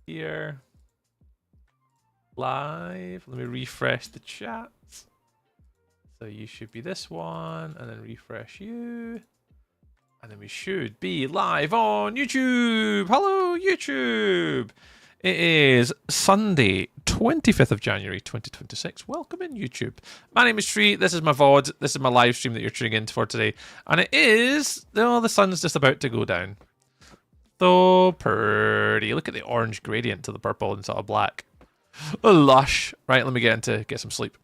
here. Live. Let me refresh the chat. So you should be this one, and then refresh you. And then we should be live on YouTube. Hello, YouTube. It is Sunday, 25th of January, 2026. Welcome in, YouTube. My name is Tree. This is my VOD. This is my live stream that you're tuning in for today. And it is, oh, the sun's just about to go down. So pretty. Look at the orange gradient to the purple and sort of black. Oh, lush. Right, let me get some sleep.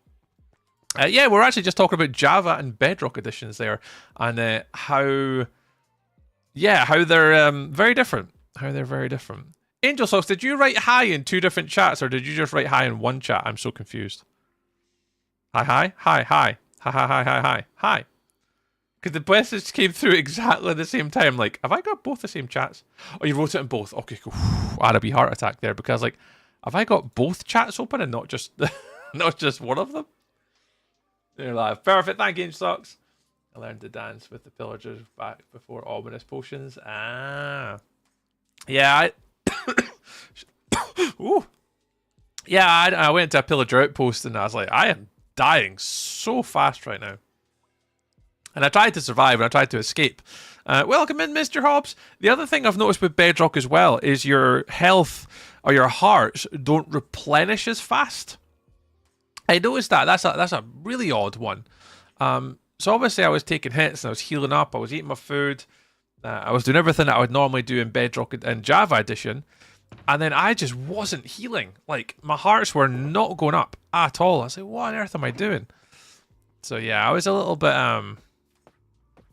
Yeah, we're actually just talking about Java and Bedrock editions there, and how they're very different. How they're very different. Angel Socks, did you write hi in two different chats, or did you just write hi in one chat? I'm so confused. Hi. Because the message came through exactly at the same time. Like, have I got both the same chats? Oh, you wrote it in both. Okay, cool. I had a wee heart attack there because, like, have I got both chats open and not just not just one of them? They're live. Perfect. Thank you, Angel Socks. I learned to dance with the pillagers back before ominous potions. Ah. Yeah, Ooh. Yeah, I went to a pillager outpost and I was like, I am dying so fast right now. And I tried to survive and I tried to escape. Welcome in, Mr. Hobbs. The other thing I've noticed with Bedrock as well is your health or your hearts don't replenish as fast. I noticed that. That's a really odd one. So obviously I was taking hits and I was healing up. I was eating my food. I was doing everything that I would normally do in Bedrock and Java Edition. And then I just wasn't healing. Like, my hearts were not going up at all. I was like, what on earth am I doing? So yeah, I was a little bit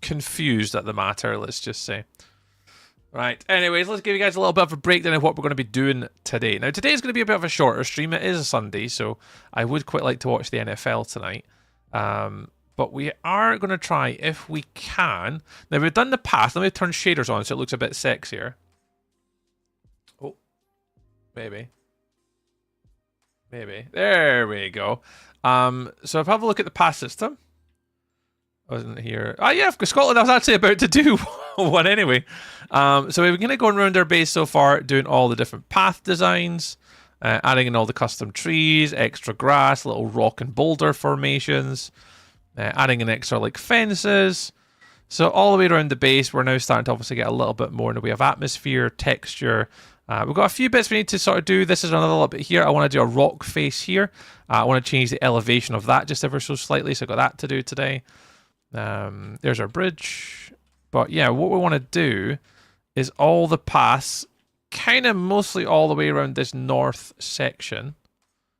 confused at the matter, let's just say. Right, anyways, let's give you guys a little bit of a breakdown of what we're going to be doing today. Now, today is going to be a bit of a shorter stream. It is a Sunday, so I would quite like to watch the NFL tonight. But we are going to try, if we can. Now, we've done the path. Let me turn shaders on so it looks a bit sexier. Oh, maybe. There we go. So if I have a look at the path system. I wasn't here. Oh, yeah, Scotland, I was actually about to do one anyway. So we're going to go around our base so far, doing all the different path designs, adding in all the custom trees, extra grass, little rock and boulder formations, adding in extra like fences. So all the way around the base, we're now starting to obviously get a little bit more in the way of atmosphere, texture. We've got a few bits we need to sort of do. This is another little bit here. I want to do a rock face here. I want to change the elevation of that just ever so slightly. So I've got that to do today. There's our bridge. But yeah, what we want to do is all the paths, kind of mostly all the way around this north section.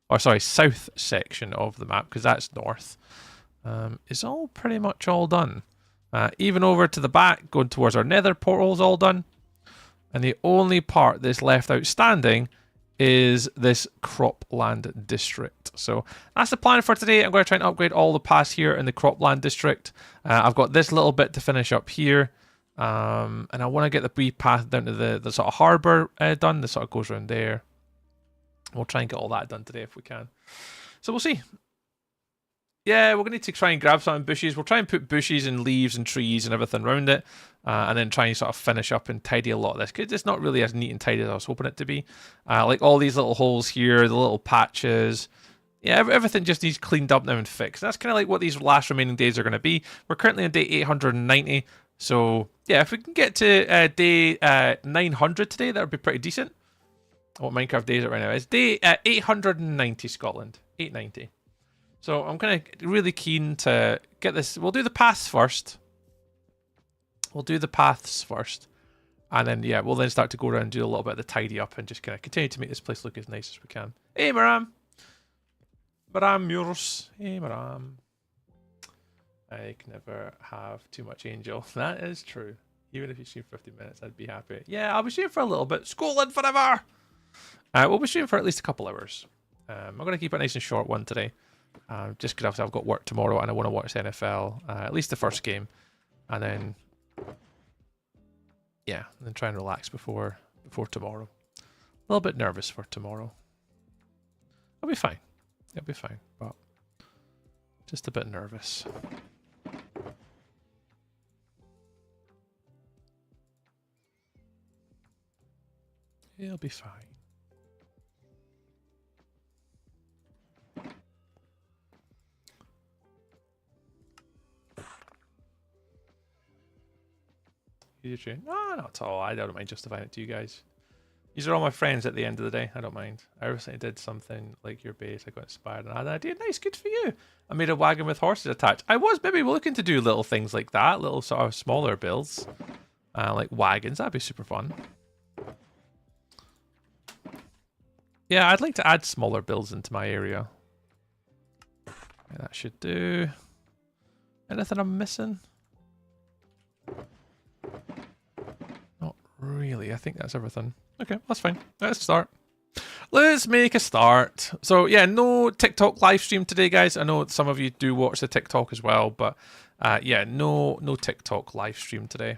Or sorry, south section of the map, because that's north. It's all pretty much all done. Even over to the back, going towards our nether portal is all done. And the only part that's left outstanding is this cropland district. So that's the plan for today. I'm going to try and upgrade all the paths here in the cropland district. I've got this little bit to finish up here. And I want to get the wee path down to the sort of harbour done. This sort of goes around there. We'll try and get all that done today if we can. So we'll see. Yeah, we're going to need to try and grab some bushes. We'll try and put bushes and leaves and trees and everything around it. And then try and sort of finish up and tidy a lot of this. Because it's not really as neat and tidy as I was hoping it to be. Like all these little holes here, the little patches. Yeah, everything just needs cleaned up now and fixed. That's kind of like what these last remaining days are going to be. We're currently on day 890. So, yeah, if we can get to day 900 today, that would be pretty decent. What Minecraft day is it right now? It's day 890, Scotland. 890. So I'm kind of really keen to get this. We'll do the paths first. And then, yeah, we'll then start to go around and do a little bit of the tidy up and just kind of continue to make this place look as nice as we can. Hey, Maram. Maram Murs. Hey, Maram. I can never have too much Angel. That is true. Even if you stream 50 minutes, I'd be happy. Yeah, I'll be streaming for a little bit. Scotland forever! We'll be streaming for at least a couple hours. I'm going to keep it a nice and short one today. Just because I've got work tomorrow and I want to watch the NFL, at least the first game, and then yeah, and then try and relax before tomorrow. A little bit nervous for tomorrow. I'll be fine. It'll be fine, but just a bit nervous. It'll be fine. Easier to train? No, not at all. I don't mind justifying it to you guys. These are all my friends at the end of the day. I don't mind. I recently did something like your base. I got inspired and I had an idea. Nice, good for you. I made a wagon with horses attached. I was maybe looking to do little things like that, little sort of smaller builds, like wagons. That'd be super fun. Yeah, I'd like to add smaller builds into my area. Yeah, that should do. Anything I'm missing? Not really. I think that's everything. Okay, that's fine. Let's start. Let's make a start. So yeah, no TikTok live stream today, guys. I know some of you do watch the TikTok as well, but yeah, no TikTok live stream today.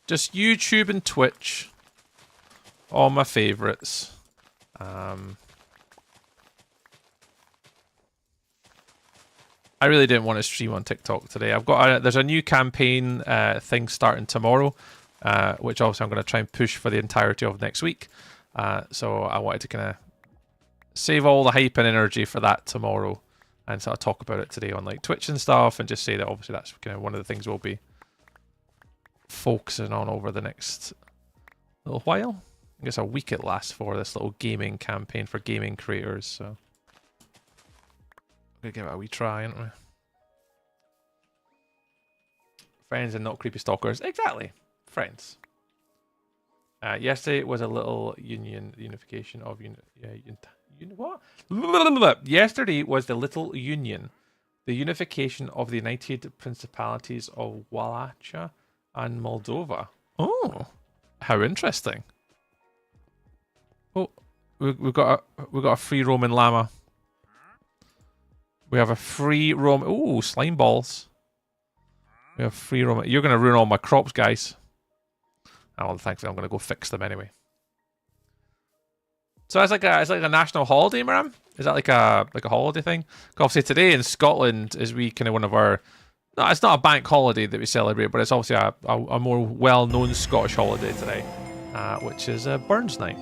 Just YouTube and Twitch. All my favorites. I really didn't want to stream on TikTok today. I've got there's a new campaign thing starting tomorrow. Which obviously I'm going to try and push for the entirety of next week. So I wanted to kind of save all the hype and energy for that tomorrow and sort of talk about it today on like Twitch and stuff and just say that obviously that's kind of one of the things we'll be focusing on over the next little while. I guess a week it lasts for this little gaming campaign for gaming creators. So we're going to give it a wee try, aren't we? Friends and not creepy stalkers. Exactly. Friends. Yesterday was a little unification of what? Yesterday was the little union, the unification of the United Principalities of Wallachia and Moldova. Oh, how interesting! Oh, we got a free Roman llama. We have a free Roman. Oh, slime balls. We have free Roman. You're gonna ruin all my crops, guys. Oh, thankfully I'm going to go fix them anyway. So it's like a national holiday, Maram? Is that like a holiday thing? Obviously today in Scotland is kind of one of our... No, it's not a bank holiday that we celebrate, but it's obviously a more well-known Scottish holiday today, which is Burns Night.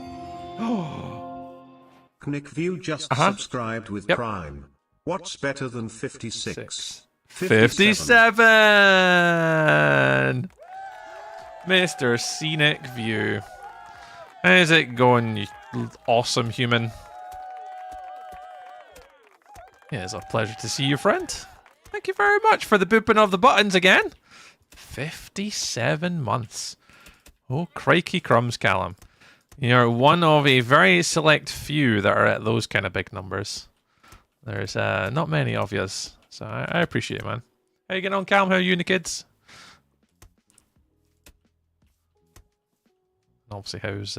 Nick View just subscribed with Prime. What's better than 56? 57! Mr. Scenic View. How's it going, you awesome human? Yeah, it's a pleasure to see you, friend. Thank you very much for the booping of the buttons again. 57 months. Oh, crikey crumbs, Callum. You're one of a very select few that are at those kind of big numbers. There's not many of yous, so I appreciate it, man. How you getting on, Callum? How are you and the kids? Obviously, how's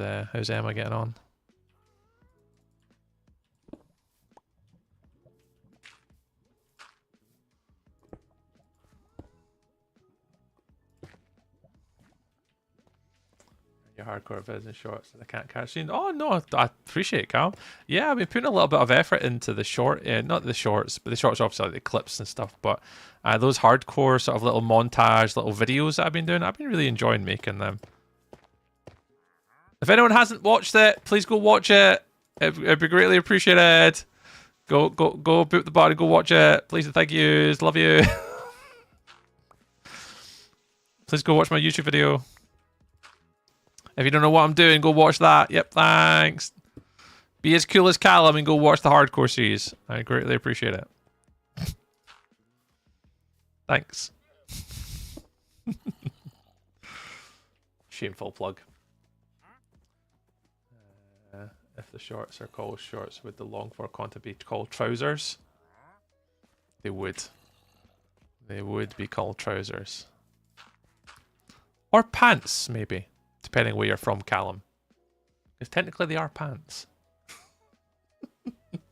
Emma getting on? Your hardcore vids and shorts that I can't catch soon. Oh no, I appreciate it, Cal. Yeah, I've been putting a little bit of effort into the short, not the shorts, but the shorts are obviously like the clips and stuff. But those hardcore sort of little montage, little videos that I've been doing, I've been really enjoying making them. If anyone hasn't watched it, please go watch it. It'd be greatly appreciated. Go boot the button, go watch it. Please and thank yous. Love you. Please go watch my YouTube video. If you don't know what I'm doing, go watch that. Yep, thanks. Be as cool as Callum and go watch the hardcore series. I greatly appreciate it. Thanks. Shameful plug. If the shorts are called shorts, would the long for content be called trousers? They would. They would be called trousers. Or pants, maybe. Depending where you're from, Callum. Because technically they are pants.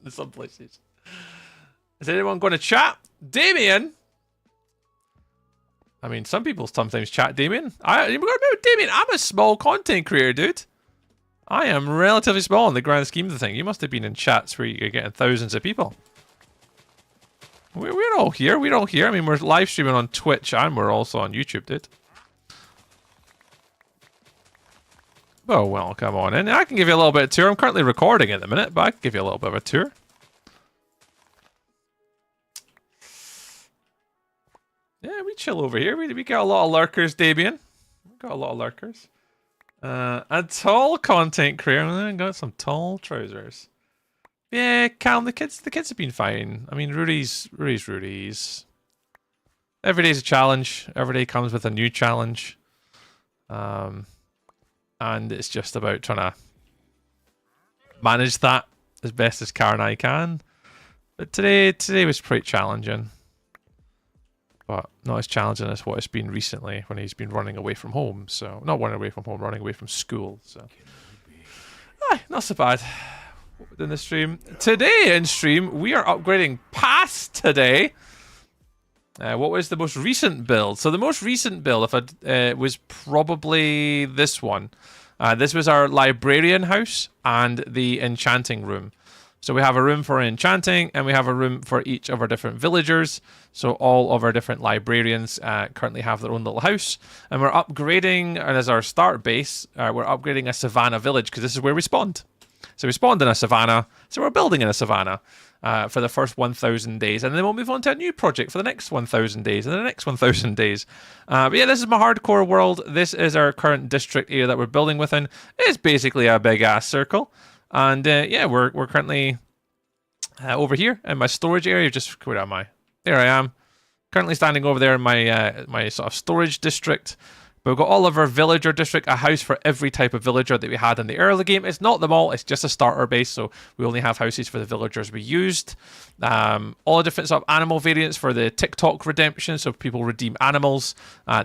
In some places. Is anyone going to chat? Damien? I mean, some people sometimes chat Damien. Damien, I'm a small content creator, dude. I am relatively small in the grand scheme of the thing. You must have been in chats where you're getting thousands of people. We're all here. We're all here. I mean, we're live streaming on Twitch and we're also on YouTube, dude. Oh, well, come on in. I can give you a little bit of tour. I'm currently recording at the minute, but I can give you a little bit of a tour. Yeah, we chill over here. We got a lot of lurkers, Damien. We got a lot of lurkers. A tall content creator. Got some tall trousers. Yeah, calm. The kids have been fine. I mean, Rudy's. Every day's a challenge. Every day comes with a new challenge. And it's just about trying to manage that as best as Karen and I can. But today was pretty challenging. But not as challenging as what it's been recently when he's been running away from home. So, not running away from home, running away from school. So, not so bad in the stream. Today in stream, we are upgrading paths today. What was the most recent build? So the most recent build was probably this one. This was our librarian house and the enchanting room. So we have a room for enchanting and we have a room for each of our different villagers. So all of our different librarians currently have their own little house. And we're upgrading, and as our start base, we're upgrading a savannah village because this is where we spawned. So we spawned in a savannah, so we're building in a savannah for the first 1,000 days. And then we'll move on to a new project for the next 1,000 days and the next 1,000 days. But yeah, this is my hardcore world. This is our current district area that we're building within. It's basically a big-ass circle. And yeah, we're currently over here in my storage area. Just, where am I? There I am. Currently standing over there in my my sort of storage district. But we've got all of our villager district, a house for every type of villager that we had in the early game. It's not them all, it's just a starter base, so we only have houses for the villagers we used. All the different sort of animal variants for the TikTok redemption, so if people redeem animals,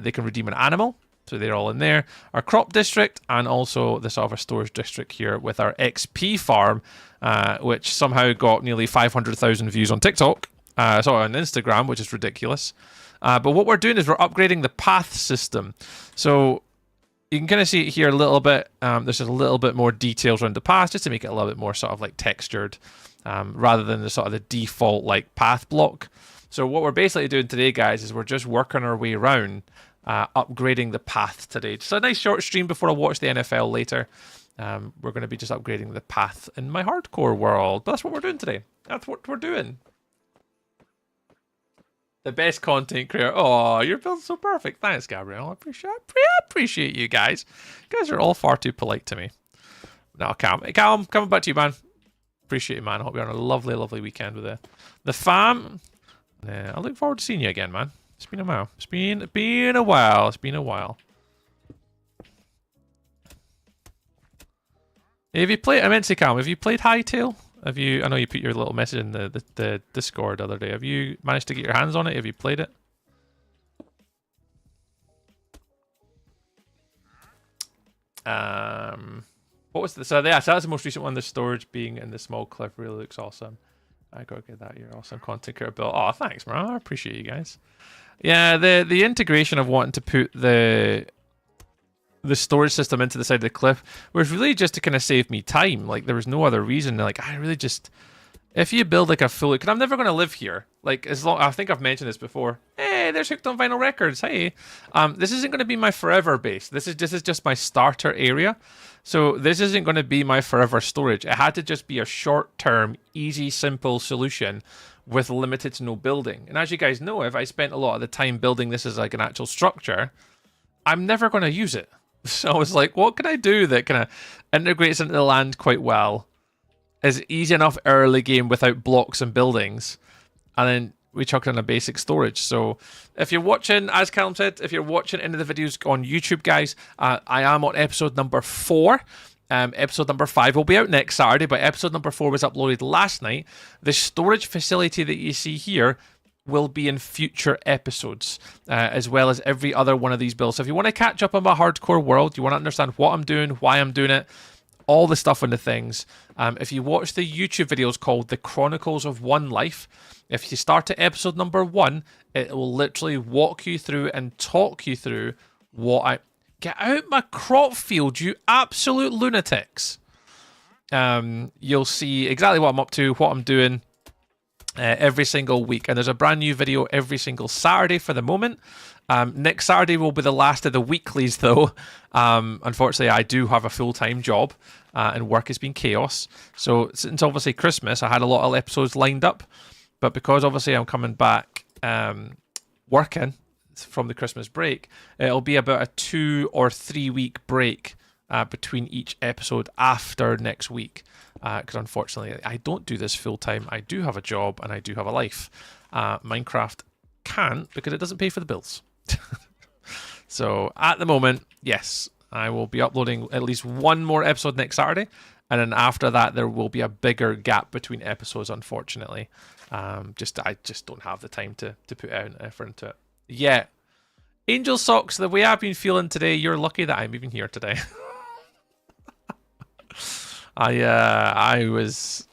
they can redeem an animal. So they're all in there. Our crop district, and also the sort of our storage district here with our XP farm, which somehow got nearly 500,000 views on TikTok. Sorry, on Instagram, which is ridiculous. But what we're doing is we're upgrading the path system. So you can kind of see it here a little bit. There's just a little bit more details around the path, just to make it a little bit more sort of like textured, rather than the sort of the default like path block. So what we're basically doing today, guys, is we're just working our way around upgrading the path today. Just a nice short stream before I watch the NFL later. We're going to be just upgrading the path in my hardcore world. But that's what we're doing today. That's what we're doing. The best content creator. Oh, your build's so perfect. Thanks, Gabrielle. I appreciate you guys. You guys are all far too polite to me. No, Calm, coming back to you, man. Appreciate you, man. I hope you're on a lovely, lovely weekend with the fam. I look forward to seeing you again, man. It's been a while. It's been a while. It's been a while. Have you played? I meant to say, Calm. Have you played Hightail? Have you? I know you put your little message in the Discord the other day. Have you managed to get your hands on it? Have you played it? What was the? So yeah, so that's the most recent one. The storage being in the small cliff really looks awesome. I gotta get that. You're awesome content creator, Bill. Oh, thanks, man. I appreciate you guys. Yeah, the integration of wanting to put the storage system into the side of the cliff was really just to kind of save me time. Like, there was no other reason. Like, I really just, if you build like a full, because I'm never going to live here. Like, as long, I think I've mentioned this before. Hey, there's Hooked on Vinyl Records. Hey, this isn't going to be my forever base. This is just my starter area. So this isn't going to be my forever storage. It had to just be a short-term, easy, simple solution with limited to no building. And as you guys know, if I spent a lot of the time building this as like an actual structure, I'm never going to use it. So I was like, what can I do that kind of integrates into the land quite well, is easy enough early game without blocks and buildings, and then we chuck in a basic storage. So if you're watching, as Callum said, if you're watching any of the videos on YouTube, guys, I am on episode number 4. Episode number 5 will be out next Saturday, but episode number 4 was uploaded last night. The storage facility that you see here will be in future episodes, as well as every other one of these builds. So if you want to catch up on my hardcore world, you want to understand what I'm doing, why I'm doing it, all the stuff and the things, if you watch the YouTube videos called the Chronicles of One Life, if you start at episode number 1, it will literally walk you through and talk you through what I... Get out my crop field, you absolute lunatics. You'll see exactly what I'm up to, what I'm doing, every single week, and there's a brand new video every single Saturday for the moment. Next Saturday will be the last of the weeklies though. Unfortunately, I do have a full-time job, and work has been chaos. So since obviously Christmas, I had a lot of episodes lined up, but because obviously I'm coming back working from the Christmas break, it'll be about a 2 or 3 week break between each episode after next week. Because unfortunately, I don't do this full time. I do have a job and I do have a life. Minecraft can't because it doesn't pay for the bills. So at the moment, yes, I will be uploading at least one more episode next Saturday. And then after that, there will be a bigger gap between episodes, unfortunately. I just don't have the time to put out effort into it. Yeah. Angel Socks, the way I've been feeling today, you're lucky that I'm even here today. I was...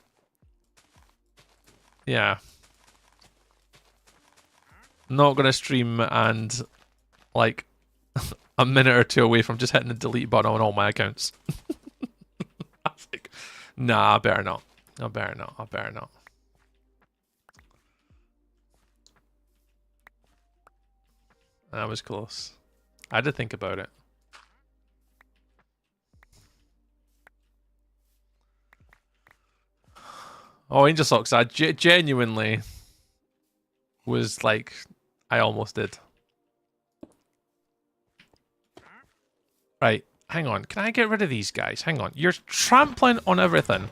Yeah. Not going to stream and, like, a minute or two away from just hitting the delete button on all my accounts. I was like, nah, I better not. I better not. That was close. I had to think about it. Oh, Angel Socks, I genuinely was like, I almost did. Right, hang on. Can I get rid of these guys? Hang on. You're trampling on everything.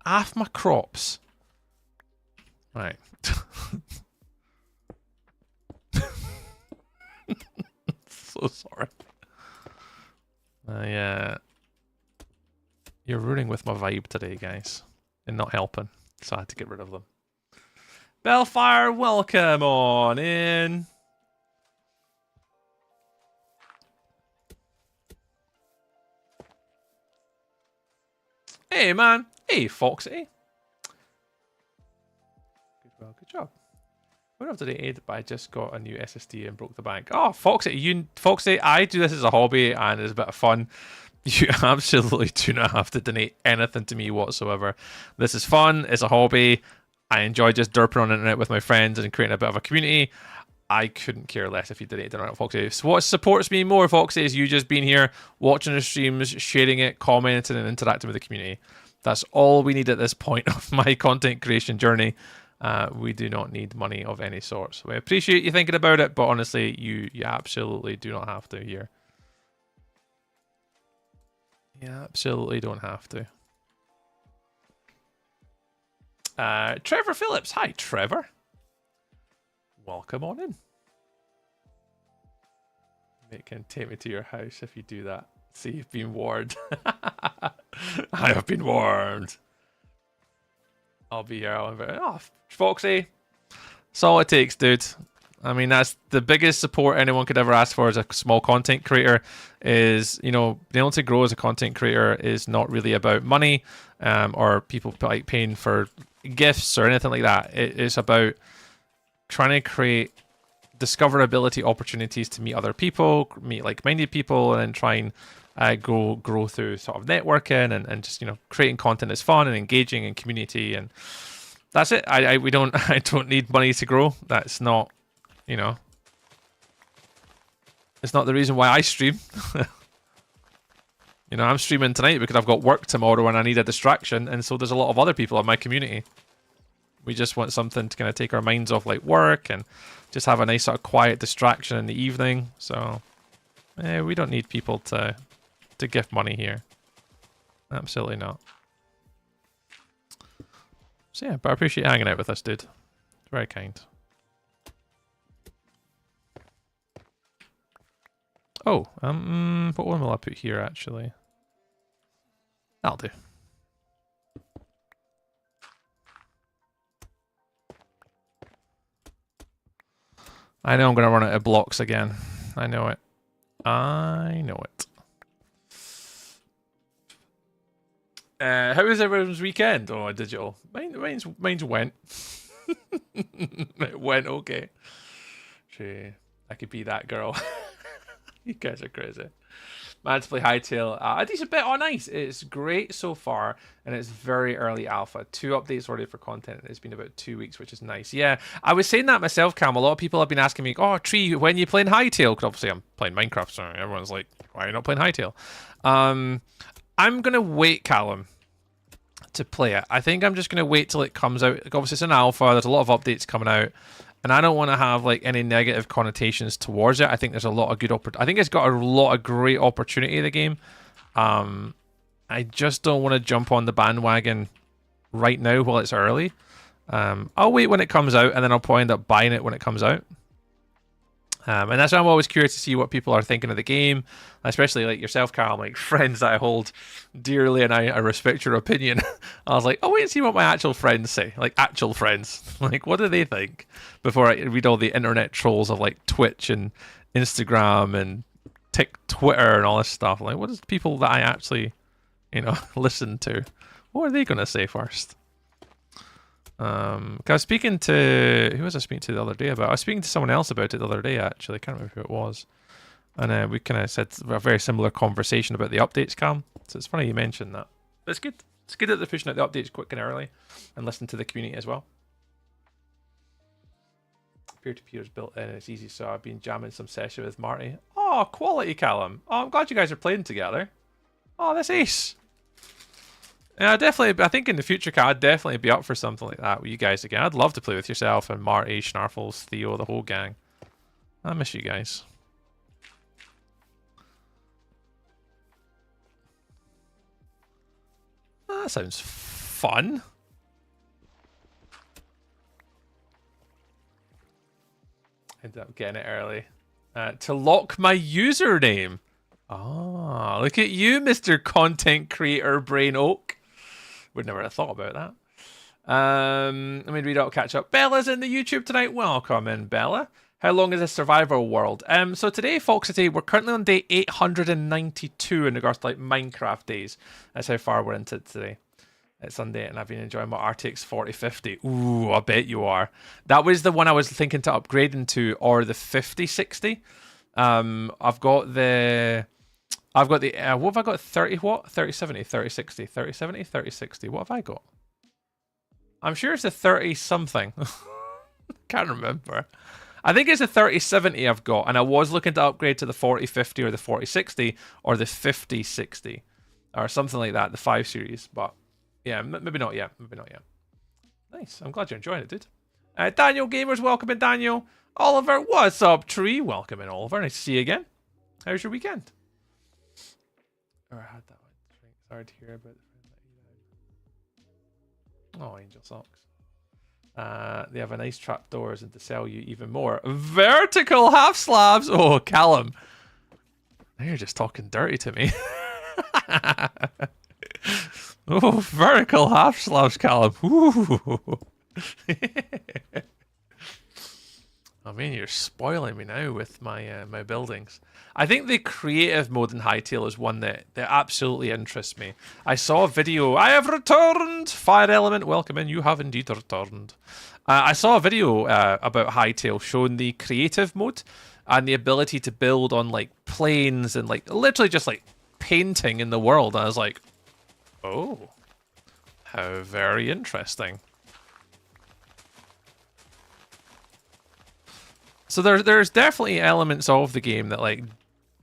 Half my crops. Right. So sorry. You're ruining with my vibe today, guys. And not helping. So I had to get rid of them. Bellfire, welcome on in. Hey, man. Hey, Foxy. Good job. I went up to the aid, but I just got a new SSD and broke the bank. Oh, Foxy, I do this as a hobby and it's a bit of fun. You absolutely do not have to donate anything to me whatsoever. This is fun. It's a hobby. I enjoy just derping on the internet with my friends and creating a bit of a community. I couldn't care less if you donated or not, Foxy. So what supports me more, Foxy, is you just being here, watching the streams, sharing it, commenting, and interacting with the community. That's all we need at this point of my content creation journey. We do not need money of any sort. So I appreciate you thinking about it, but honestly, you absolutely do not have to here. You absolutely don't have to. Trevor Phillips. Hi, Trevor. Welcome on in. It can take me to your house if you do that. See, you've been warned. I have been warned. I'll be here. Oh, Foxy. That's all it takes, dude. I mean, that's the biggest support anyone could ever ask for as a small content creator is, you know, being able to grow as a content creator is not really about money or people like paying for gifts or anything like that. It is about trying to create discoverability opportunities to meet other people, meet like-minded people, and then try and grow through sort of networking and just, you know, creating content that's fun and engaging in community, and that's it. I don't need money to grow. That's not, you know, it's not the reason why I stream. You know, I'm streaming tonight because I've got work tomorrow and I need a distraction, and so there's a lot of other people in my community. We just want something to kind of take our minds off like work and just have a nice sort of quiet distraction in the evening. So we don't need people to gift money here. Absolutely not. So yeah, but I appreciate you hanging out with us, dude. It's very kind. Oh, what one will I put here actually? That'll do. I know I'm going to run out of blocks again. I know it. I know it. How was everyone's weekend? Oh, digital. Mine's went. It went okay. Gee, I could be that girl. You guys are crazy. Man, to play Hytale. A decent bit on ice. It's great so far, and it's very early alpha. 2 updates already for content. It's been about 2 weeks, which is nice. Yeah, I was saying that myself, Cam. A lot of people have been asking me, oh, Tree, when are you playing Hytale? Because obviously I'm playing Minecraft, so everyone's like, why are you not playing Hytale? I'm going to wait, Callum, to play it. I think I'm just going to wait till it comes out. Like, obviously, it's an alpha. There's a lot of updates coming out. And I don't want to have like any negative connotations towards it. I think there's a lot of good I think it's got a lot of great opportunity in the game. I just don't want to jump on the bandwagon right now while it's early. I'll wait when it comes out, and then I'll probably end up buying it when it comes out. And that's why I'm always curious to see what people are thinking of the game, especially like yourself, Carl, like friends that I hold dearly, and I respect your opinion. I was like, oh, wait and see what my actual friends say, like actual friends. Like, what do they think? Before I read all the internet trolls of like Twitch and Instagram and Twitter and all this stuff. Like, what is people that I actually, listen to? What are they going to say first? Cause I was speaking to, who was I speaking to the other day about? I was speaking to someone else about it the other day, actually. I can't remember who it was. And we kind of said a very similar conversation about the updates, Cam. So it's funny you mentioned that. But it's good. It's good that they're pushing out the updates quick and early and listening to the community as well. Peer-to-peer is built in. It's easy, so I've been jamming some session with Marty. Oh, quality, Callum. Oh, I'm glad you guys are playing together. Oh, that's ace. Yeah, definitely. I think in the future, I'd definitely be up for something like that with you guys again. I'd love to play with yourself and Marty, Schnarfles, Theo, the whole gang. I miss you guys. That sounds fun. Ended up getting it early. To lock my username. Ah, look at you, Mr. Content Creator Brain Oak. Would never have thought about that. Let me read out, catch up. Bella's in the YouTube tonight. Welcome in, Bella. How long is this survival world? So today, Fox City, we're currently on day 892 in regards to like Minecraft days. That's how far we're into it today. It's Sunday, and I've been enjoying my RTX 4050. Ooh, I bet you are. That was the one I was thinking to upgrade into, or the 5060. I've got the what have I got? 30 what? 3070, 3060, 3070, 3060. What have I got? I'm sure it's a 30 something. Can't remember. I think it's a 3070 I've got, and I was looking to upgrade to the 4050 or the 4060 or the 5060 or something like that, the 5 series. But yeah, maybe not yet. Maybe not yet. Nice. I'm glad you're enjoying it, dude. Daniel Gamers, welcome in, Daniel. Oliver, what's up, Tree? Welcome in, Oliver. Nice to see you again. How's your weekend? Or I had that one. Sorry to hear about the friend that you had. Oh, Angel Socks. They have a nice trapdoors and to sell you even more. Vertical half slabs. Oh, Callum. Now you're just talking dirty to me. Oh, vertical half slabs, Callum. Ooh. I mean, you're spoiling me now with my my buildings. I think the creative mode in Hytale is one that absolutely interests me. I saw a video. I have returned! Fire Element, welcome in. You have indeed returned. I saw a video about Hytale showing the creative mode and the ability to build on like planes and like literally just like painting in the world. And I was like, oh, how very interesting. So there's definitely elements of the game that like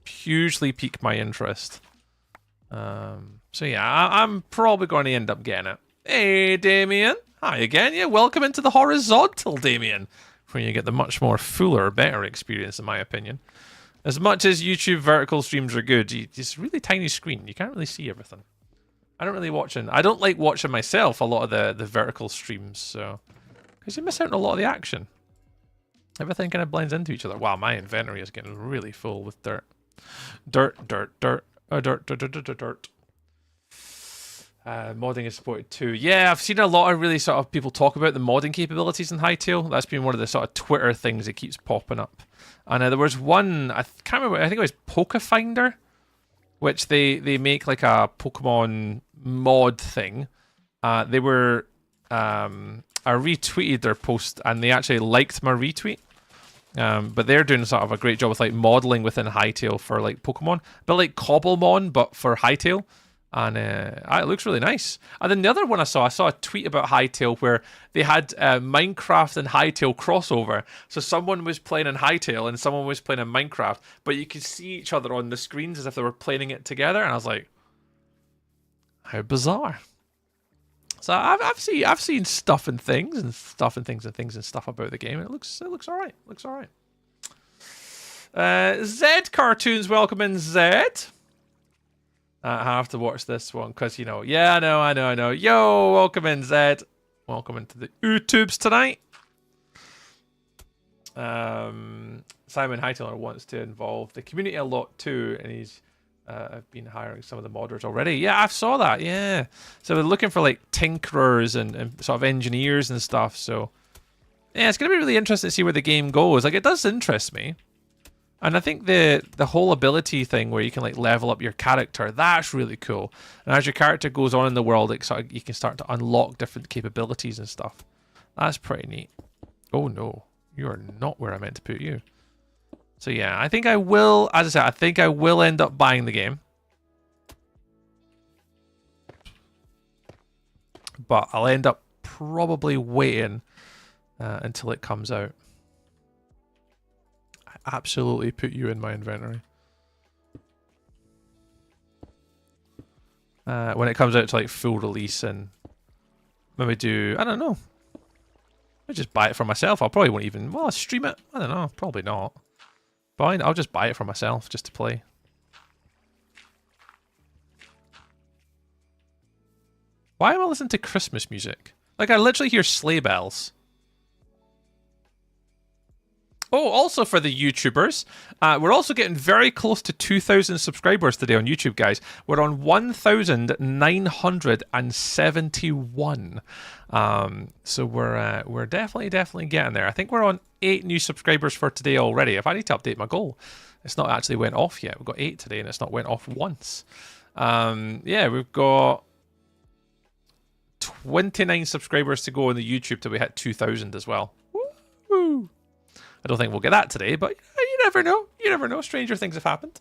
hugely pique my interest. So yeah, I'm probably going to end up getting it. Hey, Damien. Hi again. Yeah, welcome into the horizontal, Damien, where you get the much more fuller, better experience, in my opinion. As much as YouTube vertical streams are good, it's a really tiny screen. You can't really see everything. I don't like watching myself a lot of the vertical streams, so because you miss out on a lot of the action. Everything kind of blends into each other. Wow, my inventory is getting really full with dirt. Dirt. Modding is supported too. Yeah, I've seen a lot of really sort of people talk about the modding capabilities in Hytale. That's been one of the sort of Twitter things that keeps popping up. And there was one, I can't remember, I think it was Pokefinder, which they make like a Pokemon mod thing. I retweeted their post and they actually liked my retweet. But they're doing sort of a great job with like modeling within Hytale for like Pokemon, but like Cobblemon, but for Hytale, and it looks really nice. And then the other one I saw a tweet about Hytale where they had Minecraft and Hytale crossover. So someone was playing in Hytale and someone was playing in Minecraft, but you could see each other on the screens as if they were playing it together. And I was like, how bizarre! So I've seen stuff and things and stuff and things and things and stuff about the game. It looks all right. Looks all right. Zed Cartoons, welcome in, Zed. I have to watch this one because, you know, yeah, I know. Yo, welcome in, Zed. Welcome into the YouTubes tonight. Simon Hightailor wants to involve the community a lot too, and he's been hiring some of the modders already. Yeah, I saw that, yeah. So we're looking for like tinkerers and sort of engineers and stuff, so yeah, it's going to be really interesting to see where the game goes. Like, it does interest me. And I think the whole ability thing where you can like level up your character, that's really cool. And as your character goes on in the world, it sort of, you can start to unlock different capabilities and stuff. That's pretty neat. Oh no, you are not where I meant to put you. So yeah, I think I will, as I said, I think I will end up buying the game. But I'll end up probably waiting until it comes out. Absolutely put you in my inventory. When it comes out to like full release and maybe do, I don't know. I'll just buy it for myself. I probably won't even, well, I'll stream it. I don't know, probably not. But I'll just buy it for myself just to play. Why am I listening to Christmas music? Like, I literally hear sleigh bells. Oh, also for the YouTubers, we're also getting very close to 2,000 subscribers today on YouTube, guys. We're on 1,971. So we're definitely getting there. I think we're on 8 new subscribers for today already. If I need to update my goal, it's not actually went off yet. We've got 8 today, and it's not went off once. Yeah, we've got 29 subscribers to go on the YouTube till we hit 2,000 as well. Woo! I don't think we'll get that today, but you never know. You never know. Stranger things have happened.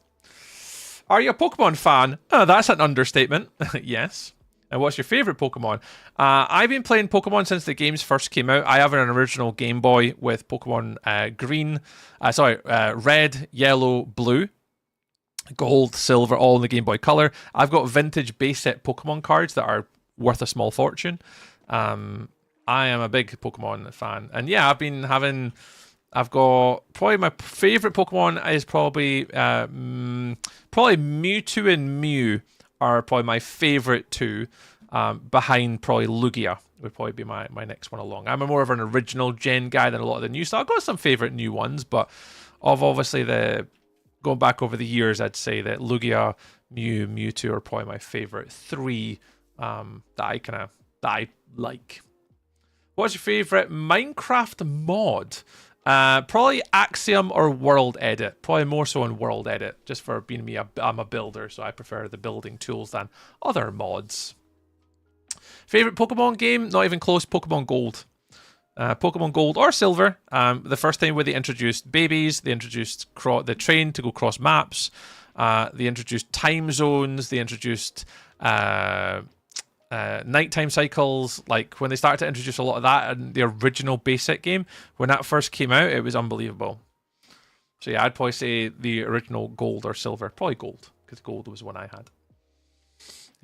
Are you a Pokemon fan? Oh, that's an understatement. Yes. And what's your favorite Pokemon? I've been playing Pokemon since the games first came out. I have an original Game Boy with Pokemon red, yellow, blue, gold, silver, all in the Game Boy Color. I've got vintage base set Pokemon cards that are worth a small fortune. I am a big Pokemon fan. And yeah, I've got probably my favorite Pokemon is probably Mewtwo and Mew are probably my favorite two. Behind probably Lugia would probably be my next one along. I'm more of an original gen guy than a lot of the new stuff. I've got some favorite new ones, but of obviously going back over the years, I'd say that Lugia, Mew, Mewtwo are probably my favorite 3 that I like. What's your favorite Minecraft mod? Probably Axiom or World Edit. Probably more so on World Edit, just for being me. I'm a builder, so I prefer the building tools than other mods. Favorite Pokemon game? Not even close. Pokemon Gold. Pokemon Gold or Silver. The first time where they introduced babies, they introduced the train to go cross maps. They introduced time zones. They introduced nighttime cycles. Like when they started to introduce a lot of that in the original basic game, when that first came out, it was unbelievable. So yeah, I'd probably say the original Gold or Silver. Probably Gold, because Gold was one I had.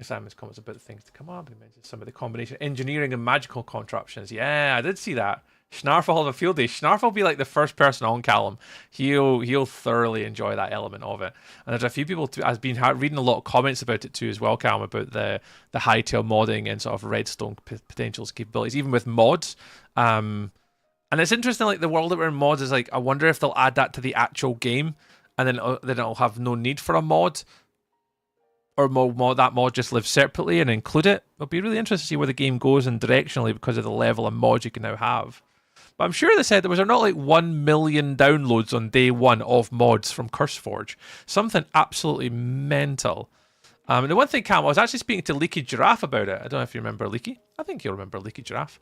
Simon's comments about the things to come up. He mentioned some of the combination engineering and magical contraptions. Yeah, I did see that. Schnarf will have a field day. Schnarf will be like the first person on Callum. He'll thoroughly enjoy that element of it. And there's a few people I've been reading a lot of comments about it too as well, Callum, about the hightail modding and sort of redstone potentials capabilities, even with mods. And it's interesting, like the world that we're in mods is like, I wonder if they'll add that to the actual game, and then it'll have no need for a mod. Or that mod just lives separately and include it. It'll be really interesting to see where the game goes and directionally because of the level of mods you can now have. But I'm sure they said there not like 1 million downloads on day 1 of mods from CurseForge. Something absolutely mental. And the one thing, Cam, I was actually speaking to Leaky Giraffe about it. I don't know if you remember Leaky. I think you'll remember Leaky Giraffe.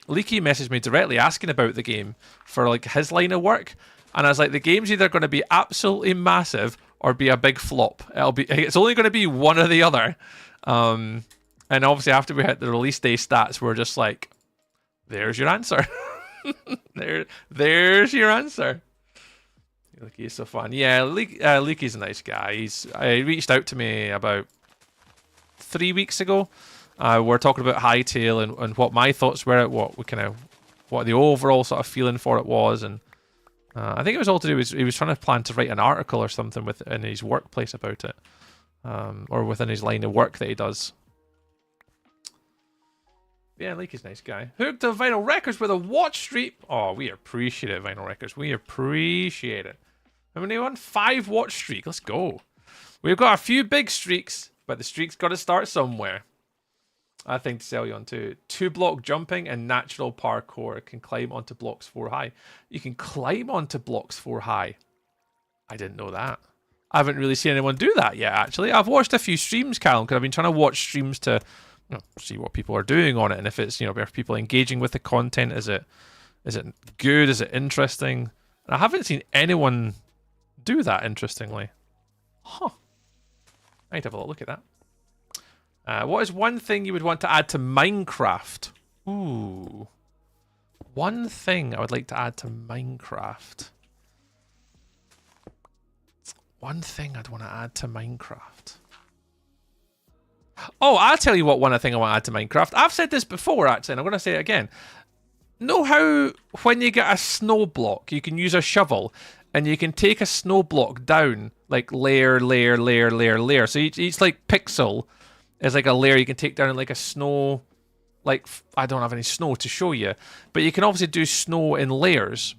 Leaky messaged me directly asking about the game for like his line of work. And I was like, the game's either going to be absolutely massive or be a big flop. It's only going to be one or the other. And obviously after we hit the release day stats, we're just like, there's your answer. There's your answer. Leaky's so fun. Yeah, Leaky's a nice guy. He reached out to me about 3 weeks ago. We're talking about Hightail and what my thoughts were, what the overall sort of feeling for it was, and I think it was all to do with he was trying to plan to write an article or something in his workplace about it, or within his line of work that he does. Yeah, Leaky's a nice guy. Hooked to Vinyl Records with a watch streak. Oh, we appreciate it, Vinyl Records. We appreciate it. How many won? 5 watch streak. Let's go. We've got a few big streaks, but the streak's got to start somewhere. I think to sell you on too. 2-block jumping and natural parkour can climb onto blocks 4 high. You can climb onto blocks 4 high. I didn't know that. I haven't really seen anyone do that yet, actually. I've watched a few streams, Callum, because I've been trying to watch streams to see what people are doing on it, and if it's, are people engaging with the content? Is it good? Is it interesting? And I haven't seen anyone do that, interestingly. Huh. I need to have a look at that. What is one thing you would want to add to Minecraft? Ooh. One thing I would like to add to Minecraft. One thing I'd want to add to Minecraft. Oh, I'll tell you what one thing I want to add to Minecraft. I've said this before, actually, and I'm going to say it again. Know how when you get a snow block, you can use a shovel, and you can take a snow block down, like layer, layer, layer, layer, layer. So each like pixel is like a layer you can take down in like a snow, like, I don't have any snow to show you, but you can obviously do snow in layers.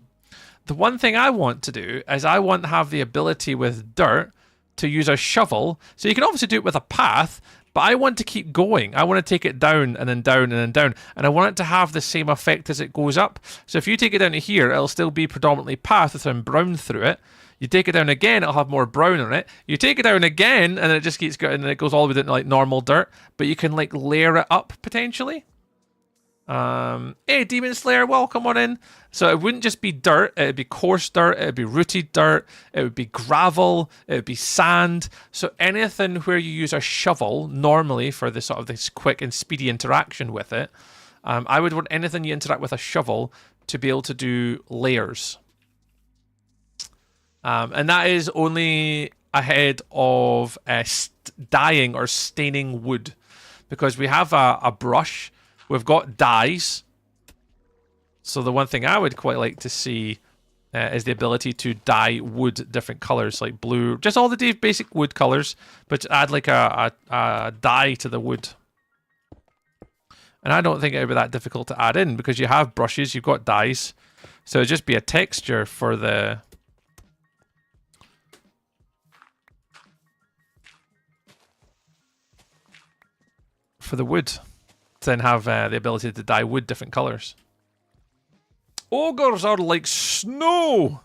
The one thing I want to do is I want to have the ability with dirt to use a shovel. So you can obviously do it with a path, but I want to keep going. I want to take it down and then down and then down. And I want it to have the same effect as it goes up. So if you take it down to here, it'll still be predominantly path with some brown through it. You take it down again, it'll have more brown on it. You take it down again, and it just keeps going, and it goes all the way down to like normal dirt. But you can like layer it up potentially. Hey, Demon Slayer, welcome on in. So it wouldn't just be dirt, it'd be coarse dirt, it'd be rooted dirt, it would be gravel, it would be sand. So anything where you use a shovel normally for this sort of this quick and speedy interaction with it, I would want anything you interact with a shovel to be able to do layers. And that is only ahead of dyeing or staining wood, because we have a brush. We've got dyes. So the one thing I would quite like to see is the ability to dye wood different colors, like blue, just all the basic wood colors, but to add like a dye to the wood. And I don't think it would be that difficult to add in, because you have brushes, you've got dyes. So it'd just be a texture for the... wood. Then have the ability to dye wood different colors. Ogres are like snow.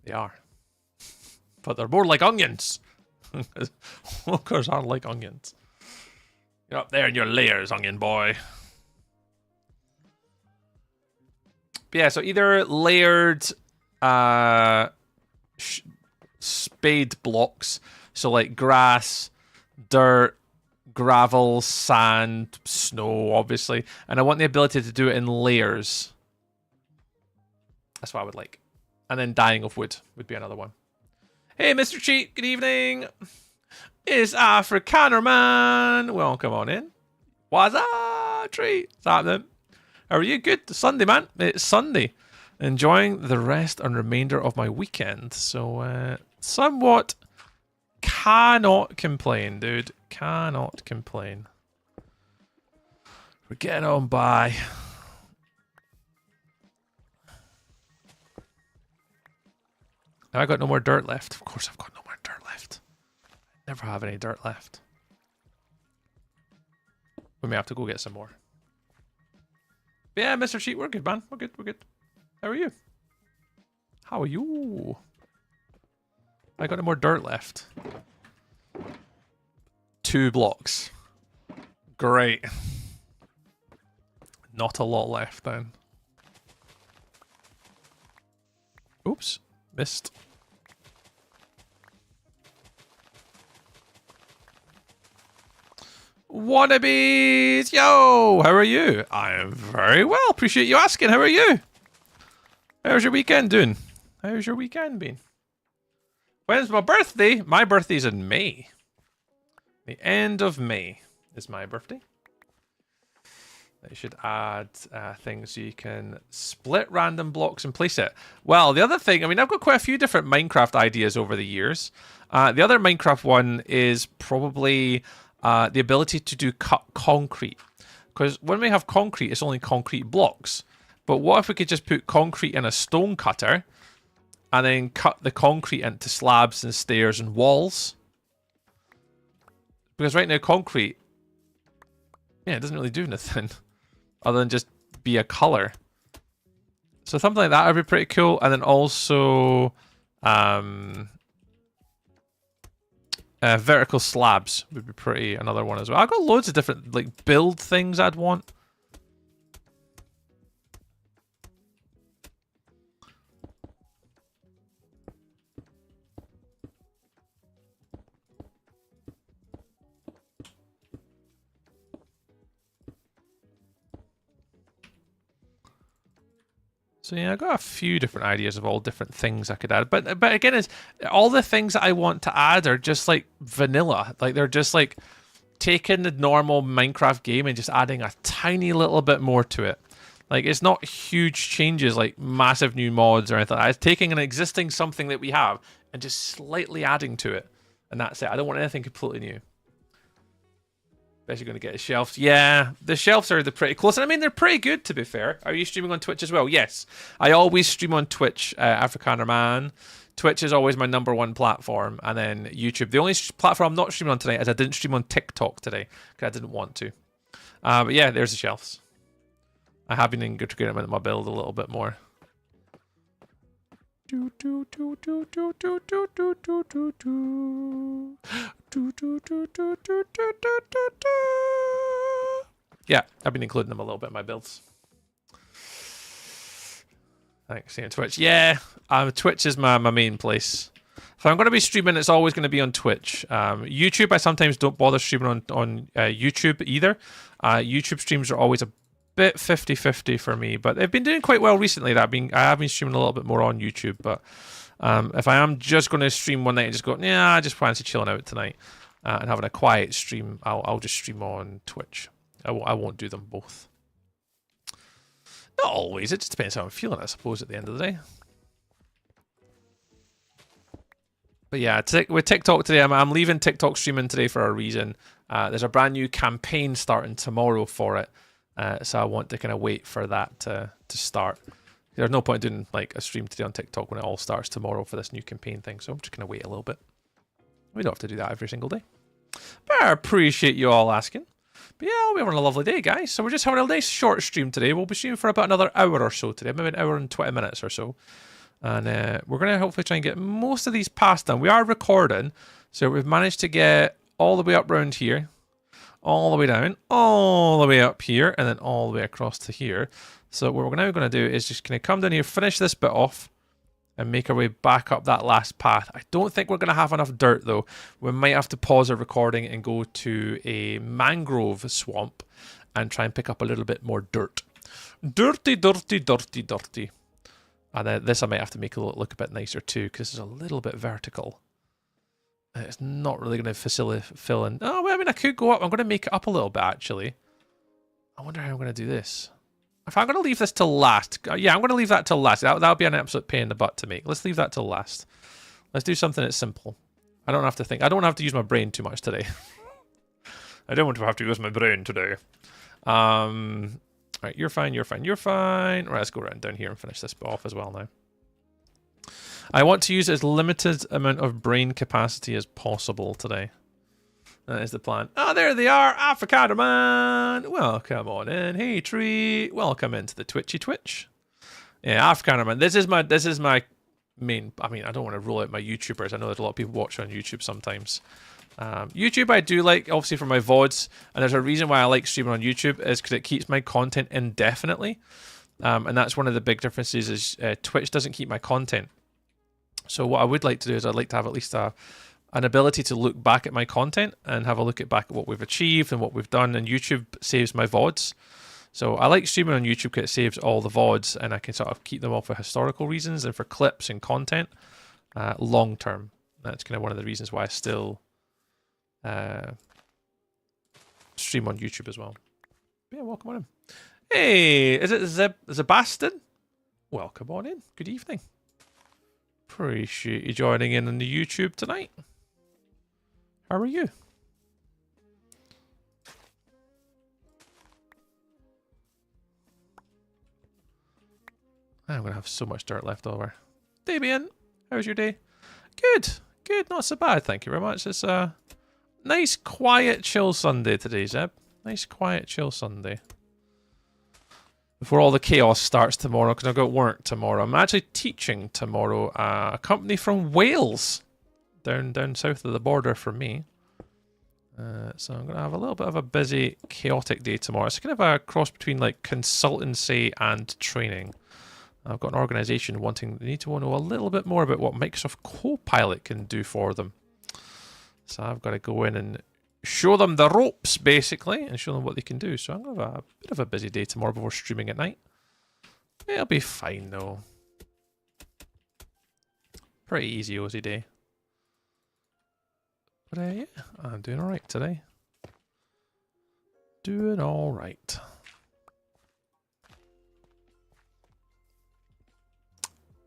They are. But they're more like onions. Ogres are like onions. You're up there in your layers, onion boy. But yeah, so either layered spade blocks, so like grass, dirt, gravel, sand, snow, obviously. And I want the ability to do it in layers. That's what I would like. And then dyeing of wood would be another one. Hey, Mr. Cheat, good evening. It's Afrikaner Man. Welcome on in. What's up, Treat? What's happening? How are you? Good. Sunday, man. It's Sunday. Enjoying the rest and remainder of my weekend. So, somewhat cannot complain, dude. Cannot complain. We're getting on by. I got no more dirt left. Of course I've got no more dirt left. Never have any dirt left. We may have to go get some more. But yeah, Mr. Cheat, we're good, man. We're good, we're good. How are you? How are you? I got no more dirt left. 2 blocks. Great. Not a lot left then. Oops. Missed. Wannabes! Yo! How are you? I am very well. Appreciate you asking. How are you? How's your weekend doing? How's your weekend been? When's my birthday? My birthday's in May. The end of May is my birthday. They should add things so you can split random blocks and place it. Well, the other thing, I mean, I've got quite a few different Minecraft ideas over the years. The other Minecraft one is probably the ability to do cut concrete. Because when we have concrete, it's only concrete blocks. But what if we could just put concrete in a stone cutter and then cut the concrete into slabs and stairs and walls? Because right now, concrete, yeah, it doesn't really do anything other than just be a color. So something like that would be pretty cool. And then also vertical slabs would be pretty another one as well. I've got loads of different like build things I'd want. So yeah, I got a few different ideas of all different things I could add. But again, it's all the things that I want to add are just like vanilla. Like they're just like taking the normal Minecraft game and just adding a tiny little bit more to it. Like it's not huge changes like massive new mods or anything. It's taking an existing something that we have and just slightly adding to it. And that's it. I don't want anything completely new. Especially going to get the shelves. Yeah, the shelves are pretty close. And I mean, they're pretty good, to be fair. Are you streaming on Twitch as well? Yes. I always stream on Twitch, Afrikaner Man. Twitch is always my #1 platform. And then YouTube. The only platform I'm not streaming on tonight is I didn't stream on TikTok today because I didn't want to. But yeah, there's the shelves. I have been integrating them into my build a little bit more. Yeah, I've been including them a little bit in my builds. Thanks, seeing Twitch. Yeah, Twitch is my main place. If I'm going to be streaming, it's always going to be on Twitch. YouTube, I sometimes don't bother streaming on YouTube either. YouTube streams are always a bit 50-50 for me, but they've been doing quite well recently. I have been streaming a little bit more on YouTube, but if I am just going to stream one night and just go, yeah, I just fancy chilling out tonight and having a quiet stream, I'll just stream on Twitch. I won't do them both. Not always. It just depends how I'm feeling, I suppose, at the end of the day. But yeah, with TikTok today, I'm leaving TikTok streaming today for a reason. There's a brand new campaign starting tomorrow for it. So I want to kind of wait for that to start. There's no point doing like a stream today on TikTok when it all starts tomorrow for this new campaign thing. So I'm just going to wait a little bit. We don't have to do that every single day. But I appreciate you all asking. But yeah, we're having a lovely day, guys. So we're just having a nice short stream today. We'll be streaming for about another hour or so today. Maybe an hour and 20 minutes or so. And we're going to hopefully try and get most of these passed done. We are recording. So we've managed to get all the way up around here. All the way down, all the way up here, and then all the way across to here. So what we're now going to do is just kind of come down here, finish this bit off, and make our way back up that last path. I don't think we're going to have enough dirt, though. We might have to pause our recording and go to a mangrove swamp and try and pick up a little bit more dirt. Dirty, dirty, dirty, dirty. And then this I might have to make it look a bit nicer, too, because it's a little bit vertical. It's not really going to fill in. Oh, well, I mean, I could go up. I'm going to make it up a little bit, actually. I wonder how I'm going to do this. If I'm going to leave this till last. Yeah, I'm going to leave that till last. That would be an absolute pain in the butt to make. Let's leave that till last. Let's do something that's simple. I don't have to think. I don't have to use my brain too much today. I don't want to have to use my brain today. All right, you're fine, you're fine, you're fine. All right, let's go around down here and finish this bit off as well now. I want to use as limited amount of brain capacity as possible today. That is the plan. Oh, there they are. Afrikaner Man. Welcome on in. Hey, Tree. Welcome into the Twitchy Twitch. Yeah, Afrikaner Man. This is my main... I mean, I don't want to rule out my YouTubers. I know there's a lot of people watch on YouTube sometimes. YouTube I do like, obviously, for my VODs. And there's a reason why I like streaming on YouTube is because it keeps my content indefinitely. And that's one of the big differences is Twitch doesn't keep my content. So what I would like to do is I'd like to have at least an ability to look back at my content and have a look back at what we've achieved and what we've done. And YouTube saves my VODs. So I like streaming on YouTube because it saves all the VODs and I can sort of keep them all for historical reasons and for clips and content long term. That's kind of one of the reasons why I still stream on YouTube as well. Yeah, welcome on in. Hey, is it Zebastin? Welcome on in. Good evening. Appreciate you joining in on the YouTube tonight. How are you? I'm going to have so much dirt left over. Damien, how's your day? Good. Good. Not so bad. Thank you very much. It's a nice, quiet, chill Sunday today, Zeb. Nice, quiet, chill Sunday. Before all the chaos starts tomorrow, because I've got work tomorrow. I'm actually teaching tomorrow a company from Wales, down south of the border from me. So I'm going to have a little bit of a busy, chaotic day tomorrow. It's kind of a cross between like consultancy and training. I've got an organisation they need to know a little bit more about what Microsoft Copilot can do for them. So I've got to go in and show them the ropes, basically, and show them what they can do. So I'm going to have a bit of a busy day tomorrow before streaming at night. It'll be fine, though. Pretty easy, Ozzy day. But yeah, I'm doing alright today. Doing alright.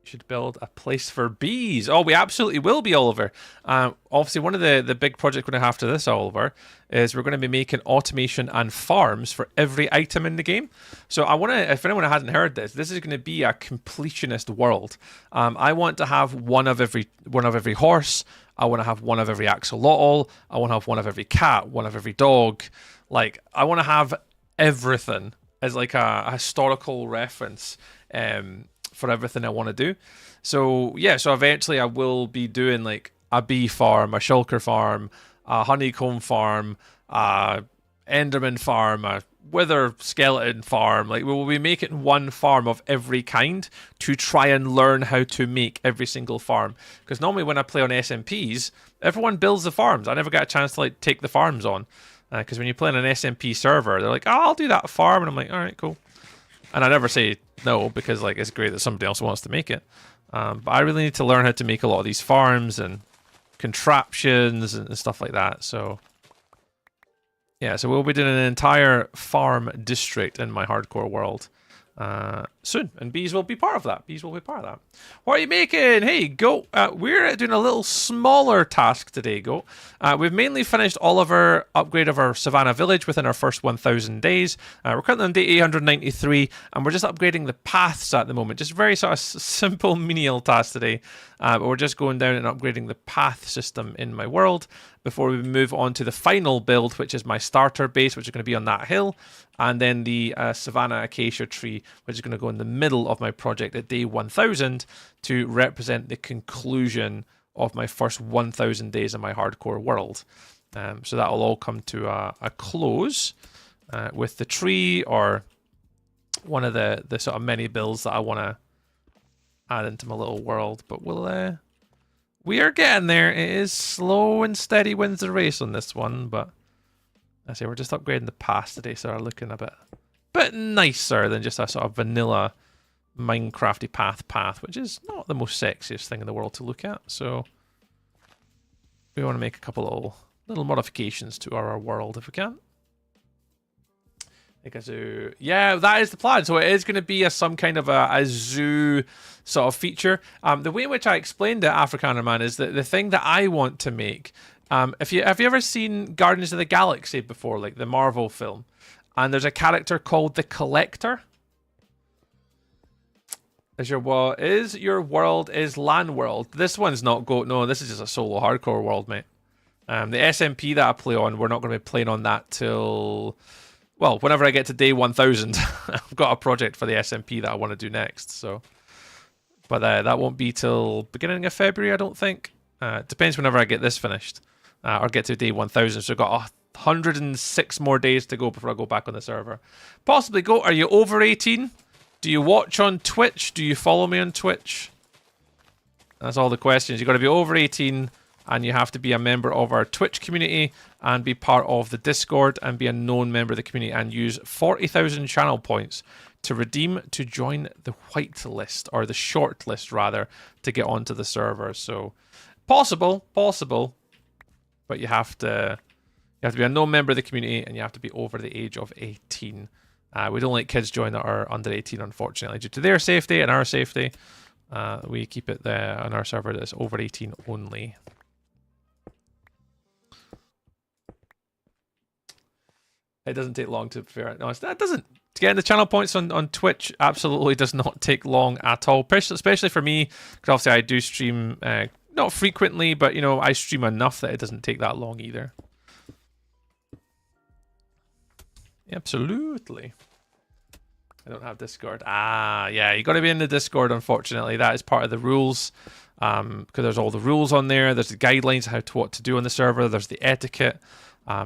Should build a place for bees. Oh, we absolutely will be, Oliver. Obviously, one of the big projects we're going to have after this, Oliver, is we're going to be making automation and farms for every item in the game. So I want to, if anyone hasn't heard this is going to be a completionist world. I want to have one of every horse. I want to have one of every axolotl. I want to have one of every cat, one of every dog. Like, I want to have everything as like a historical reference. For everything I want to do. So yeah, so eventually I will be doing like a bee farm, a shulker farm, a honeycomb farm, a enderman farm, a wither skeleton farm. Like, we will be making one farm of every kind to try and learn how to make every single farm. Because normally when I play on SMPs, everyone builds the farms. I never get a chance to like take the farms on. Because when you play on an SMP server, they're like, oh, I'll do that farm. And I'm like, all right, cool. And I never say no, because like it's great that somebody else wants to make it. But I really need to learn how to make a lot of these farms and contraptions and stuff like that. So yeah, so we'll be doing an entire farm district in my hardcore world soon, and bees will be part of that. Bees will be part of that. What are you making? Hey, Goat. We're doing a little smaller task today, Goat. We've mainly finished all of our upgrade of our Savannah village within our first 1,000 days. We're currently on day 893, and we're just upgrading the paths at the moment. Just very sort of simple menial task today. But we're just going down and upgrading the path system in my world before we move on to the final build, which is my starter base, which is going to be on that hill, and then the Savannah Acacia tree, which is going to go in the middle of my project at day 1,000 to represent the conclusion of my first 1,000 days in my hardcore world. So that will all come to a close with the tree or one of the sort of many builds that I want to add into my little world. But we are getting there. It is slow and steady wins the race on this one, but I say we're just upgrading the paths today, so they're looking a bit nicer than just a sort of vanilla Minecrafty path, which is not the most sexiest thing in the world to look at. So we want to make a couple little modifications to our world if we can. Like a zoo. Yeah, that is the plan. So it is going to be some kind of a zoo sort of feature. The way in which I explained it, Afrikaner Man, is that the thing that I want to make. Have you ever seen Guardians of the Galaxy before, like the Marvel film? And there's a character called the Collector. Is your world is LAN world? This one's not Goat. No, this is just a solo hardcore world, mate. The SMP that I play on, we're not going to be playing on that till, well, whenever I get to day 1,000. I've got a project for the SMP that I want to do next. So, but that won't be till beginning of February, I don't think. It depends whenever I get this finished, or get to day 1,000. So I've got 106 more days to go before I go back on the server. Possibly Goat. Are you over 18? Do you watch on Twitch? Do you follow me on Twitch? That's all the questions. You've got to be over 18, and you have to be a member of our Twitch community and be part of the Discord and be a known member of the community and use 40,000 channel points to redeem to join the white list, or the short list rather, to get onto the server. So possible, but you have to You have to be a known member of the community, and you have to be over the age of 18. We don't let kids join that are under 18, unfortunately, due to their safety and our safety. We keep it there on our server that's over 18 only. It doesn't take long to prepare it. No, that doesn't. Getting the channel points on Twitch absolutely does not take long at all, especially for me, because obviously I do stream not frequently, but you know, I stream enough that it doesn't take that long either. Absolutely. I don't have Discord. Yeah, you got to be in the Discord, unfortunately. That is part of the rules, because there's all the rules on there. There's the guidelines of what to do on the server. There's the etiquette.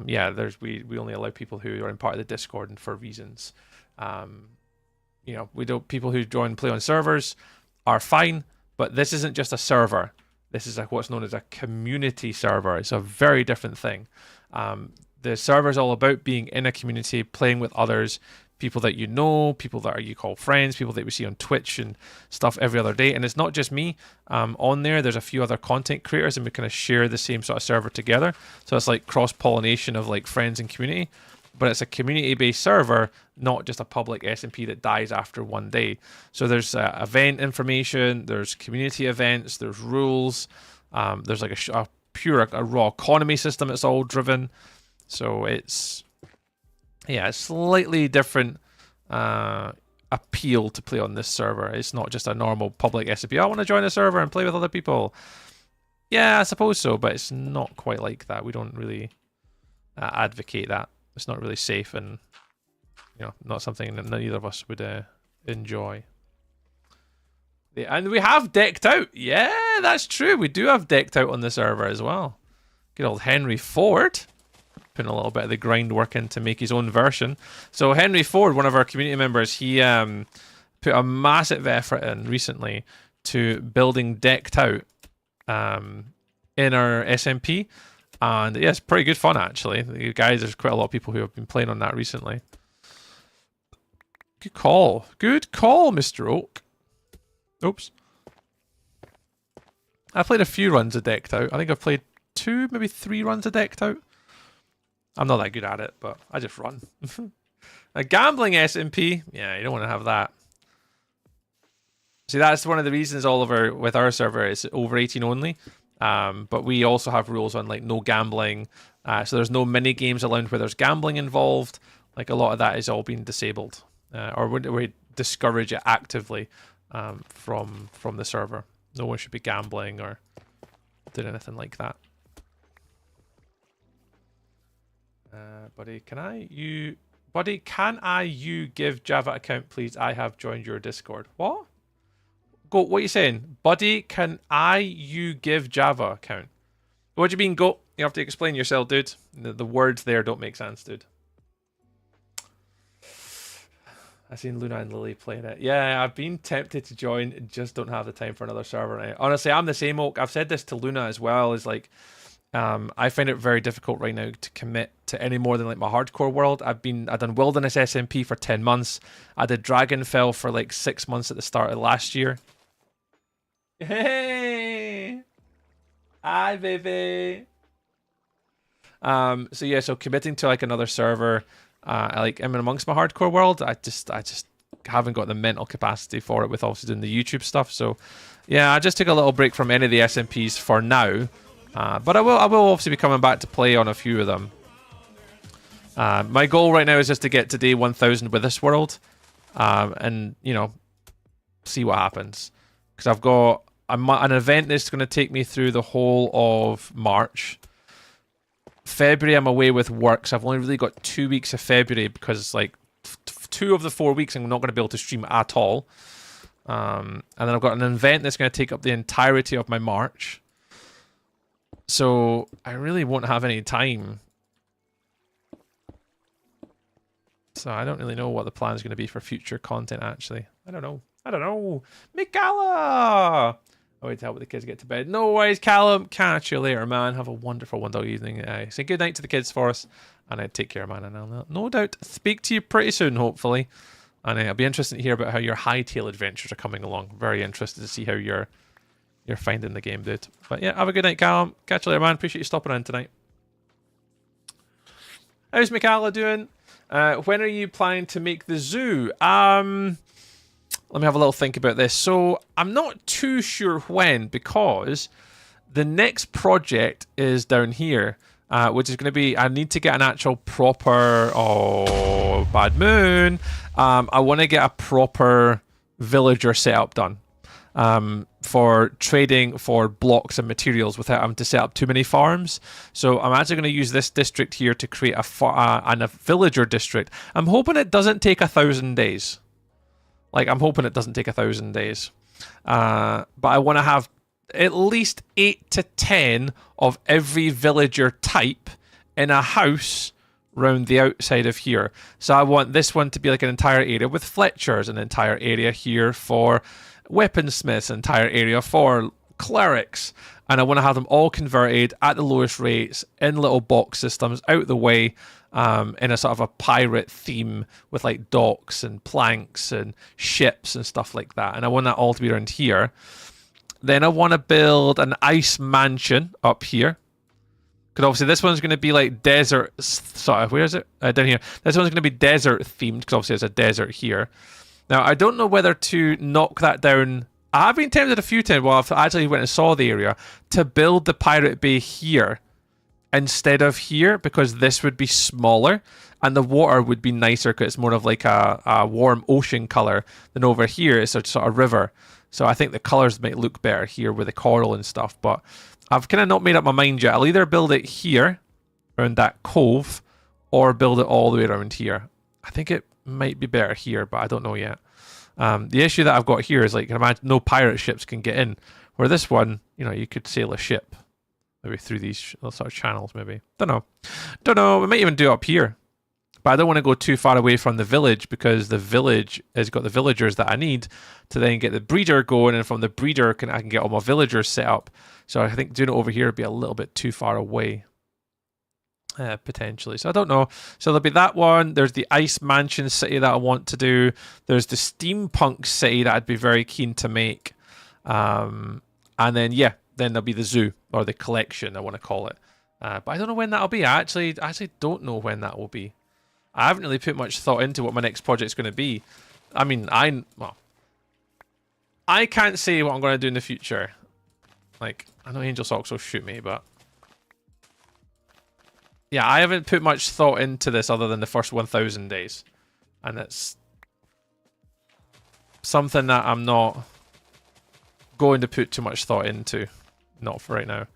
Yeah, we only allow people who are in part of the Discord and for reasons. You know, we don't. People who join play on servers are fine, but this isn't just a server. This is what's known as a community server. It's a very different thing. The server is all about being in a community, playing with others, people that you know, people that you call friends, people that we see on Twitch and stuff every other day. And it's not just me on there. There's a few other content creators, and we kind of share the same sort of server together. So it's like cross-pollination of like friends and community. But it's a community-based server, not just a public SMP that dies after one day. So there's event information, there's community events, there's rules, there's like a raw economy system that's all driven. So it's, yeah, it's slightly different appeal to play on this server. It's not just a normal public SMP. I want to join a server and play with other people. Yeah, I suppose so, but it's not quite like that. We don't really advocate that. It's not really safe, and you know, not something that neither of us would enjoy. Yeah, and we have decked out. Yeah, that's true. We do have decked out on the server as well. Good old Henry Ford. Putting a little bit of the grind work in to make his own version. So Henry Ford, one of our community members, he put a massive effort in recently to building decked out in our SMP. And yeah, it's pretty good fun, actually. You guys, there's quite a lot of people who have been playing on that recently. Good call. Good call, Mr. Oak. Oops. I played a few runs of decked out. I think I've played 2, maybe 3 runs of decked out. I'm not that good at it, but I just run. A gambling SMP? Yeah, you don't want to have that. See, that's one of the reasons with our server is over 18 only. But we also have rules on like no gambling. So there's no mini games allowed where there's gambling involved. Like a lot of that is all being disabled. Or we discourage it actively from the server. No one should be gambling or doing anything like that. Buddy, can I give Java account, please? I have joined your Discord. What? Go, what are you saying? Buddy, can you give Java account? What do you mean, go? You have to explain yourself, dude. The words there don't make sense, dude. I've seen Luna and Lily playing it. Yeah, I've been tempted to join, just don't have the time for another server now. Honestly, I'm the same, Oak. I've said this to Luna as well, is like, I find it very difficult right now to commit to any more than like my hardcore world. I've done Wilderness SMP for 10 months. I did Dragonfell for like 6 months at the start of last year. Hey! Hi, baby! So yeah, so committing to like another server, I'm amongst my hardcore world, I just haven't got the mental capacity for it with obviously doing the YouTube stuff. So yeah, I just took a little break from any of the SMPs for now. But I will obviously be coming back to play on a few of them. My goal right now is just to get to day 1000 with this world, and you know, see what happens. Because I've got an event that's going to take me through the whole of March. February I'm away with work, so I've only really got 2 weeks of February because like 2 of the 4 weeks I'm not going to be able to stream at all. And then I've got an event that's going to take up the entirety of my March. So I really won't have any time. So I don't really know what the plan is going to be for future content, actually. I don't know. Mikala! I wait to help the kids get to bed. No worries, Callum. Catch you later, man. Have a wonderful evening. Say good night to the kids for us. And take care, man. And I'll no doubt speak to you pretty soon, hopefully. And I'll be interested to hear about how your hightail adventures are coming along. Very interested to see how you're finding the game, dude. But yeah, have a good night, Callum. Catch you later, man. Appreciate you stopping in tonight. How's Mikala doing? When are you planning to make the zoo? Let me have a little think about this. So I'm not too sure when, because the next project is down here, which is going to be, I need to get an actual proper, oh, bad moon. I want to get a proper villager setup done for trading for blocks and materials without having to set up too many farms. So I'm actually going to use this district here to create a villager district. I'm hoping it doesn't take 1,000 days. Like, I'm hoping it doesn't take 1,000 days. But I want to have at least 8 to 10 of every villager type in a house round the outside of here. So I want this one to be like an entire area with Fletchers, an entire area here for weaponsmiths, an entire area for clerics. And I want to have them all converted at the lowest rates in little box systems out the way. In a sort of a pirate theme with like docks and planks and ships and stuff like that. And I want that all to be around here. Then I want to build an ice mansion up here. Because obviously this one's going to be like desert. Sorry, where is it? Down here. This one's going to be desert themed because obviously it's a desert here. Now, I don't know whether to knock that down. I have been tempted a few times while I've actually went and saw the area to build the pirate bay here instead of here, because this would be smaller and the water would be nicer because it's more of like a warm ocean color than over here. It's a sort of river. So I think the colors might look better here with the coral and stuff. But I've kind of not made up my mind yet. I'll either build it here around that cove or build it all the way around here. I think it might be better here, but I don't know yet. The issue that I've got here is like, imagine no pirate ships can get in. Where this one, you know, you could sail a ship. Maybe through these sort of channels, maybe. Don't know. We might even do it up here. But I don't want to go too far away from the village because the village has got the villagers that I need to then get the breeder going. And from the breeder, I can get all my villagers set up. So I think doing it over here would be a little bit too far away. Potentially. So I don't know. So there'll be that one. There's the Ice Mansion City that I want to do. There's the Steampunk City that I'd be very keen to make. And then, yeah. Then there'll be the zoo, or the collection, I want to call it. But I don't know when that'll be. I actually don't know when that will be. I haven't really put much thought into what my next project's going to be. I mean, I can't say what I'm going to do in the future. Like, I know Angel Socks will shoot me, but yeah, I haven't put much thought into this other than the first 1,000 days. And it's something that I'm not going to put too much thought into. Not for right now.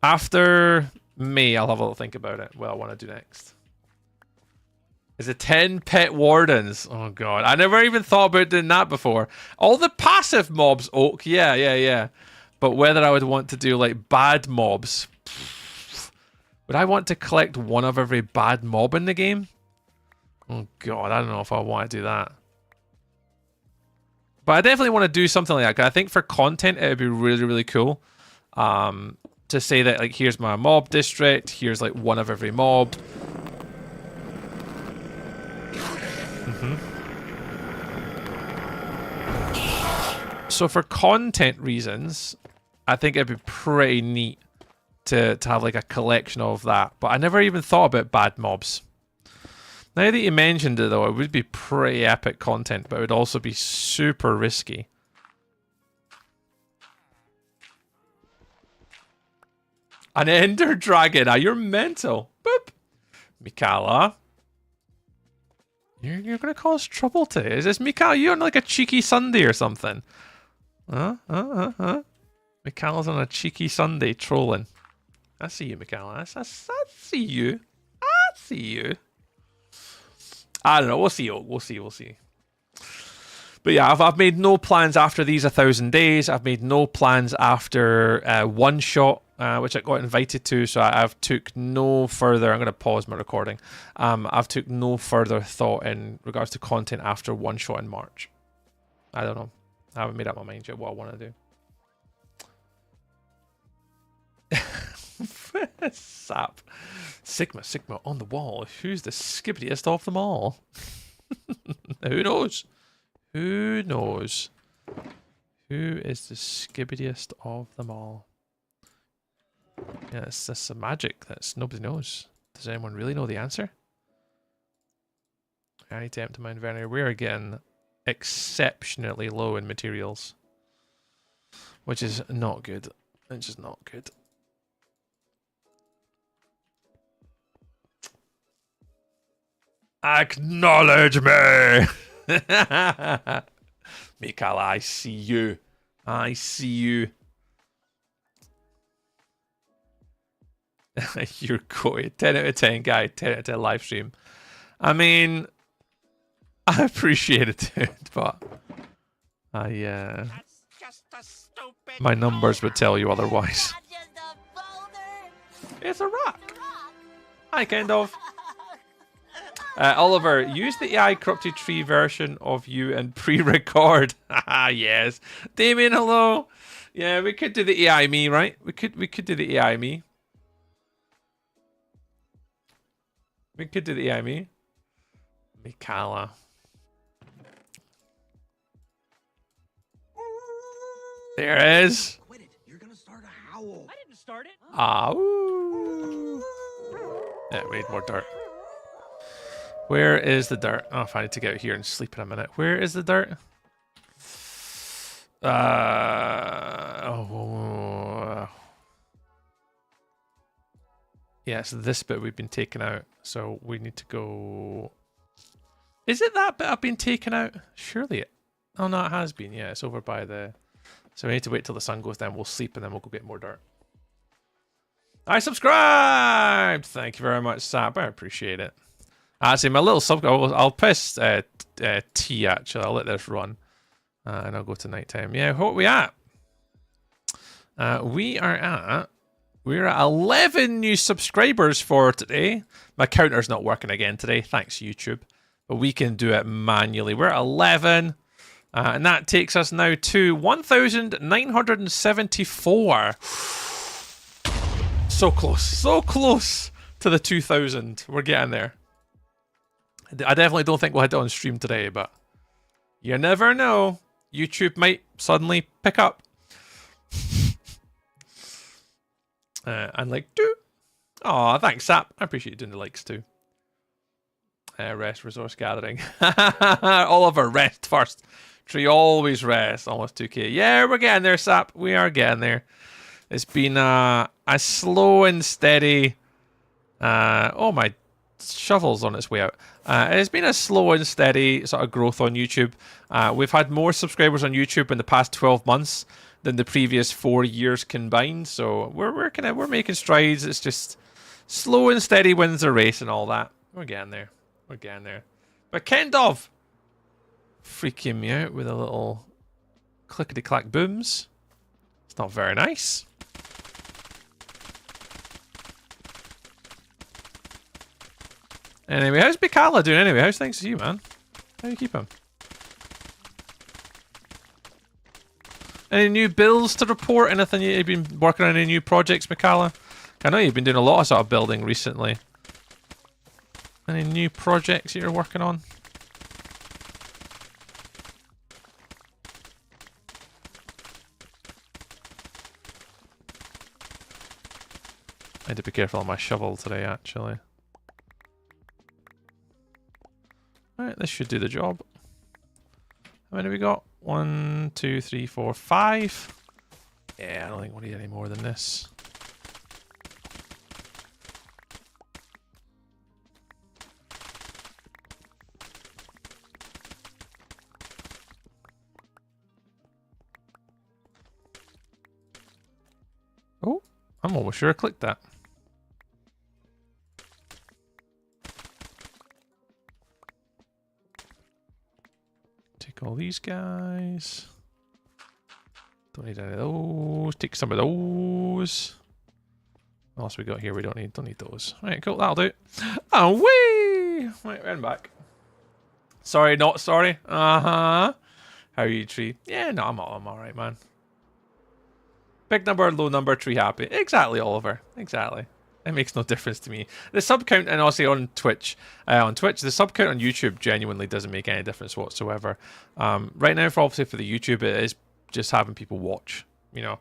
After May, I'll have a little think about it. What I want to do next. Is it 10 pet wardens? Oh god, I never even thought about doing that before. All the passive mobs, Oak, yeah. But whether I would want to do like bad mobs, would I want to collect one of every bad mob in the game? Oh god, I don't know if I want to do that. But I definitely want to do something like that, because I think for content it would be really, really cool. To say that, like, here's my mob district, here's like one of every mob. So for content reasons, I think it'd be pretty neat to have like a collection of that. But I never even thought about bad mobs. Now that you mentioned it though, it would be pretty epic content, but it would also be super risky. An Ender Dragon. Ah, you're mental. Boop. Mikala. You're gonna cause trouble today. Is this Mikala? You on like a cheeky Sunday or something? Mikala's on a cheeky Sunday trolling. I see you, Mikala. I see you. I see you. I don't know. We'll see. We'll see. But yeah, I've made no plans after these 1,000 days. I've made no plans after One Shot, which I got invited to. So I've took no further. I'm going to pause my recording. I've took no further thought in regards to content after One Shot in March. I don't know. I haven't made up my mind yet what I want to do. Sap. Sigma on the wall. Who's the skibbiest of them all? Who knows? Who knows? Who is the skibbiest of them all? Yeah, it's some magic that nobody knows. Does anyone really know the answer? I need to empty my inventory. We're getting exceptionally low in materials, which is not good. It's just not good. Acknowledge me! Mikala, I see you. I see you. You're going 10 out of 10 guy, 10 out of 10 live stream. I mean, I appreciate it, dude, but my numbers would tell you otherwise. It's a rock. I kind of. Oliver, use the AI corrupted tree version of you and pre-record. Yes. Damien, hello. Yeah, we could do the AI me, right? We could do the AI me. We could do the AI me. Mikala. There it is. Quit it. You're gonna start a howl. I didn't start it. Ah, ooh. Yeah, we need more dirt. Where is the dirt? Oh, if I need to get out here and sleep in a minute. Where is the dirt? Yeah, so this bit we've been taken out. So we need to go... Is it that bit I've been taken out? Surely it... Oh, no, it has been. Yeah, it's over by the... So we need to wait till the sun goes down. We'll sleep and then we'll go get more dirt. I subscribed! Thank you very much, Sap. I appreciate it. Actually, my little sub... I'll press T, actually. I'll let this run. And I'll go to nighttime. Yeah, what are we at? We're at 11 new subscribers for today. My counter's not working again today. Thanks, YouTube. But we can do it manually. We're at 11. And that takes us now to 1,974. So close. So close to the 2,000. We're getting there. I definitely don't think we'll hit it on stream today, but you never know. YouTube might suddenly pick up. And like, do. Aw, thanks, Sap. I appreciate you doing the likes too. Rest, resource gathering. Oliver, rest first. Tree always rest. Almost 2k. Yeah, we're getting there, Sap. We are getting there. It's been a slow and steady. Oh, my shovel's on its way out. It's been a slow and steady sort of growth on YouTube. We've had more subscribers on YouTube in the past 12 months than the previous 4 years combined. So we're making strides. It's just slow and steady wins the race and all that. We're getting there. We're getting there. But Kendov freaking me out with a little clickety-clack booms. It's not very nice. Anyway, how's Mikala doing anyway? How's things with you, man? How do you keep him? Any new builds to report? Anything you've been working on? Any new projects, Mikala? I know you've been doing a lot of sort of building recently. Any new projects that you're working on? I had to be careful on my shovel today, actually. Alright, this should do the job. How many have we got? 1, 2, 3, 4, 5. Yeah, I don't think we'll need any more than this. Oh, I'm almost sure I clicked that. Take all these guys. Don't need any of those. Take some of those. What else we got here? We don't need those. Right, cool. That'll do. Oh, wee! Right, we're back. Sorry, not sorry. How are you, Tree? Yeah, no, I'm all right, man. Big number, low number, Tree happy. Exactly, Oliver. Exactly. It makes no difference to me. The sub count, and also on Twitch, the sub count on YouTube genuinely doesn't make any difference whatsoever. Right now, obviously for the YouTube, it is just having people watch. You know,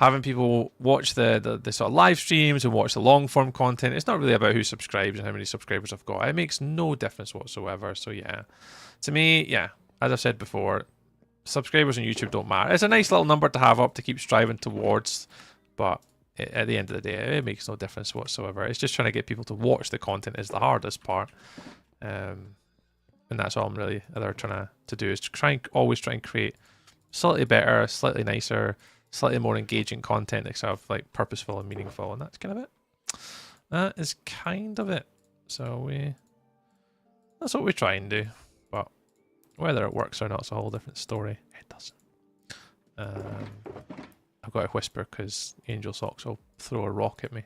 having people watch the sort of live streams and watch the long form content. It's not really about who subscribes and how many subscribers I've got. It makes no difference whatsoever. So yeah, to me, yeah, as I've said before, subscribers on YouTube don't matter. It's a nice little number to have up to keep striving towards, but at the end of the day, it makes no difference whatsoever. It's just trying to get people to watch the content is the hardest part. And that's all I'm really either trying to do, is always try and create slightly better, slightly nicer, slightly more engaging content that's sort of like purposeful and meaningful, and that's kind of it. That is kind of it. So that's what we try and do. But whether it works or not is a whole different story. It doesn't. I've got to whisper because Angel Socks will throw a rock at me.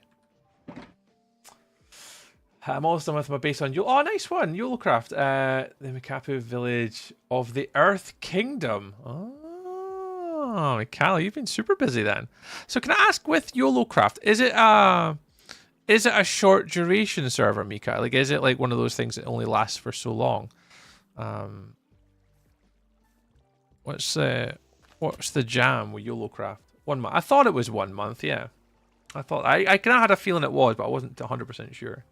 I'm almost done with my base on Yule. Oh, nice one, YOLOcraft. The Mikapu village of the Earth Kingdom. Oh, Mikala, you've been super busy then. So can I ask, with YOLOcraft, is it a short duration server, Mika? Like, is it like one of those things that only lasts for so long? What's the jam with YOLOcraft? 1 month. I thought it was 1 month. Yeah, I thought I kind of had a feeling it was, but I wasn't 100% sure.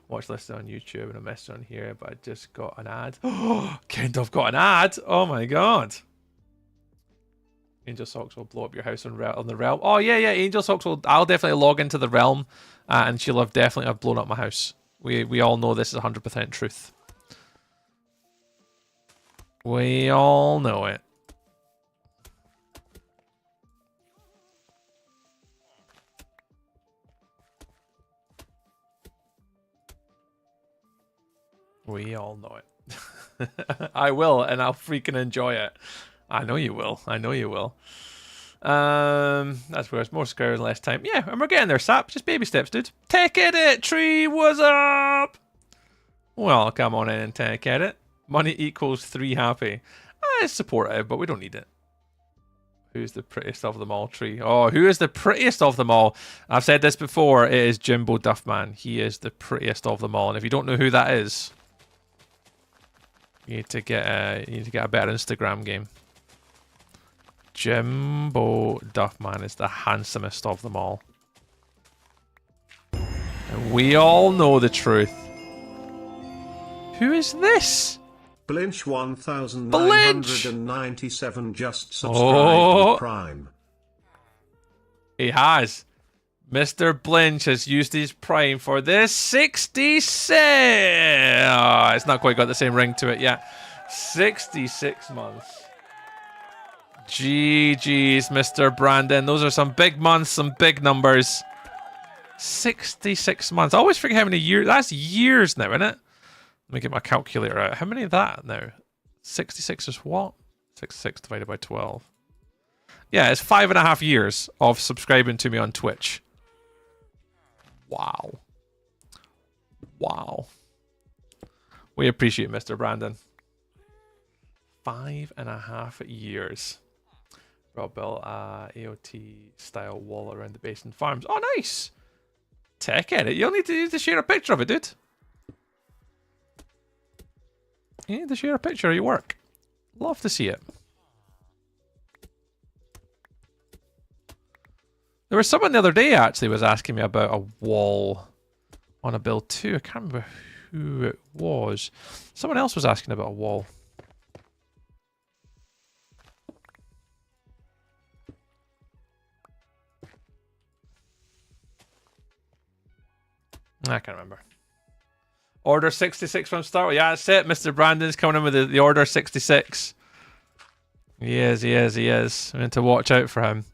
Watch list on YouTube and a message on here, but I just got an ad. Oh, Kent, I've got an ad. Oh my god. Angel Socks will blow up your house on the realm. Oh yeah, Angel Socks will. I'll definitely log into the realm, and she'll definitely have blown up my house. We all know this is 100% truth. We all know it. We all know it. I will, and I'll freaking enjoy it. I know you will. I know you will. That's where it's more scary and less time. Yeah, and we're getting there, Sap. Just baby steps, dude. Tech Edit Tree, what's up? Well, come on in and Tech Edit. Money equals 3 happy. I support it, but we don't need it. Who's the prettiest of them all, Tree? Oh, who is the prettiest of them all? I've said this before. It is Jimbo Duffman. He is the prettiest of them all. And if you don't know who that is, you need to get a better Instagram game. Jimbo Duffman is the handsomest of them all. And we all know the truth. Who is this? Blinch 1997 just subscribed to Prime. He has. Mr. Blinch has used his Prime for this 66. Oh, it's not quite got the same ring to it yet. 66 months. GG's, Mr. Brandon. Those are some big months, some big numbers. 66 months. I always forget how many years. That's years now, isn't it? Let me get my calculator out. How many is that now? 66 is what? 66 divided by 12. Yeah, it's 5.5 years of subscribing to me on Twitch. Wow. Wow. We appreciate Mr. Brandon. 5.5 years. Rob built AOT style wall around the basin farms. Oh, nice. Tech Edit. You'll need to share a picture of it, dude. You need to share a picture of your work. Love to see it. There was someone the other day actually was asking me about a wall on a build too. I can't remember who it was. Someone else was asking about a wall. I can't remember. Order 66 from Star Wars. Yeah, that's it. Mr. Brandon's coming in with the Order 66. He is. I need to watch out for him.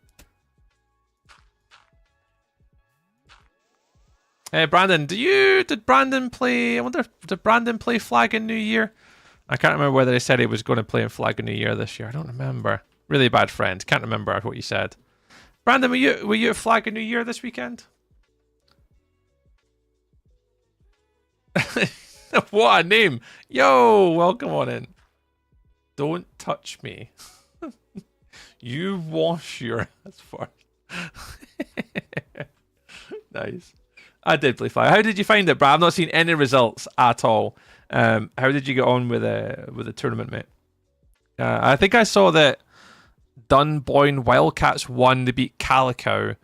Hey, Brandon, did Brandon play... I wonder, did Brandon play Flag in New Year? I can't remember whether he said he was going to play in Flag in New Year this year. I don't remember. Really bad friend. Can't remember what you said. Brandon, were you at Flag in New Year this weekend? What a name. Yo, welcome on in. Don't touch me. You wash your ass first. Nice. I did play Flag. How did you find it, Brad? I've not seen any results at all. How did you get on with the tournament, mate? I think I saw that Dunboyne Wildcats won. They beat Kalikaku,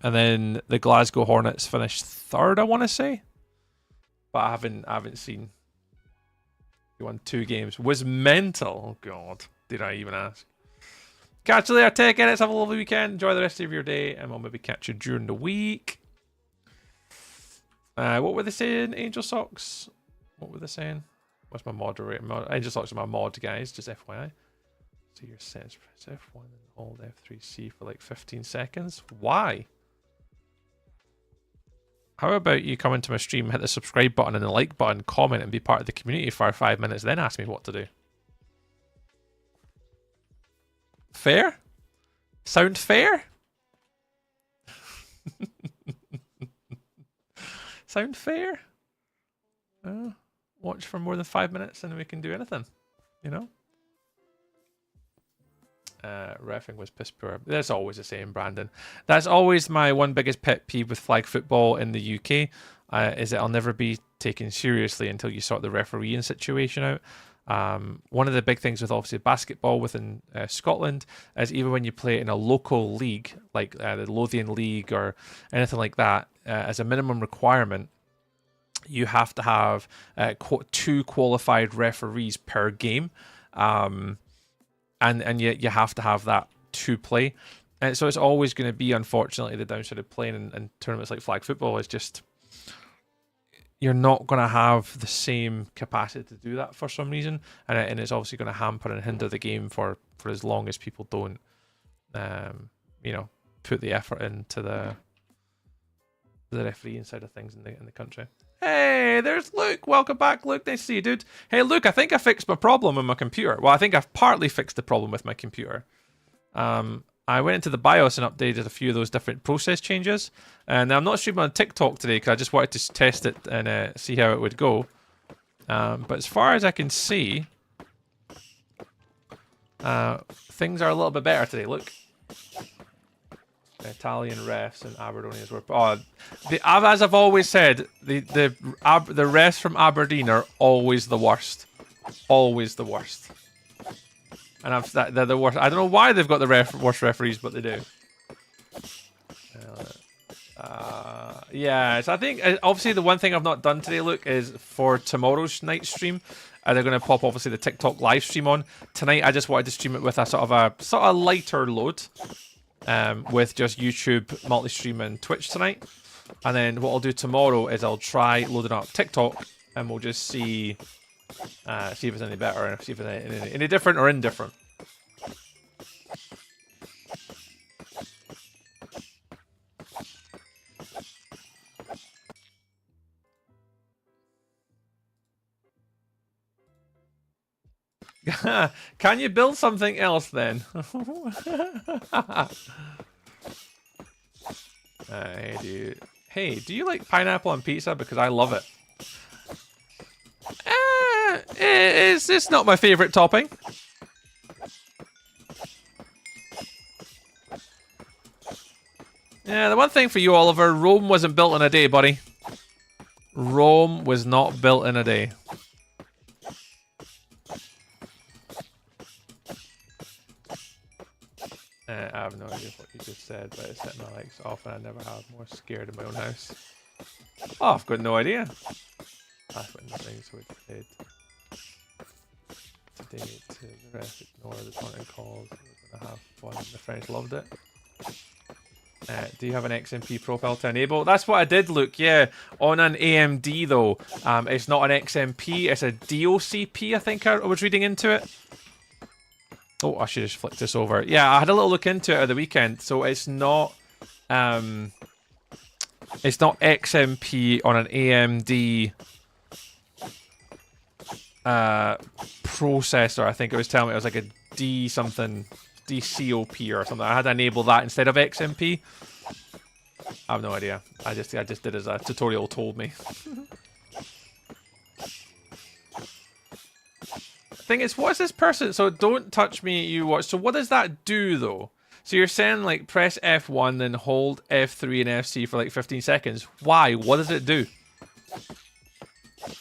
and then the Glasgow Hornets finished third, I want to say. But I haven't seen. He won 2 games. Was mental. Oh, God. Did I even ask? Catch you later. Take care. Let's have a lovely weekend. Enjoy the rest of your day. And we'll maybe catch you during the week. What were they saying, Angel Socks? What were they saying? What's my moderator? Angel Socks are my mod, guys. Just FYI. So your settings, press F1 and hold F3C for like 15 seconds. Why? How about you come into my stream, hit the subscribe button and the like button, comment, and be part of the community for 5 minutes, then ask me what to do. Fair? Sound fair? Sound fair? Watch for more than 5 minutes and we can do anything, you know? Reffing was piss poor. That's always the same, Brandon. That's always my one biggest pet peeve with flag football in the UK, is that I'll never be taken seriously until you sort the refereeing situation out. One of the big things with obviously basketball within Scotland is even when you play in a local league, like the Lothian League or anything like that, as a minimum requirement, you have to have 2 qualified referees per game. And you have to have that to play. And so it's always going to be, unfortunately, the downside of playing in tournaments like flag football is just you're not going to have the same capacity to do that for some reason. And it's obviously going to hamper and hinder the game for as long as people don't, put the effort into the refereeing side of things in the country. Hey, there's Luke. Welcome back, Luke. Nice to see you, dude. Hey, Luke, I think I fixed my problem with my computer. Well, I think I've partly fixed the problem with my computer. I went into the BIOS and updated a few of those different process changes. And I'm not streaming on TikTok today because I just wanted to test it and see how it would go. But as far as I can see, things are a little bit better today. Look. Italian refs and Aberdonians were. As I've always said, the refs from Aberdeen are always the worst. Always the worst. And they're the worst. I don't know why they've got the worst referees, but they do. Yeah, so I think obviously the one thing I've not done today, Luke, is for tomorrow's night stream. They're going to pop obviously the TikTok live stream on tonight. I just wanted to stream it with a sort of lighter load. With just YouTube, multi-stream, and Twitch tonight. And then what I'll do tomorrow is I'll try loading up TikTok, and we'll just see if it's any better, and see if it's any different or indifferent. Can you build something else then? Hey, do you like pineapple on pizza? Because I love it. It's not my favorite topping. Yeah, the one thing for you, Oliver, Rome wasn't built in a day, buddy. Rome was not built in a day. I have no idea what you just said, but it's setting my likes off and I never have. More scared in my own house. Oh, I've got no idea. That's what nothing, so we played today to the rest, ignore the taunting calls. We're going to have fun. The French loved it. Do you have an XMP profile to enable? That's what I did, Luke. Yeah, on an AMD though. It's not an XMP, it's a DOCP, I think I was reading into it. Oh, I should have flicked this over. Yeah, I had a little look into it at the weekend. So it's not XMP on an AMD processor. I think it was telling me it was like a D something, DCOP or something. I had to enable that instead of XMP. I have no idea. I just did as a tutorial told me. Thing is, what's this person? So don't touch me, you watch. So what does that do though? So you're saying like press F1 then hold F3 and FC for like 15 seconds. Why? What does it do?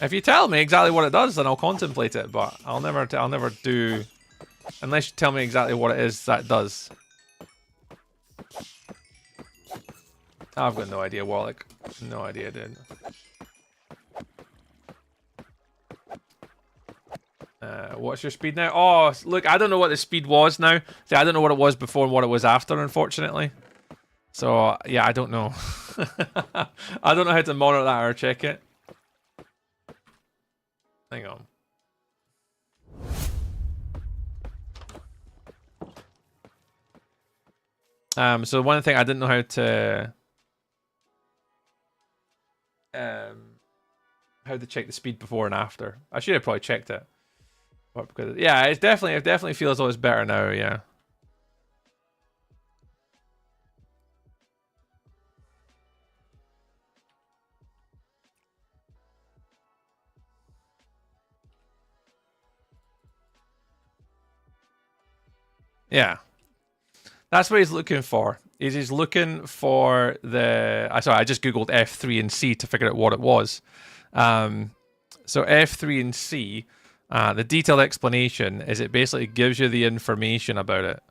If you tell me exactly what it does, then I'll contemplate it. But I'll never do Unless you tell me exactly what it is that does. I've got no idea, Warlock. No idea, dude. What's your speed now? Oh, look, I don't know what the speed was now. See, I don't know what it was before and what it was after, unfortunately. So, yeah, I don't know. I don't know how to monitor that or check it. Hang on. So one thing I didn't know how to check the speed before and after. I should have probably checked it. But because yeah, it definitely feels as though it's better now, yeah. Yeah. That's what he's looking for. He's looking for the... Sorry, I just googled F3 and C to figure out what it was. So F3 and C, the detailed explanation is it basically gives you the information about it.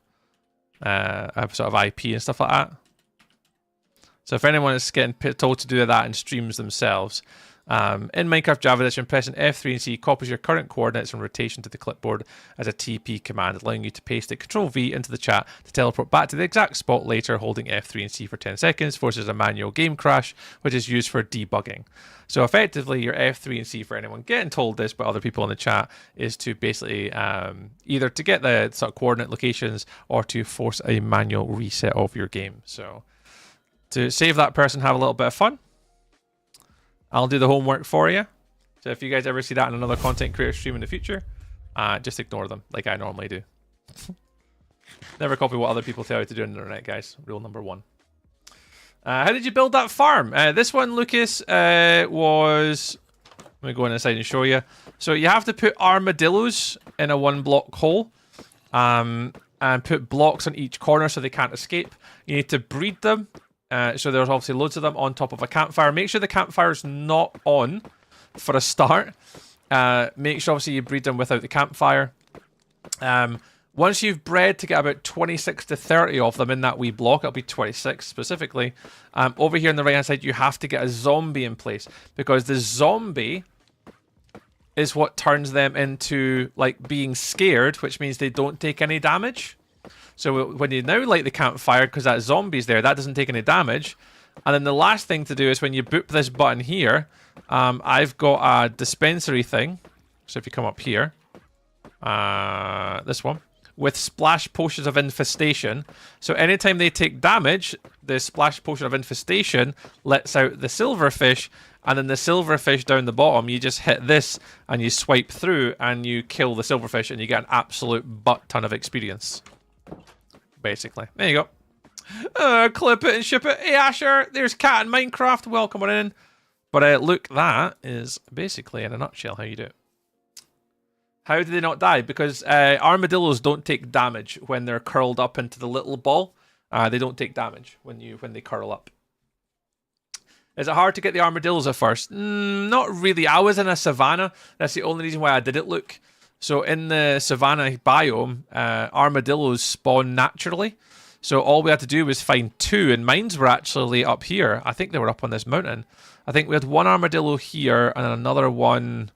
Sort of IP and stuff like that. So if anyone is getting told to do that in streams themselves, in Minecraft Java Edition, pressing F3 and C copies your current coordinates from rotation to the clipboard as a TP command, allowing you to paste it Ctrl-V into the chat to teleport back to the exact spot later. Holding F3 and C for 10 seconds forces a manual game crash, which is used for debugging. So effectively, your F3 and C, for anyone getting told this by other people in the chat, is to basically either to get the sort of coordinate locations or to force a manual reset of your game. So to save that person have a little bit of fun, I'll do the homework for you. So if you guys ever see that in another content creator stream in the future, just ignore them like I normally do. Never copy what other people tell you to do on the internet, guys. Rule number 1. How did you build that farm? This one, Lucas, was... Let me go inside and show you. So you have to put armadillos in a 1-block hole. And put blocks on each corner so they can't escape. You need to breed them. So there's obviously loads of them on top of a campfire. Make sure the campfire's not on for a start. Make sure obviously you breed them without the campfire. Once you've bred to get about 26 to 30 of them in that wee block, it'll be 26 specifically. Over here on the right hand side, you have to get a zombie in place because the zombie is what turns them into like being scared, which means they don't take any damage. So when you now light the campfire, because that zombie's there, that doesn't take any damage. And then the last thing to do is when you boop this button here, I've got a dispensary thing. So if you come up here, this one, with splash potions of infestation. So anytime they take damage, the splash potion of infestation lets out the silverfish, and then the silverfish down the bottom, you just hit this and you swipe through and you kill the silverfish and you get an absolute butt ton of experience. Basically. There you go. Clip it and ship it. Hey, Asher, there's Cat in Minecraft. Welcome on in. But look, that is basically, in a nutshell, how you do it. How do they not die? Because armadillos don't take damage when they're curled up into the little ball. They don't take damage when they curl up. Is it hard to get the armadillos at first? Not really. I was in a savannah. That's the only reason why I did it, Luke. So in the savanna biome, armadillos spawn naturally. So all we had to do was find 2, and mines were actually up here. I think they were up on this mountain. I think we had 1 armadillo here and another one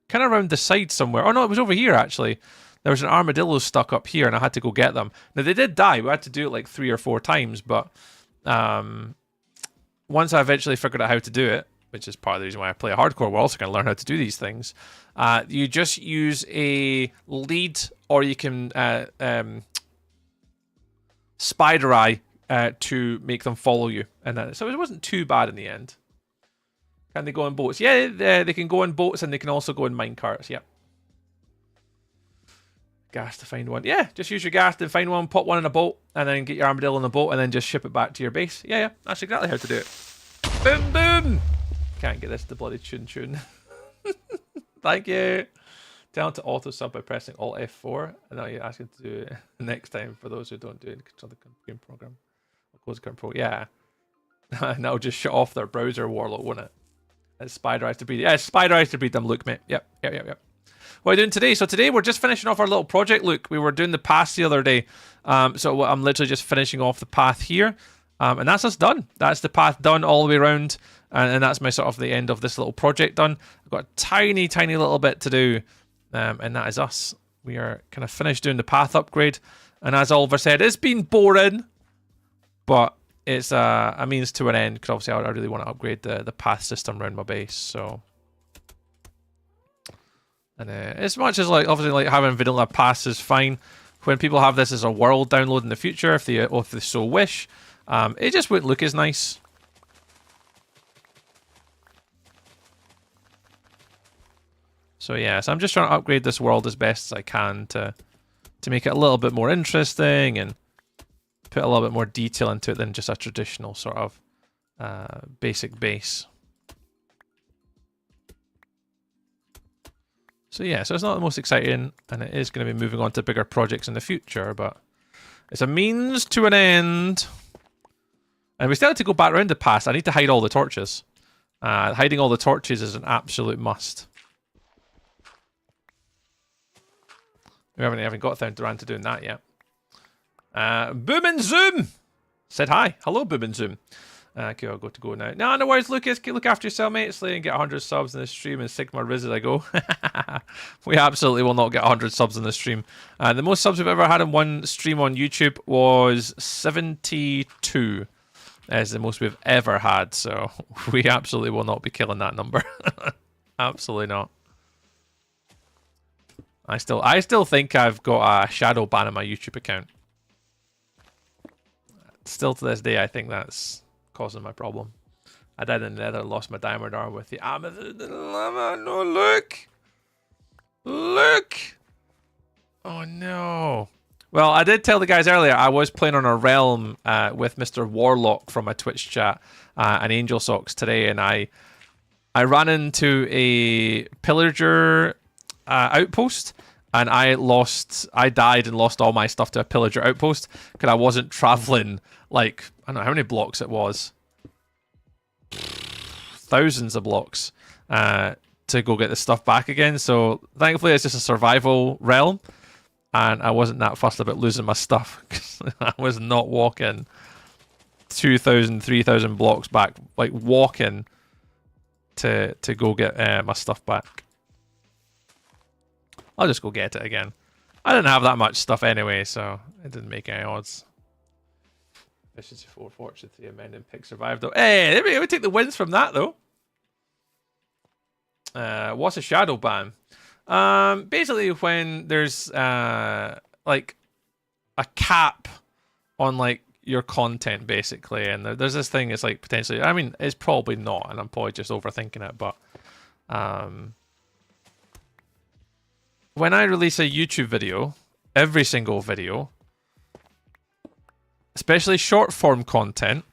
kind of around the side somewhere. Oh no, it was over here actually. There was an armadillo stuck up here and I had to go get them. Now they did die. We had to do it like 3 or 4 times, but once I eventually figured out how to do it, which is part of the reason why I play a hardcore, we're also going to learn how to do these things. You just use a lead, or you can spider eye to make them follow you. And so it wasn't too bad in the end. Can they go on boats? Yeah, they can go on boats, and they can also go in minecarts. Yep. Gas to find one. Yeah, just use your gas to find one, put one in a boat, and then get your armadillo in the boat, and then just ship it back to your base. Yeah, that's exactly how to do it. Boom, boom! Can't get this to bloody tune. Thank you. Down to auto sub by pressing Alt F4. And now you're asking to do it next time for those who don't do it. Control the game program. Close the current pro. Yeah. And that'll just shut off their browser, Warlock, won't it? And spider eyes to breed. Yeah, spider eyes to breed them. Look, mate. Yep. What are we doing today? So today we're just finishing off our little project, Luke. We were doing the path the other day. So I'm literally just finishing off the path here. And that's us done. That's the path done all the way around. And that's my sort of the end of this little project done. I've got a tiny, tiny little bit to do. And that is us. We are kind of finished doing the path upgrade. And as Oliver said, it's been boring. But it's a means to an end. Because obviously I really want to upgrade the path system around my base. So... And as much as like obviously like having vanilla pass is fine, when people have this as a world download in the future, if they so wish, it just wouldn't look as nice. So yeah, so I'm just trying to upgrade this world as best as I can to make it a little bit more interesting and put a little bit more detail into it than just a traditional sort of basic base. So yeah, so it's not the most exciting, and it is going to be moving on to bigger projects in the future, but it's a means to an end. And we still have to go back around the past. I need to hide all the torches. Hiding all the torches is an absolute must. We haven't got around to doing that yet. Boom and Zoom said hi. Hello, Boom and Zoom. Okay, I'll go now. No worries, Lucas. Look after yourself, mate. Slay and get 100 subs in the stream and Sigma Riz as I go. We absolutely will not get 100 subs in the stream. The most subs we've ever had in one stream on YouTube was 72. That is the most we've ever had, so we absolutely will not be killing that number. Absolutely not. I still think I've got a shadow ban on my YouTube account. Still to this day, I think that's causing my problem. I died in the nether, lost my diamond arm with the amethyst. No, look! Oh no. Well, I did tell the guys earlier I was playing on a realm with Mr. Warlock from my Twitch chat and Angel Socks today, and I ran into a pillager outpost, and I died and lost all my stuff to a pillager outpost because I wasn't traveling like, I don't know how many blocks it was. Thousands of blocks to go get the stuff back again. So thankfully it's just a survival realm. And I wasn't that fussed about losing my stuff. Because I was not walking 2,000, 3,000 blocks back. Like walking to go get my stuff back. I'll just go get it again. I didn't have that much stuff anyway, so it didn't make any odds. Efficiency 4, Fortune 3, amending pick survived though. Hey, we take the wins from that though. What's a shadow ban? Basically when there's like a cap on like your content basically, and there's this thing it's like potentially, I mean it's probably not, and I'm probably just overthinking it, but when I release a YouTube video, every single video, especially short form content,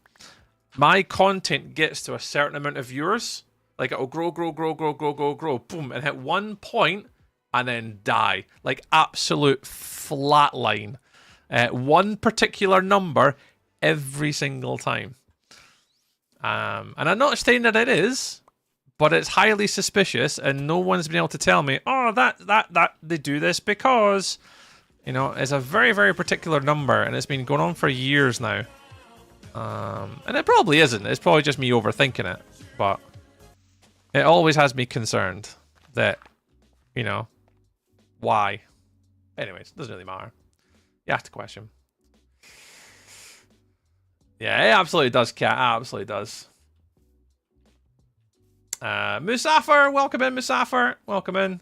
my content gets to a certain amount of viewers. Like it'll grow, boom, and hit one point and then die. Like absolute flatline. One particular number every single time. And I'm not saying that it is, but it's highly suspicious, and no one's been able to tell me, oh, that they do this because, you know, it's a very, very particular number, and it's been going on for years now. And it probably isn't. It's probably just me overthinking it, but it always has me concerned that, you know, why? Anyways, doesn't really matter. You asked a question. Yeah, it absolutely does, Cat. Absolutely does. Musafir, welcome in, Musafir. Welcome in.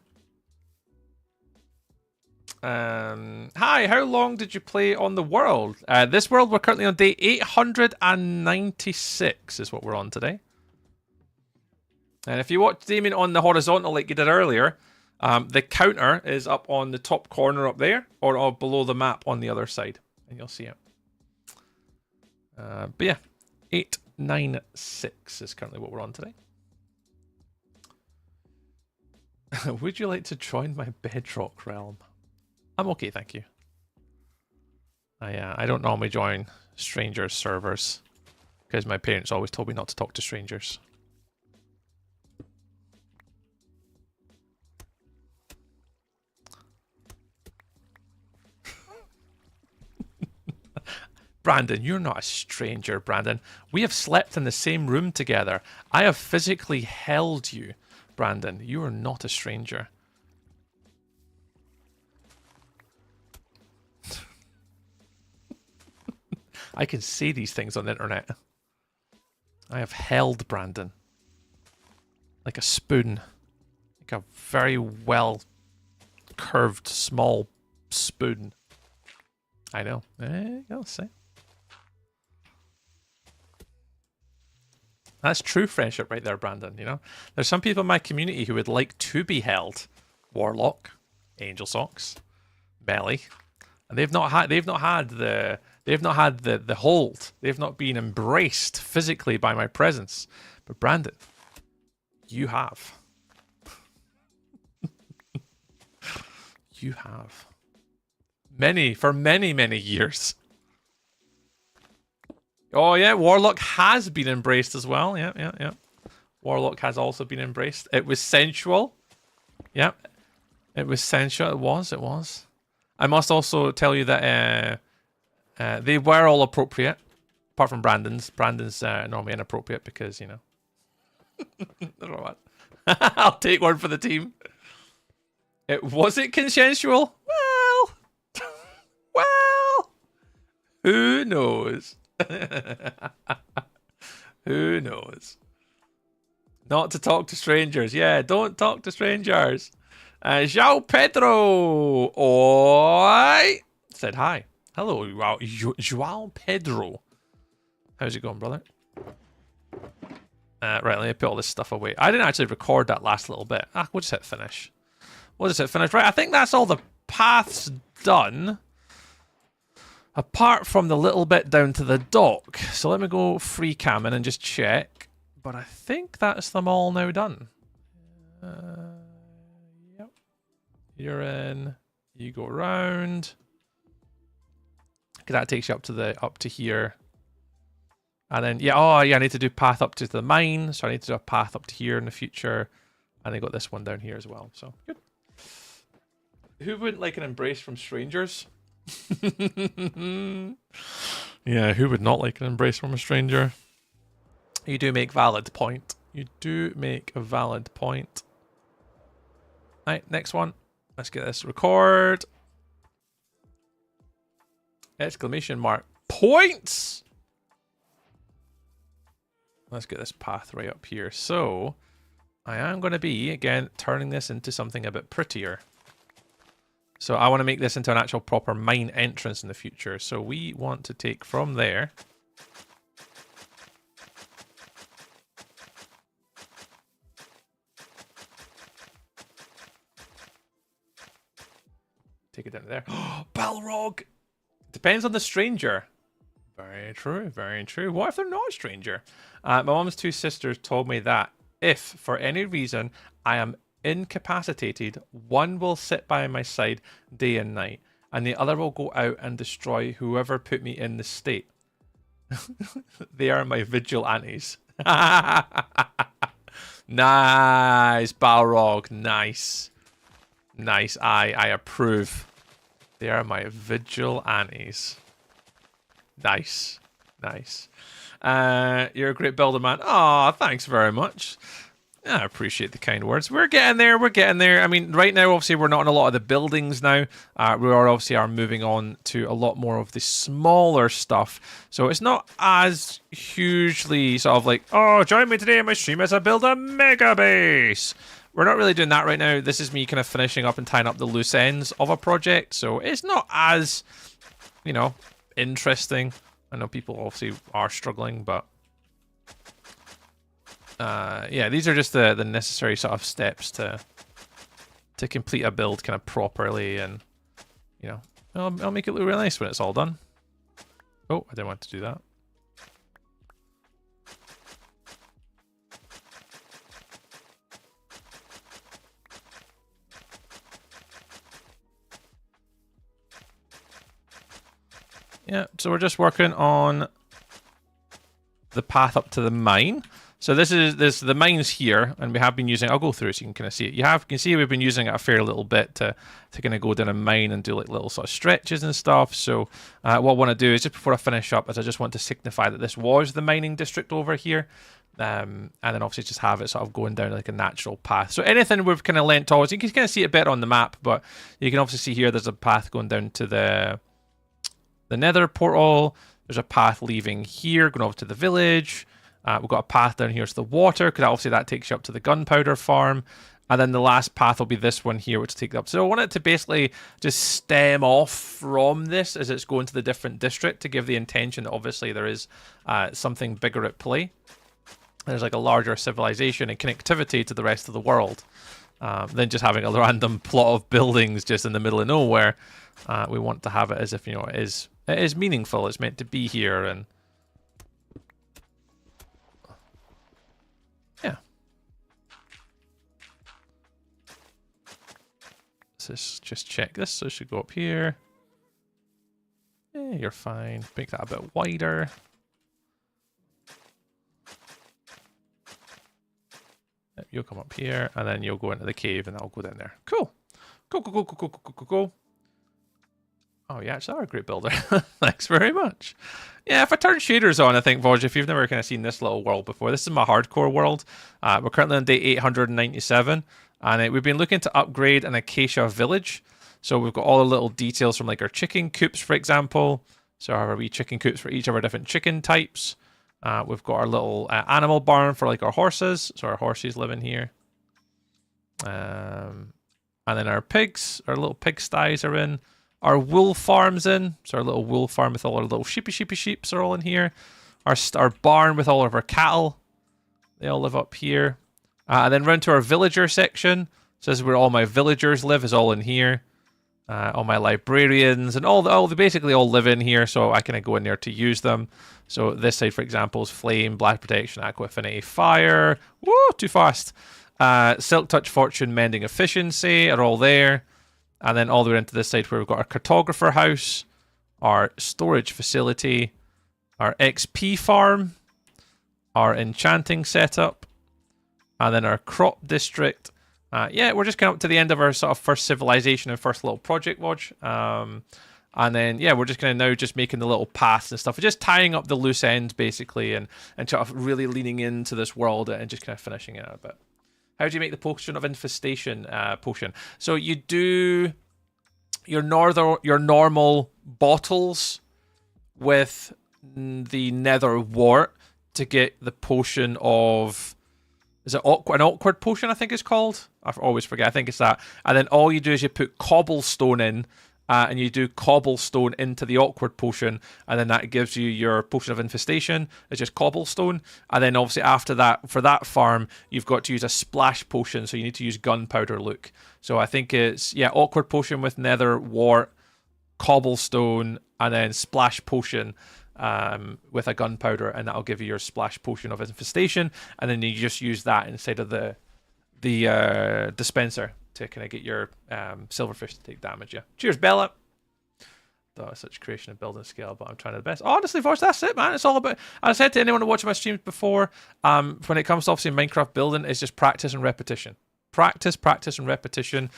Hi, how long did you play on the world? This world, we're currently on day 896 is what we're on today. And if you watch Damien on the horizontal like you did earlier, the counter is up on the top corner up there, or below the map on the other side, and you'll see it. But yeah, 896 is currently what we're on today. Would you like to join my Bedrock realm? I'm okay, thank you. I don't normally join strangers' servers because my parents always told me not to talk to strangers. Brandon, you're not a stranger, Brandon. We have slept in the same room together. I have physically held you, Brandon. You are not a stranger. I can say these things on the internet. I have held Brandon. Like a spoon. Like a very well curved small spoon. I know. I'll say. That's true friendship right there, Brandon, you know? There's some people in my community who would like to be held. Warlock, Angel Socks, Belly. And they've not had the hold. They've not been embraced physically by my presence. But Brandon, you have. You have. For many years. Oh yeah, Warlock has been embraced as well. Yeah. Warlock has also been embraced. It was sensual. Yep. It was sensual. It was. I must also tell you that they were all appropriate. Apart from Brandon's. Brandon's normally inappropriate because, you know. I don't know what. I'll take one for the team. Was it consensual? Well, who knows? Who knows? Not to talk to strangers. Yeah, don't talk to strangers. João Pedro. Oi. Said hi. Hello, João Pedro. How's it going, brother? Right, let me put all this stuff away. I didn't actually record that last little bit. We'll just hit finish. Right, I think that's all the paths done. Apart from the little bit down to the dock. So let me go free camming and just check. But I think that's them all now done. Yep. You're in. You go around. That takes you up to here. And then, I need to do path up to the mine. So I need to do a path up to here in the future. And I got this one down here as well. So, good. Who wouldn't like an embrace from strangers? Yeah, who would not like an embrace from a stranger? You do make valid point. You do make a valid point. Right, next one. Let's get this. Record. Exclamation mark. Points! Let's get this path right up here. So, I am going to be, again, turning this into something a bit prettier. So I want to make this into an actual proper mine entrance in the future. So we want to take from there. Take it down to there. Oh, Balrog! Depends on the stranger. Very true, very true. What if they're not a stranger? My mom's two sisters told me that if, for any reason, I am incapacitated, one will sit by my side day and night, and the other will go out and destroy whoever put me in this state. They are my vigilantes. Nice, Balrog. Nice. Nice. I approve. They are my vigilantes. Nice. Nice. You're a great builder, man. Aw, thanks very much. I appreciate the kind words. We're getting there. We're getting there. I mean, right now, obviously, we're not in a lot of the buildings now. We are moving on to a lot more of the smaller stuff. So it's not as hugely sort of like, oh, join me today in my stream as I build a mega base. We're not really doing that right now. This is me kind of finishing up and tying up the loose ends of a project. So it's not as, you know, interesting. I know people obviously are struggling, but yeah, these are just the necessary sort of steps to complete a build kind of properly, and you know, I'll make it look really nice when it's all done. Oh, I didn't want to do that. Yeah, so we're just working on the path up to the mine. So this is the mines here, and we have been using. I'll go through so you can kind of see it. You can see we've been using it a fair little bit to kind of go down a mine and do like little sort of stretches and stuff. So what I want to do is just before I finish up, is I just want to signify that this was the mining district over here, and then obviously just have it sort of going down like a natural path. So anything we've kind of leant towards, you can kind of see it better on the map, but you can obviously see here there's a path going down to the Nether portal. There's a path leaving here going over to the village. We've got a path down here to the water, because obviously that takes you up to the gunpowder farm. And then the last path will be this one here, which takes you up. So I want it to basically just stem off from this as it's going to the different district, to give the intention that obviously there is something bigger at play. There's like a larger civilization and connectivity to the rest of the world than just having a random plot of buildings just in the middle of nowhere. We want to have it as if, it is meaningful. It's meant to be here, and yeah. Let's just check this. So it should go up here. Yeah, you're fine. Make that a bit wider. You'll come up here, and then you'll go into the cave, and that'll go down there. Cool. Cool. Oh, yeah, actually are a great builder. Thanks very much. Yeah, if I turn shaders on, I think, Vaj, if you've never kind of seen this little world before, this is my hardcore world. We're currently on day 897, and we've been looking to upgrade an acacia village. So we've got all the little details from like our chicken coops, for example. So our wee chicken coops for each of our different chicken types. We've got our little animal barn for like our horses. So our horses live in here. And then our pigs, our little pigsties are in. Our wool farm's in. So our little wool farm with all our little sheeps are all in here. Our barn with all of our cattle, they all live up here. And then round to our villager section. So this is where all my villagers live, is all in here. All my librarians and they basically all live in here, so I can go in there to use them. So this side, for example, is flame, blast protection, aqua affinity, fire. Woo, too fast. Silk touch, fortune, mending, efficiency are all there. And then all the way into this side where we've got our cartographer house, our storage facility, our XP farm, our enchanting setup, and then our crop district. Yeah, we're just coming up to the end of our sort of first civilization and first little project watch. And then, yeah, we're just going to now just making the little paths and stuff. We're just tying up the loose ends, basically, and sort of really leaning into this world and just kind of finishing it a bit. How do you make the potion of infestation potion? So you do your normal bottles with the nether wart to get the potion of... Is it an awkward potion, I think it's called? I always forget. I think it's that. And then all you do is you put cobblestone in, and you do cobblestone into the awkward potion, and then that gives you your potion of infestation. It's just cobblestone. And then obviously after that, for that farm, you've got to use a splash potion, so you need to use gunpowder look. So I think it's, yeah, awkward potion with nether wart, cobblestone, and then splash potion with a gunpowder, and that'll give you your splash potion of infestation, and then you just use that instead of the dispenser to kind of get your silverfish to take damage. Yeah. Cheers, Bella. Oh, such creation of building scale, but I'm trying the best. Honestly, Voice, that's it, man. It's all about. I said to anyone watching my streams before, when it comes to obviously Minecraft building, it's just practice and repetition. Practice, and repetition.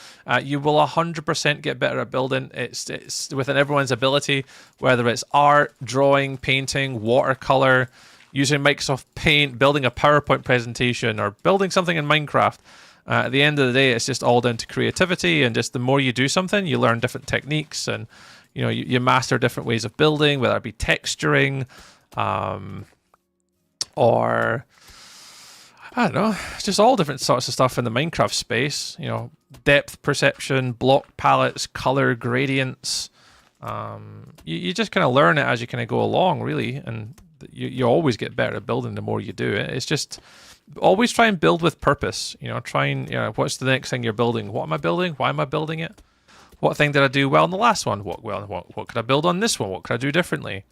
You will 100% get better at building. It's within everyone's ability, whether it's art, drawing, painting, watercolor, using Microsoft Paint, building a PowerPoint presentation, or building something in Minecraft. At the end of the day, it's just all down to creativity, and just the more you do something, you learn different techniques, and you master different ways of building, whether it be texturing, or I don't know, it's just all different sorts of stuff in the Minecraft space. Depth perception, block palettes, color gradients. You just kind of learn it as you kind of go along, really, and you always get better at building the more you do it. It's just always try and build with purpose. What's the next thing you're building? What am I building? Why am I building it? What thing did I do well in the last one? What could I build on this one? What could I do differently?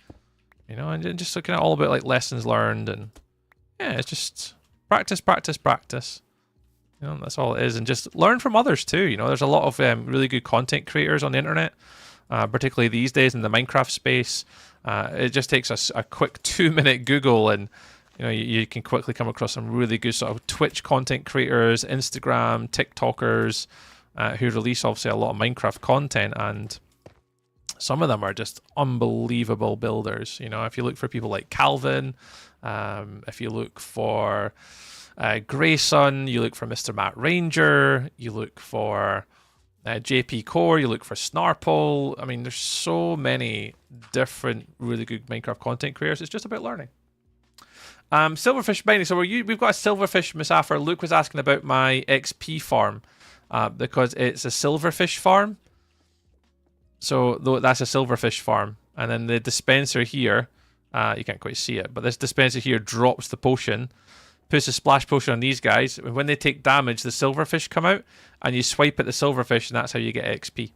And just looking at all about like lessons learned, and yeah, it's just practice. That's all it is, and just learn from others too. There's a lot of really good content creators on the internet, particularly these days in the Minecraft space. It just takes a quick 2-minute Google, and You know, you can quickly come across some really good sort of Twitch content creators, Instagram, TikTokers, who release obviously a lot of Minecraft content, and some of them are just unbelievable builders. You know, if you look for people like Calvin, if you look for Grayson, you look for Mr. Matt Ranger, you look for JP Core, you look for Snarple. I mean, there's so many different really good Minecraft content creators. It's just about learning. Silverfish mining. So we've got a silverfish Musafir. Luke was asking about my XP farm because it's a silverfish farm. So that's a silverfish farm. And then the dispenser here, you can't quite see it, but this dispenser here drops the potion, puts a splash potion on these guys. When they take damage, the silverfish come out, and you swipe at the silverfish, and that's how you get XP.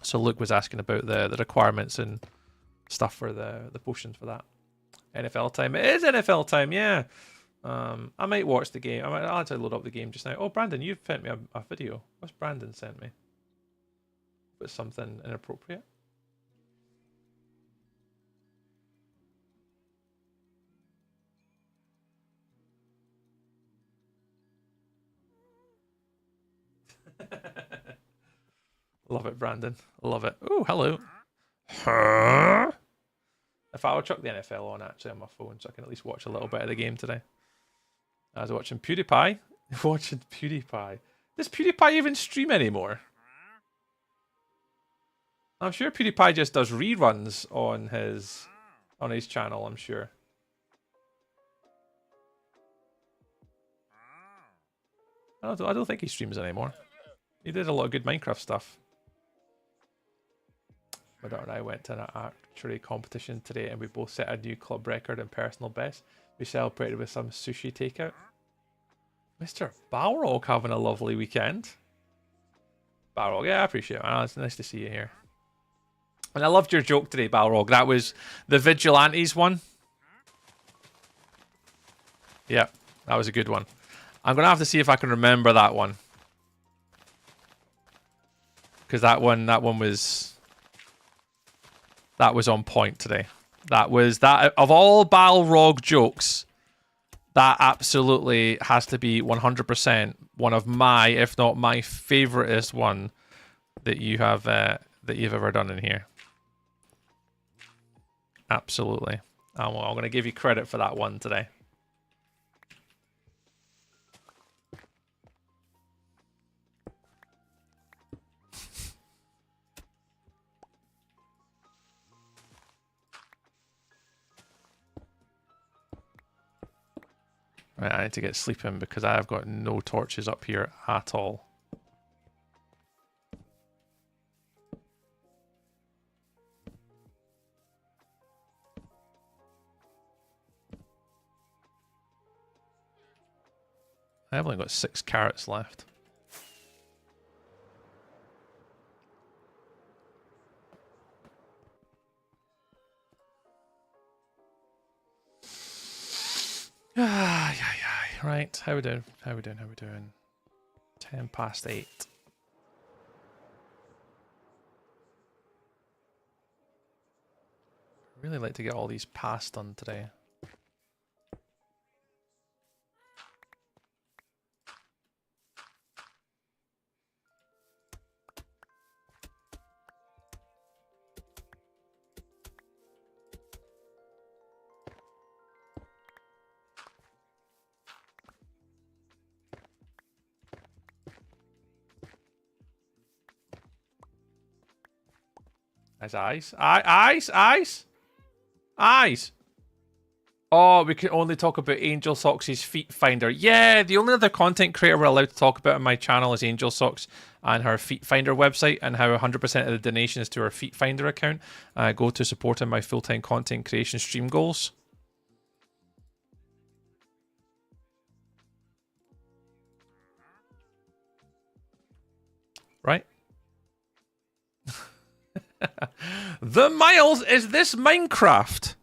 So Luke was asking about the requirements and stuff for the potions for that. NFL time. It is NFL time, yeah. I might watch the game. I'll actually load up the game just now. Oh, Brandon, you've sent me a video. What's Brandon sent me? But something inappropriate. Love it, Brandon. Love it. Oh, hello. Huh? If I would chuck the NFL on actually on my phone so I can at least watch a little bit of the game today. I was watching PewDiePie. Watching PewDiePie. Does PewDiePie even stream anymore? I'm sure PewDiePie just does reruns on his channel, I'm sure. I don't think he streams anymore. He did a lot of good Minecraft stuff. My daughter and I went to an archery competition today and we both set a new club record and personal best. We celebrated with some sushi takeout. Mr. Balrog having a lovely weekend. Balrog, yeah, I appreciate it, man. It's nice to see you here. And I loved your joke today, Balrog. That was the Vigilantes one. Yeah, that was a good one. I'm going to have to see if I can remember that one. Because that one was on point today. That was that of all Balrog jokes, that absolutely has to be 100% one of my, if not my favoriteest one that you've ever done in here. Absolutely. I'm going to give you credit for that one today. Right, I need to get sleeping because I have got no torches up here at all. I've only got 6 carrots left. Right, how we doing? 10 past 8. Really like to get all these pass done today. Eyes. Eyes. Oh, we can only talk about Angel Socks' Feet Finder. Yeah, the only other content creator we're allowed to talk about on my channel is Angel Socks and her Feet Finder website, and how 100% of the donations to her Feet Finder account go to supporting my full-time content creation stream goals. Right? The Miles, is this Minecraft?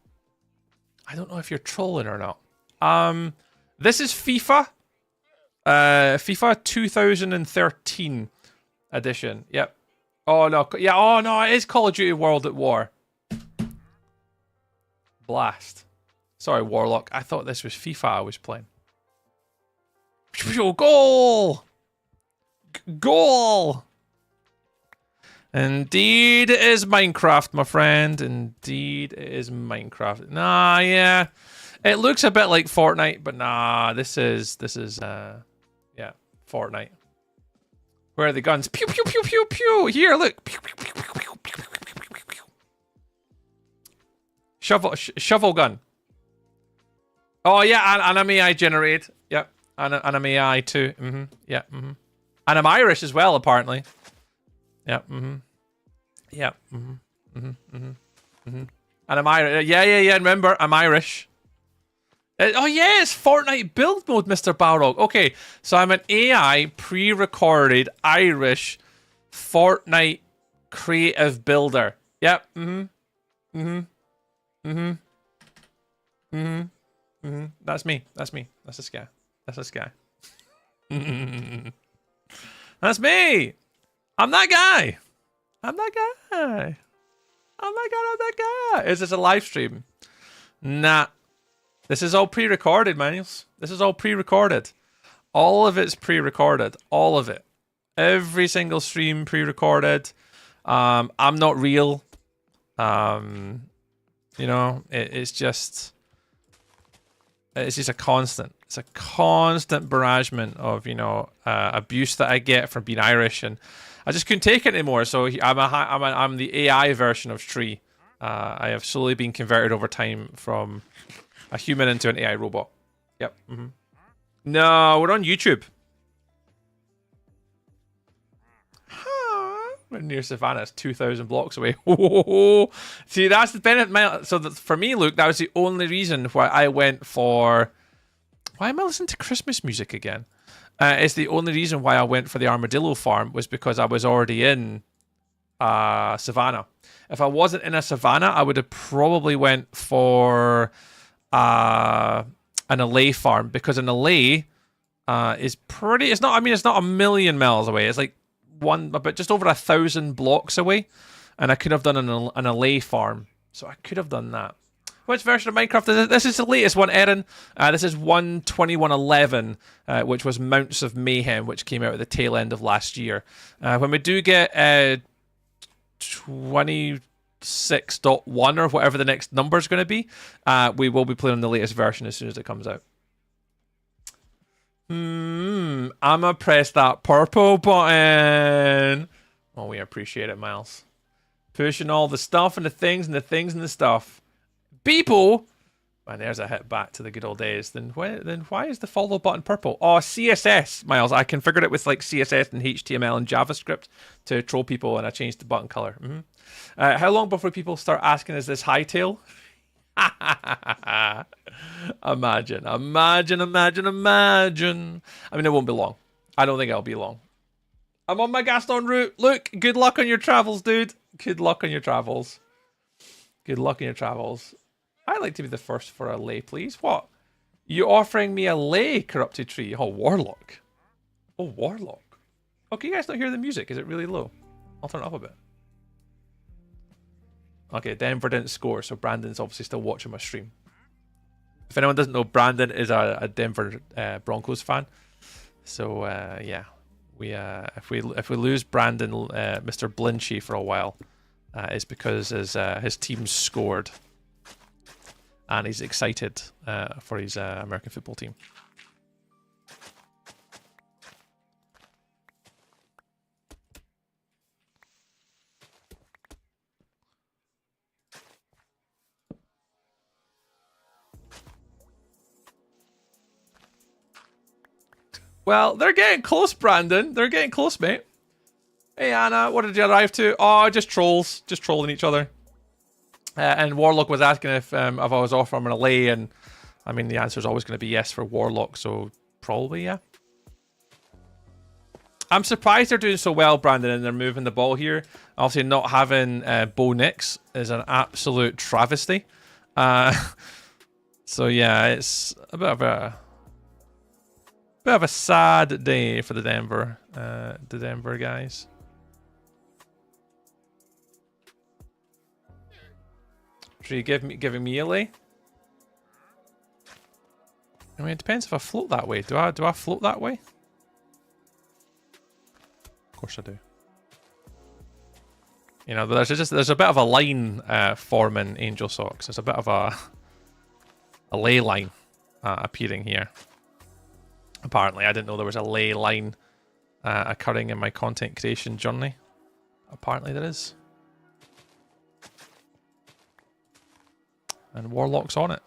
I don't know if you're trolling or not. This is FIFA. FIFA 2013 edition. Yep. Oh no. Yeah. Oh no. It is Call of Duty World at War. Blast. Sorry, Warlock. I thought this was FIFA I was playing. Goal! Goal! Indeed it is Minecraft, my friend. Indeed it is Minecraft. Nah, yeah. It looks a bit like Fortnite, but nah, this is yeah, Fortnite. Where are the guns? Pew pew pew pew pew. Here, look. Pew, pew, pew, pew, pew, pew, pew, pew, pew. Shovel gun. Oh yeah, and I'm AI generated. Yep. And I'm AI too. Yeah. And I'm Irish as well, apparently. Yep. Yep. And I'm Irish. Yeah. Remember, I'm Irish. Oh yeah, it's Fortnite build mode, Mr. Balrog. Okay, so I'm an AI pre-recorded Irish Fortnite creative builder. Yep. That's me. That's me. That's this guy. That's this guy. That's me. I'm that guy. I'm that guy. I'm that guy. Is this a live stream? Nah. This is all pre-recorded, Manuels. This is all pre-recorded. All of it's pre-recorded. All of it. Every single stream pre-recorded. I'm not real. You know, it's just a constant. It's a constant barragement of, you know, abuse that I get from being Irish, and I just couldn't take it anymore. So I'm the AI version of Tree. I have slowly been converted over time from a human into an AI robot. Yep. No, we're on YouTube. We're near Savannah. It's 2,000 blocks away. See, that's the benefit. So for me, Luke, that was the only reason why I went for... Why am I listening to Christmas music again? It's the only reason why I went for the armadillo farm was because I was already in Savannah. If I wasn't in a Savannah, I would have probably went for an LA farm, because an LA is pretty... It's not... I mean, it's not a million miles away. It's like about just over 1,000 blocks away, and I could have done an LA farm, so I could have done that. Which version of Minecraft is it? This is the latest one, Erin. This is 1.21.11, which was Mounts of Mayhem, which came out at the tail end of last year. When we do get 26.1 or whatever the next number is going to be, we will be playing on the latest version as soon as it comes out. I'ma press that purple button. Oh, we appreciate it, Miles. Pushing all the stuff and the things and the things and the stuff. People! And there's a hit back to the good old days. Then why is the follow button purple? Oh, CSS, Miles. I configured it with like CSS and HTML and JavaScript to troll people, and I changed the button color. How long before people start asking, is this hightail? Imagine. I mean, it won't be long. I don't think it'll be long. I'm on my Gaston route. Look, good luck on your travels, dude. Good luck on your travels. Good luck on your travels. I'd like to be the first for a lay, please. What? You offering me a lay, Corrupted Tree? Oh, Warlock. Oh, Warlock. Oh, can you guys not hear the music? Is it really low? I'll turn it up a bit. Okay, Denver didn't score, so Brandon's obviously still watching my stream. If anyone doesn't know, Brandon is a Denver Broncos fan. So yeah, if we lose Brandon, Mr. Blinchy for a while, it's because his team scored, and he's excited for his American football team. Well, they're getting close, Brandon. They're getting close, mate. Hey, Anna, what did you arrive to? Oh, just trolls. Just trolling each other. And Warlock was asking if I was off from an LA, and I mean, the answer is always going to be yes for Warlock, so probably, yeah. I'm surprised they're doing so well, Brandon, and they're moving the ball here. Obviously, not having Bo Nix is an absolute travesty. So, yeah, it's a bit of a sad day for the Denver guys. Are you giving me a lay? I mean, it depends if I float that way. Do I float that way? Of course I do. You know, there's a bit of a line forming Angel Socks. There's a bit of a ley line appearing here. Apparently, I didn't know there was a ley line occurring in my content creation journey. Apparently there is. And Warlock's on it.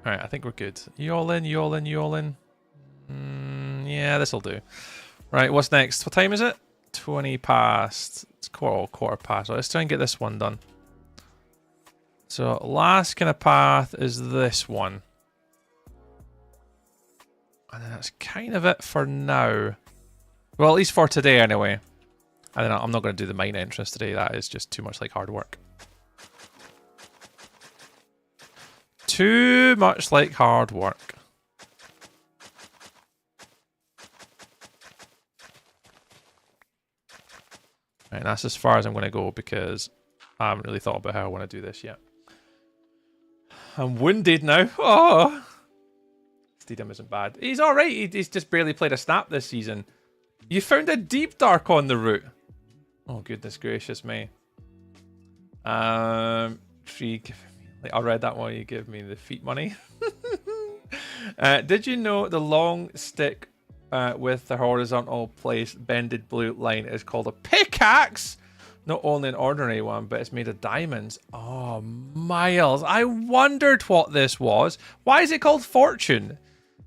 Alright, I think we're good. You all in, you all in, you all in. Yeah, this'll do. Right, what's next? What time is it? 20 past. It's quarter past. Let's try and get this one done. So, last kind of path is this one. And then that's kind of it for now. Well, at least for today anyway. I don't know, I'm not going to do the mine entrance today. That is just too much like hard work. Too much like hard work. Right, and that's as far as I'm going to go because I haven't really thought about how I want to do this yet. I'm wounded now. Oh, Steedham isn't bad. He's alright. He's just barely played a snap this season. You found a deep dark on the route. Oh, goodness gracious me. Tree, I read that one. You give me the feet money. Did you know the long stick with the horizontal placed bended blue line is called a pickaxe? Not only an ordinary one, but it's made of diamonds. Oh, Miles. I wondered what this was. Why is it called Fortune?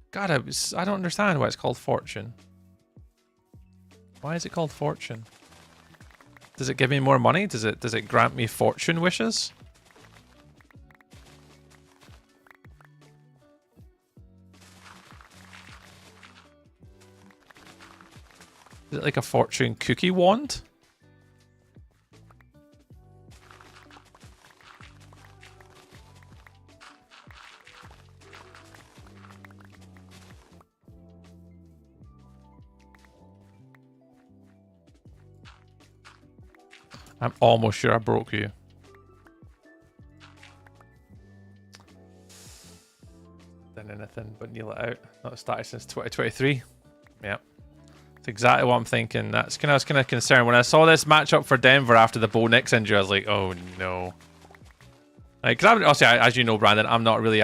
God, I don't understand why it's called Fortune. Why is it called Fortune? Does it give me more money? Does it grant me fortune wishes? Is it like a fortune cookie wand? I'm almost sure I broke you. Done anything but kneel it out. Not started since 2023. Yep. That's exactly what I'm thinking. I was kind of concerned. When I saw this matchup for Denver after the Bo Nix injury, I was like, oh no. Like, cause obviously, as you know, Brandon, I don't really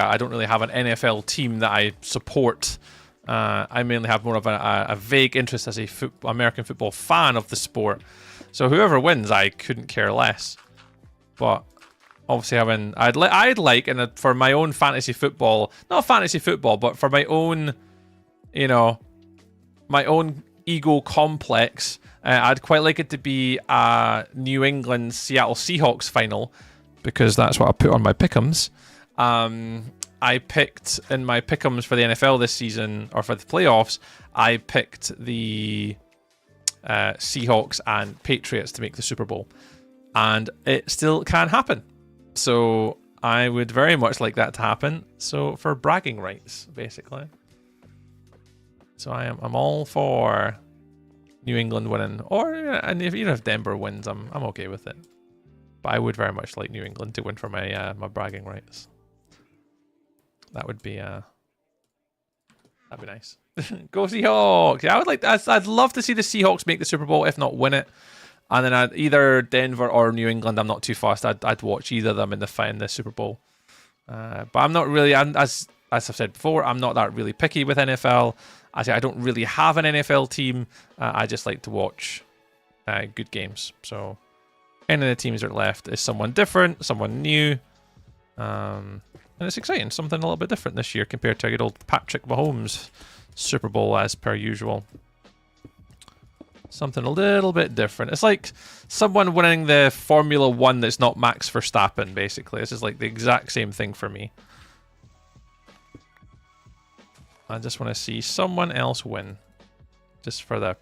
have an NFL team that I support. I mainly have more of a vague interest as a American football fan of the sport. So whoever wins, I couldn't care less. But obviously, I'd like, and for my own fantasy football, not fantasy football, but for my own, you know, my own ego complex, I'd quite like it to be a New England Seattle Seahawks final, because that's what I put on my pick'ems. I picked in my pick'ems for the NFL this season, or for the playoffs, I picked the Seahawks and Patriots to make the Super Bowl, and it still can happen. So I would very much like that to happen. So for bragging rights, basically. So I'm all for New England winning, or and even if Denver wins, I'm okay with it. But I would very much like New England to win for my my bragging rights. That would be that'd be nice. Go Seahawks! Yeah, I'd love to see the Seahawks make the Super Bowl, if not win it. And then either Denver or New England. I'm not too fast. I'd watch either of them in the Super Bowl. But I'm not really. As I've said before, I'm not that really picky with NFL. I don't really have an NFL team. I just like to watch good games. So any of the teams that are left is someone different, someone new. And it's exciting. Something a little bit different this year compared to good old Patrick Mahomes Super Bowl as per usual. Something a little bit different. It's like someone winning the Formula 1 that's not Max Verstappen, basically. This is like the exact same thing for me. I just want to see someone else win. Just for the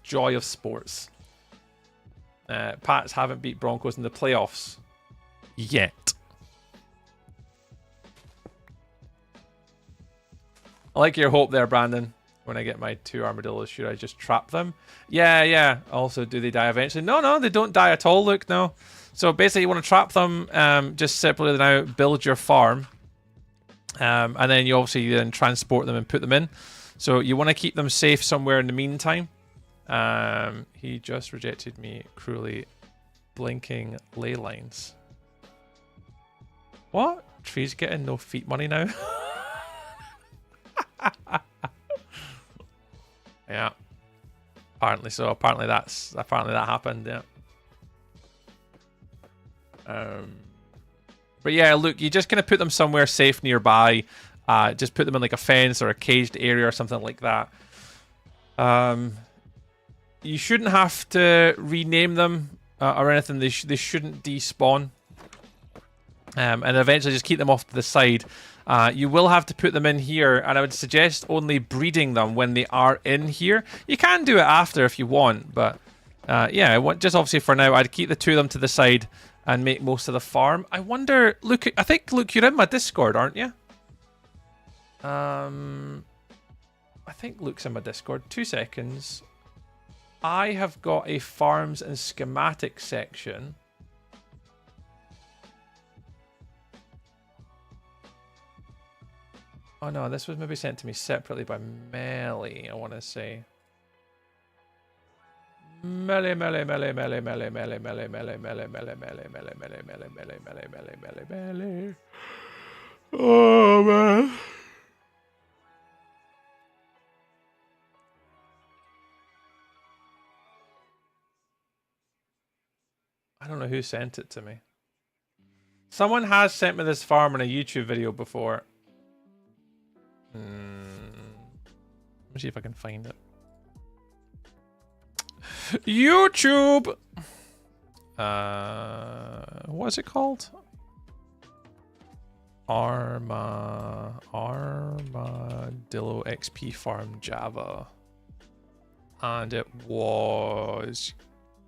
joy of sports. Pats haven't beat Broncos in the playoffs yet. I like your hope there, Brandon. When I get my 2 armadillos, should I just trap them? Yeah. Also, do they die eventually? No, they don't die at all, Luke, no. So basically, you want to trap them, just separately now, build your farm. And then you obviously then transport them and put them in. So you want to keep them safe somewhere in the meantime. He just rejected me cruelly. Blinking ley lines. What? Trees getting no feet money now? Yeah. Apparently so. Apparently that happened, yeah. But yeah, look, you're just gonna put them somewhere safe nearby. Just put them in like a fence or a caged area or something like that. You shouldn't have to rename them or anything. They shouldn't despawn. And eventually just keep them off to the side. You will have to put them in here, and I would suggest only breeding them when they are in here. You can do it after if you want, but yeah, just obviously for now, I'd keep the 2 of them to the side and make most of the farm. I wonder, Luke, I think, Luke, you're in my Discord, aren't you? I think Luke's in my Discord. 2 seconds. I have got a farms and schematic section. Oh no, this was maybe sent to me separately by Melly, I want to say. Melly. Oh man. I don't know who sent it to me. Someone has sent me this farm in a YouTube video before. Let me see if I can find it. YouTube! What's it called? Armadillo XP Farm Java. And it was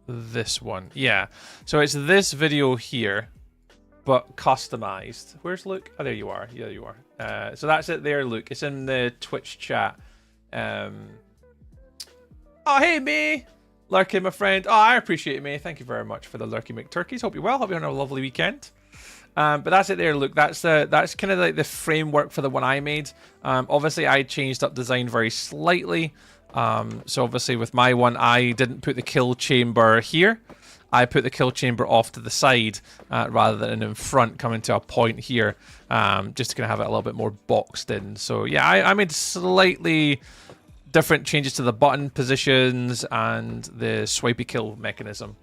this one. Yeah. So it's this video here, but customized. Where's Luke? Oh, there you are. Yeah, you are. So that's it there, Luke. It's in the Twitch chat. Oh, hey, me! Lurky, my friend. Oh, I appreciate it, May. Thank you very much for the Lurky McTurkeys. Hope you're well. Hope you're having a lovely weekend. But that's it there, Luke. That's kind of like the framework for the one I made. Obviously, I changed up design very slightly. So obviously, with my one, I didn't put the kill chamber here. I put the kill chamber off to the side rather than in front, coming to a point here, just to kind of have it a little bit more boxed in. So yeah, I made slightly different changes to the button positions and the swipey kill mechanism,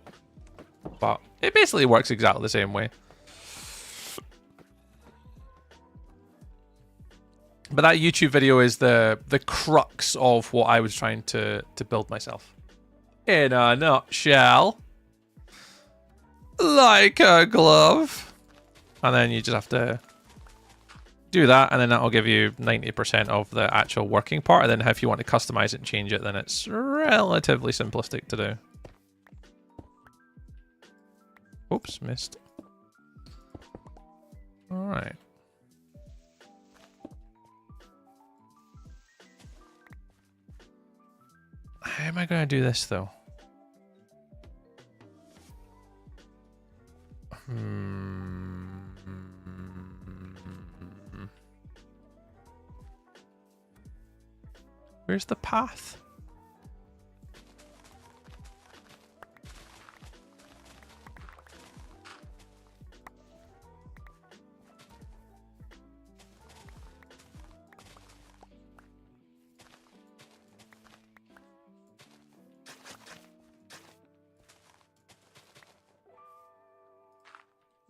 but it basically works exactly the same way. But that YouTube video is the crux of what I was trying to build myself. In a nutshell. Like a glove. And then you just have to do that, and then that'll give you 90% of the actual working part. And then if you want to customize it and change it, then it's relatively simplistic to do. Oops, missed. Alright. How am I going to do this, though? Where's the path?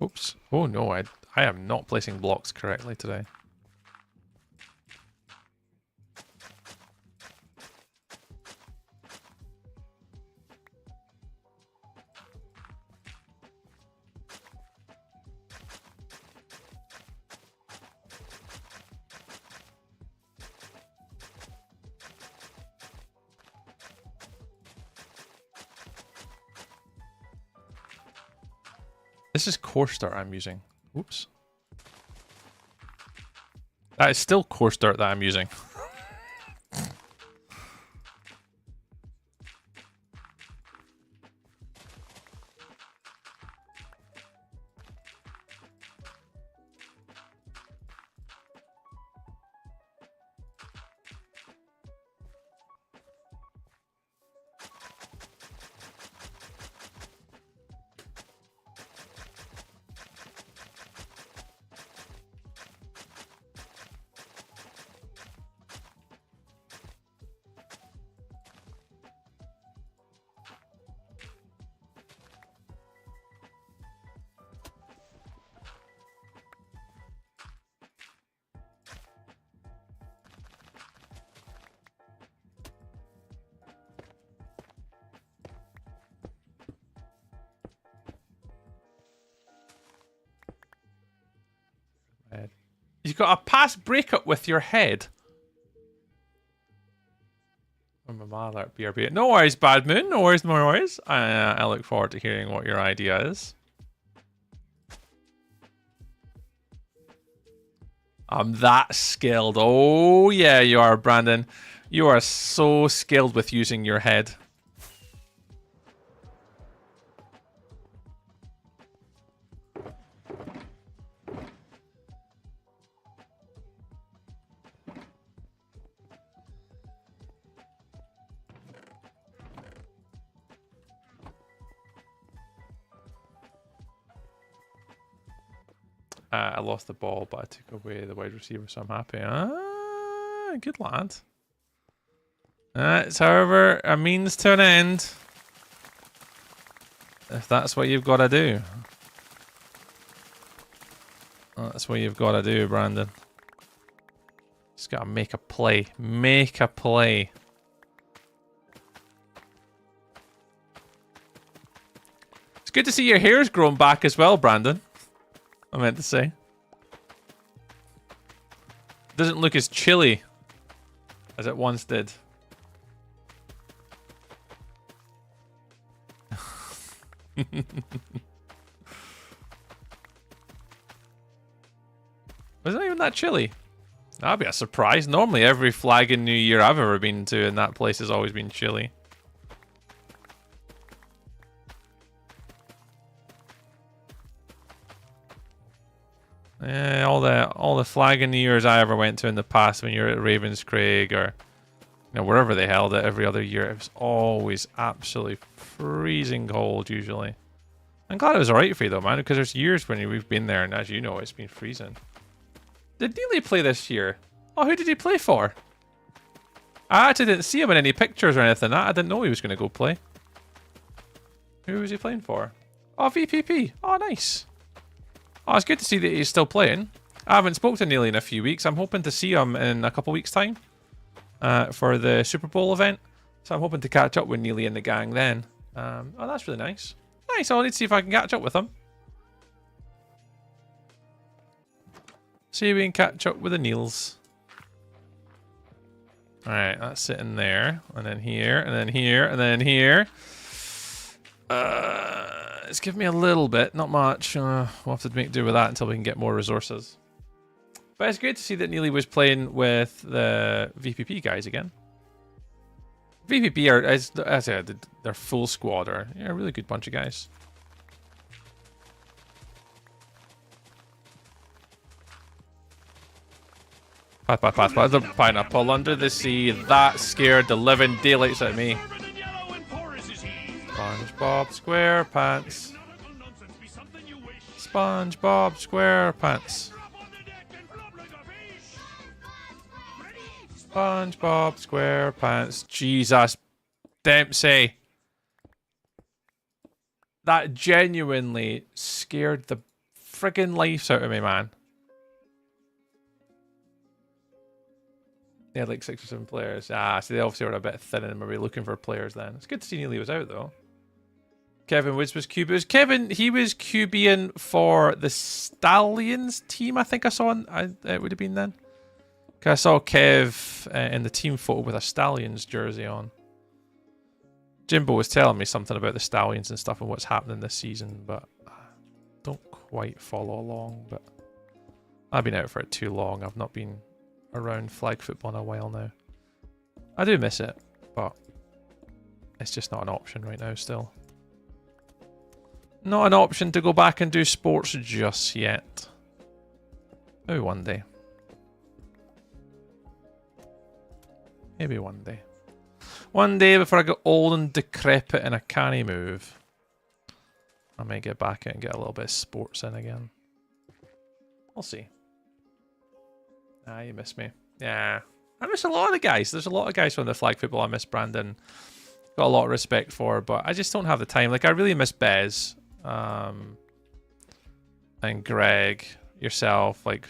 Oops. Oh no, I am not placing blocks correctly today. This is coarse dirt I'm using. Oops. That is still coarse dirt that I'm using. you've got a past breakup with your head. Oh, my mother, BRB. No worries, Bad Moon. No worries, no worries. I look forward to hearing what your idea is. I'm that skilled. Oh, yeah, you are, Brandon. You are so skilled with using your head. I lost the ball, but I took away the wide receiver, so I'm happy. Ah, good lad. It's, however, a means to an end. If that's what you've got to do. That's what you've got to do, Brandon. Just got to make a play. Make a play. It's good to see your hair's grown back as well, Brandon. I meant to say. Doesn't look as chilly as it once did. Was it even that chilly? That'd be a surprise. Normally every flag in New Year I've ever been to in that place has always been chilly. Yeah, all the flag in New Year's I ever went to in the past when you were at Ravenscraig or wherever they held it every other year, it was always absolutely freezing cold usually. I'm glad it was alright for you though, man, because there's years when we've been there and as you know, it's been freezing. Did Neely play this year? Oh, who did he play for? I actually didn't see him in any pictures or anything. I didn't know he was going to go play. Who was he playing for? Oh, VPP. Oh, nice. Oh, it's good to see that he's still playing. I haven't spoken to Neely in a few weeks. I'm hoping to see him in a couple weeks' time for the Super Bowl event. So I'm hoping to catch up with Neely and the gang then. Oh, that's really nice. Nice. I'll need to see if I can catch up with him. See if we can catch up with the Neils. Alright, that's sitting there. And then here, and then here, and then here. It's given me a little bit, not much. We'll have to make do with that until we can get more resources. But it's great to see that Neely was playing with the VPP guys again. VPP are, as I said, their full squad are a really good bunch of guys. Path, the pineapple under the sea. That scared the living daylights out of me. SpongeBob SquarePants. SpongeBob SquarePants. SpongeBob SquarePants. Jesus. Dempsey. That genuinely scared the friggin' life out of me, man. They had like 6 or 7 players. So they obviously were a bit thin and maybe looking for players then. It's good to see Neely was out though. Kevin Woods was QB. It was Kevin, he was QBing for the Stallions team, I think I saw. It would have been then. I saw Kev in the team photo with a Stallions jersey on. Jimbo was telling me something about the Stallions and stuff and what's happening this season, but I don't quite follow along. But I've been out for it too long. I've not been around flag football in a while now. I do miss it, but it's just not an option right now still. Not an option to go back and do sports just yet. Maybe one day. Maybe one day. One day before I get old and decrepit and I can't move. I may get back and get a little bit of sports in again. We'll see. You miss me. Yeah. I miss a lot of the guys. There's a lot of guys from the flag football I miss Brandon. Got a lot of respect for, but I just don't have the time. Like, I really miss Bez. And Greg. Yourself. Like,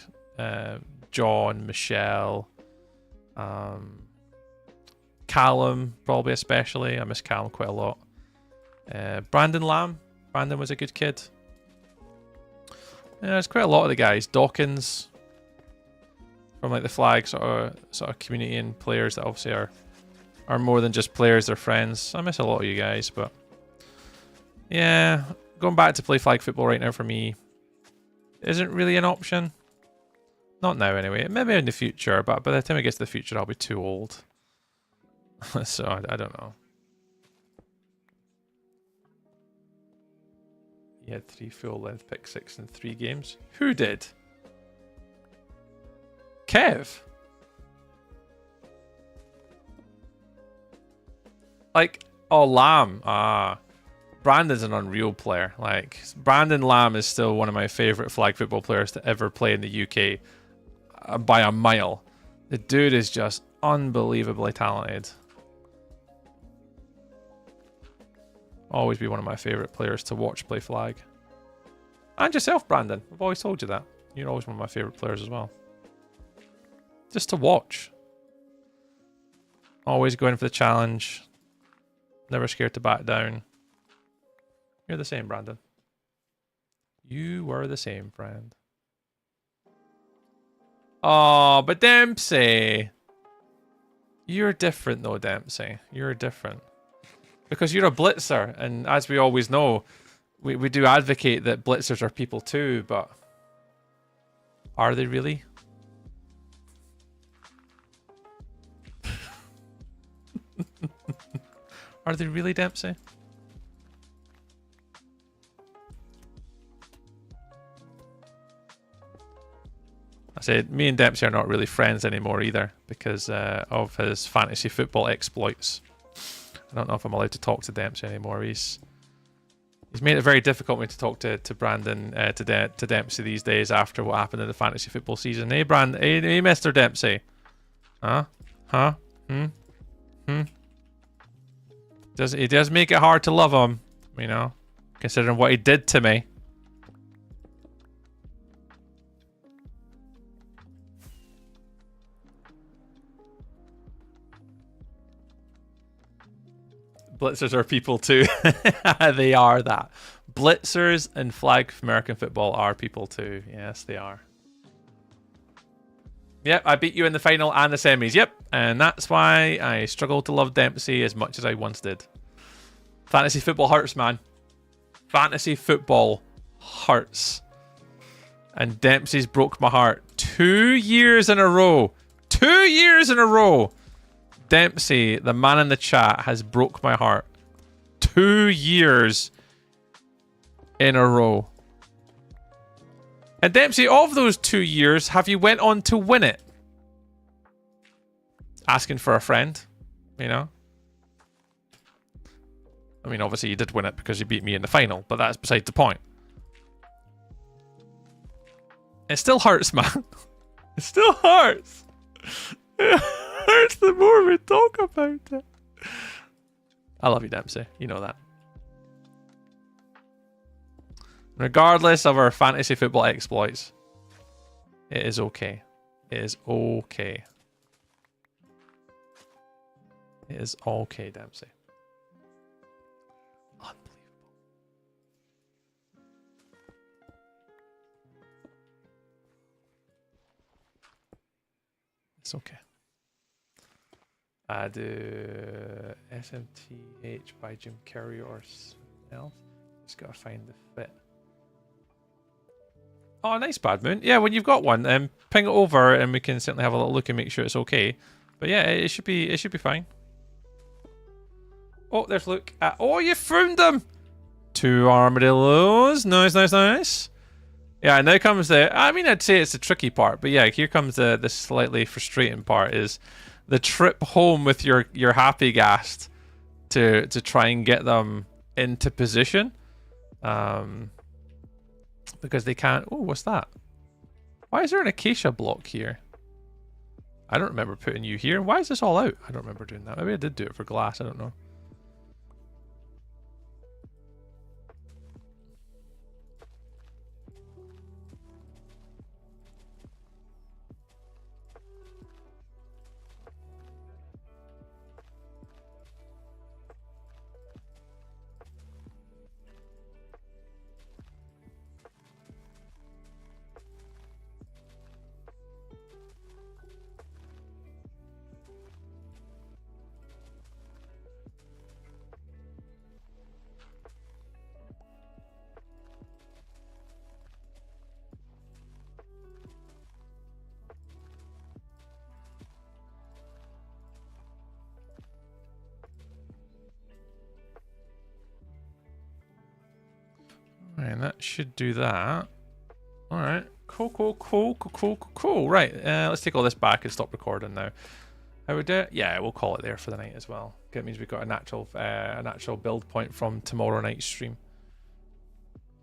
John. Michelle. Callum, probably especially. I miss Callum quite a lot. Brandon Lamb. Brandon was a good kid. Yeah, there's quite a lot of the guys. Dawkins. from like the flag sort of community and players that obviously are more than just players, they're friends. I miss a lot of you guys, but yeah, going back to play flag football right now for me isn't really an option. Not now anyway. Maybe in the future, but by the time it gets to the future, I'll be too old. So I don't know. He had 3 full-length pick 6 in 3 games. Who did? Kev? Like, oh, Lamb. Ah. Brandon's an unreal player. Like, Brandon Lamb is still one of my favourite flag football players to ever play in the UK by a mile. The dude is just unbelievably talented. Always be one of my favourite players to watch play flag. And yourself, Brandon. I've always told you that. You're always one of my favourite players as well. Just to watch. Always going for the challenge. Never scared to back down. You're the same, Brandon. You were the same, friend. Oh, but Dempsey. You're different though, Dempsey. You're different. Because you're a blitzer, and as we always know, we do advocate that blitzers are people too, but are they really? Are they really, Dempsey? I said, me and Dempsey are not really friends anymore either because of his fantasy football exploits. I don't know if I'm allowed to talk to Dempsey anymore. He's made it very difficult for me to talk to Brandon, to Dempsey these days after what happened in the fantasy football season. Hey, hey, Mr. Dempsey. Huh? Huh? It does make it hard to love him, you know, considering what he did to me. Blitzers are people too. They are that. Blitzers and flag American football are people too. Yes, they are. Yep, I beat you in the final and the semis. Yep, and that's why I struggle to love Dempsey as much as I once did. Fantasy football hurts, man. Fantasy football hurts. And Dempsey's broke my heart 2 years in a row. 2 years in a row. Dempsey, the man in the chat, has broke my heart. 2 years in a row. And Dempsey, of those 2 years, have you went on to win it? Asking for a friend, you know? I mean, obviously you did win it because you beat me in the final, but that's beside the point. It still hurts, man. It still hurts. It hurts the more we talk about it. I love you, Dempsey. You know that. Regardless of our fantasy football exploits, it is okay. It is okay. It is okay, Dempsey. Unbelievable. It's okay. I do SMTH by Jim Carrey or something else. Just gotta find the fit. Oh, nice, Bad Moon. Yeah, when you've got one, ping it over and we can certainly have a little look and make sure it's okay. But yeah, it should be fine. Oh, there's Luke. Oh, you found them! 2 armadillos. Nice, nice, nice. Yeah, now comes the... I mean, I'd say it's the tricky part, but yeah, here comes the slightly frustrating part is the trip home with your happy gast to try and get them into position. Because they can't... Oh, what's that? Why is there an acacia block here? I don't remember putting you here. Why is this all out? I don't remember doing that. Maybe I did do it for glass. I don't know. should do that. All right. Cool. Right. Let's take all this back and stop recording now. How we do it? Yeah, we'll call it there for the night as well. It means we've got a natural build point from tomorrow night's stream.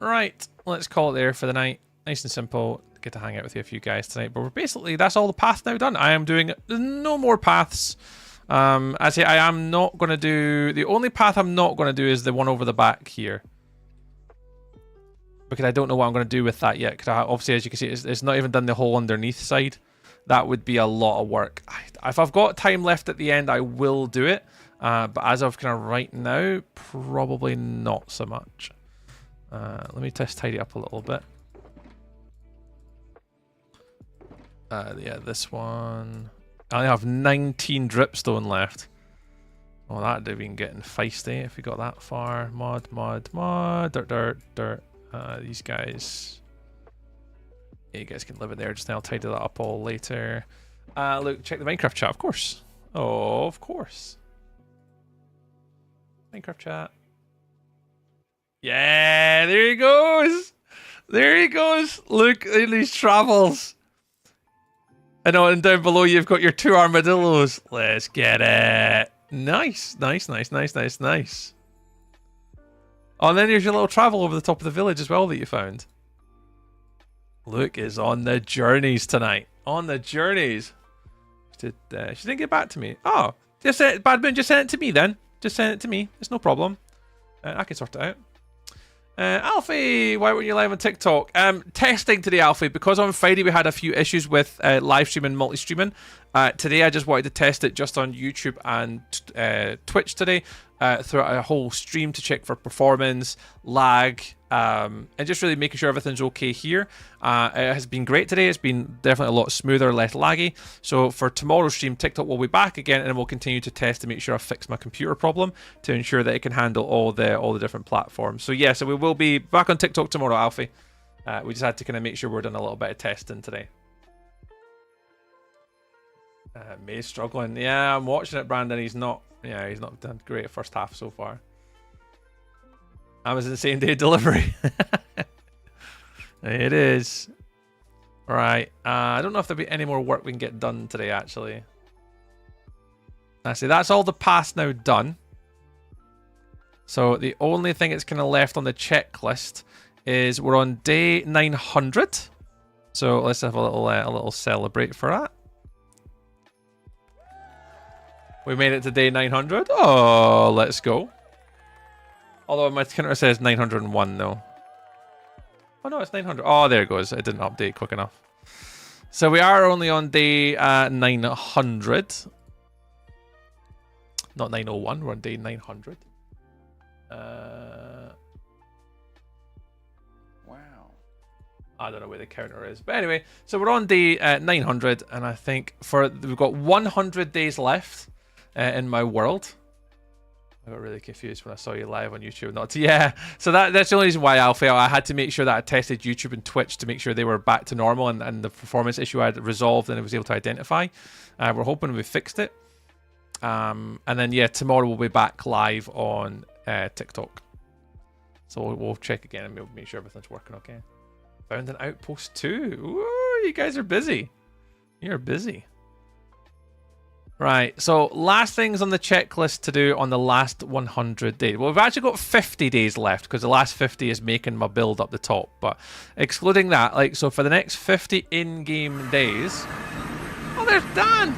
Right. Let's call it there for the night. Nice and simple. Get to hang out with you a few guys tonight. But we're basically, that's all the paths now done. I am doing no more paths. I say I am not going to do... The only path I'm not going to do is the one over the back here. Because I don't know what I'm going to do with that yet. Because obviously, as you can see, it's not even done the whole underneath side. That would be a lot of work. If I've got time left at the end, I will do it. But as of kind of right now, probably not so much. Let me just tidy up a little bit. Yeah, this one. I only have 19 dripstone left. Oh, that'd have been getting feisty if we got that far. Mod, dirt. These guys. Yeah, you guys can live in there just now. I'll tidy that up all later. Look, check the Minecraft chat, of course. Oh, of course. Minecraft chat. Yeah, there he goes. There he goes. Look at these travels. I know, and down below you've got your 2 armadillos. Let's get it. Nice. Oh, and then there's your little travel over the top of the village as well that you found. Luke is on the journeys tonight. On the journeys. She didn't get back to me. Oh, Bad Moon, just send it to me then. Just send it to me. It's no problem. I can sort it out. Alfie, why weren't you live on TikTok? Testing today, Alfie, because on Friday we had a few issues with live streaming, multi-streaming. Today I just wanted to test it just on YouTube and Twitch today throughout a whole stream to check for performance, lag, and just really making sure everything's okay here. It has been great today. It's been definitely a lot smoother, less laggy. So for tomorrow's stream, TikTok will be back again, and we'll continue to test to make sure I fix my computer problem to ensure that it can handle all the different platforms. So yeah, so we will be back on TikTok tomorrow, Alfie. We just had to kind of make sure we're doing a little bit of testing today. May's struggling. Yeah, I'm watching it, Brandon. He's not done great at first half so far. Amazon same day delivery. It is. Right. I don't know if there'll be any more work we can get done today, actually. Actually, that's all the paths now done. So the only thing that's kind of left on the checklist is we're on day 900. So let's have a little celebrate for that. We made it to day 900. Oh, let's go. Although my counter says 901 though. Oh no, it's 900. Oh, there it goes. It didn't update quick enough. So we are only on day 900. Not 901. We're on day 900. Wow. I don't know where the counter is. But anyway, so we're on day 900. And I think we've got 100 days left in my world. I got really confused when I saw you live on YouTube. Yeah, so that's the only reason why I had to make sure that I tested YouTube and Twitch to make sure they were back to normal and the performance issue I had resolved and I was able to identify. We're hoping we fixed it. And then, yeah, tomorrow we'll be back live on TikTok. So we'll check again and we'll make sure everything's working okay. Found an outpost too. Ooh, you guys are busy. You're busy. Right, so last things on the checklist to do on the last 100 days. Well, we've actually got 50 days left because the last 50 is making my build up the top. But excluding that, so for the next 50 in-game days... Oh, there's Dan!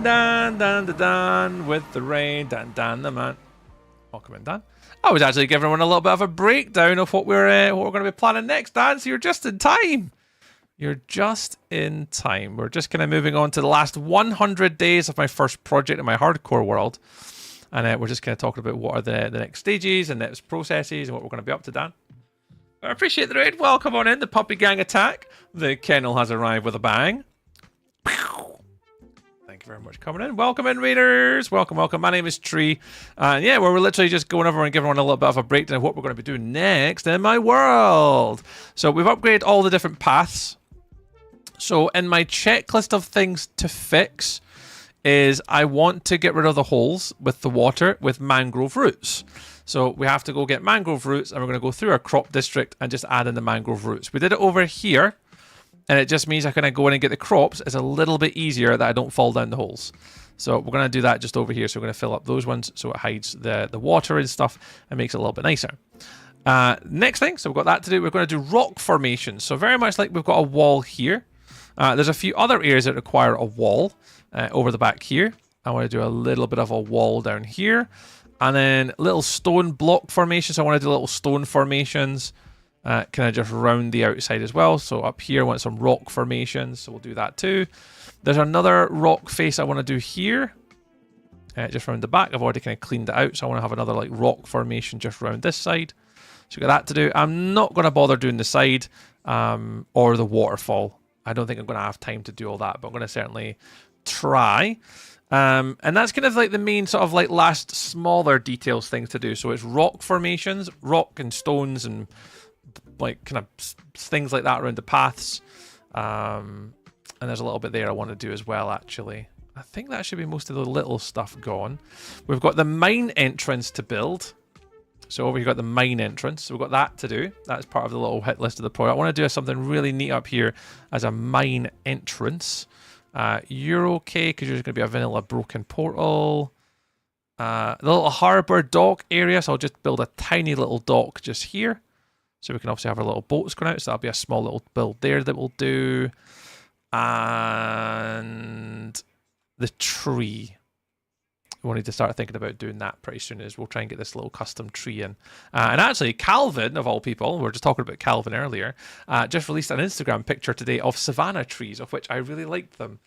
Dan, with the rain. Dan the man. Welcome in, Dan. I was actually giving everyone a little bit of a breakdown of what we're going to be planning next, Dan, so you're just in time. You're just in time. We're just kind of moving on to the last 100 days of my first project in my hardcore world. And we're just kind of talking about what are the next stages and next processes and what we're going to be up to, Dan. I appreciate the raid. Welcome on in. The puppy gang attack. The kennel has arrived with a bang. Thank you very much for coming in. Welcome in, raiders. Welcome. My name is Tree. And yeah, we're literally just going over and giving everyone a little bit of a breakdown of what we're going to be doing next in my world. So we've upgraded all the different paths. So in my checklist of things to fix is I want to get rid of the holes with the water with mangrove roots. So we have to go get mangrove roots, and we're going to go through our crop district and just add in the mangrove roots. We did it over here, and it just means I can go in and get the crops. It's a little bit easier that I don't fall down the holes. So we're going to do that just over here. So we're going to fill up those ones so it hides the water and stuff and makes it a little bit nicer. Next thing, so we've got that to do. We're going to do rock formations. So very much like we've got a wall here. There's a few other areas that require a wall over the back here. I want to do a little bit of a wall down here. And then little stone block formations. I want to do little stone formations kind of just round the outside as well. So up here I want some rock formations. So we'll do that too. There's another rock face I want to do here. Just around the back. I've already kind of cleaned it out. So I want to have another like rock formation just around this side. So we've got that to do. I'm not going to bother doing the side or the waterfall. I don't think I'm going to have time to do all that, but I'm going to certainly try. And that's kind of like the main sort of like last smaller details things to do. So it's rock formations, rock and stones and like kind of things like that around the paths. And there's a little bit there I want to do as well, actually. I think that should be most of the little stuff gone. We've got the mine entrance to build. So over here, got the mine entrance. So we've got that to do. That's part of the little hit list of the project. I want to do something really neat up here as a mine entrance. You're okay because you're going to be a vanilla broken portal. The little harbour dock area. So I'll just build a tiny little dock just here. So we can obviously have our little boats going out. So that'll be a small little build there that we'll do. And the tree. We'll need to start thinking about doing that pretty soon. As we'll try and get this little custom tree in. And actually, Calvin, of all people, we were just talking about Calvin earlier, just released an Instagram picture today of savannah trees, of which I really liked them.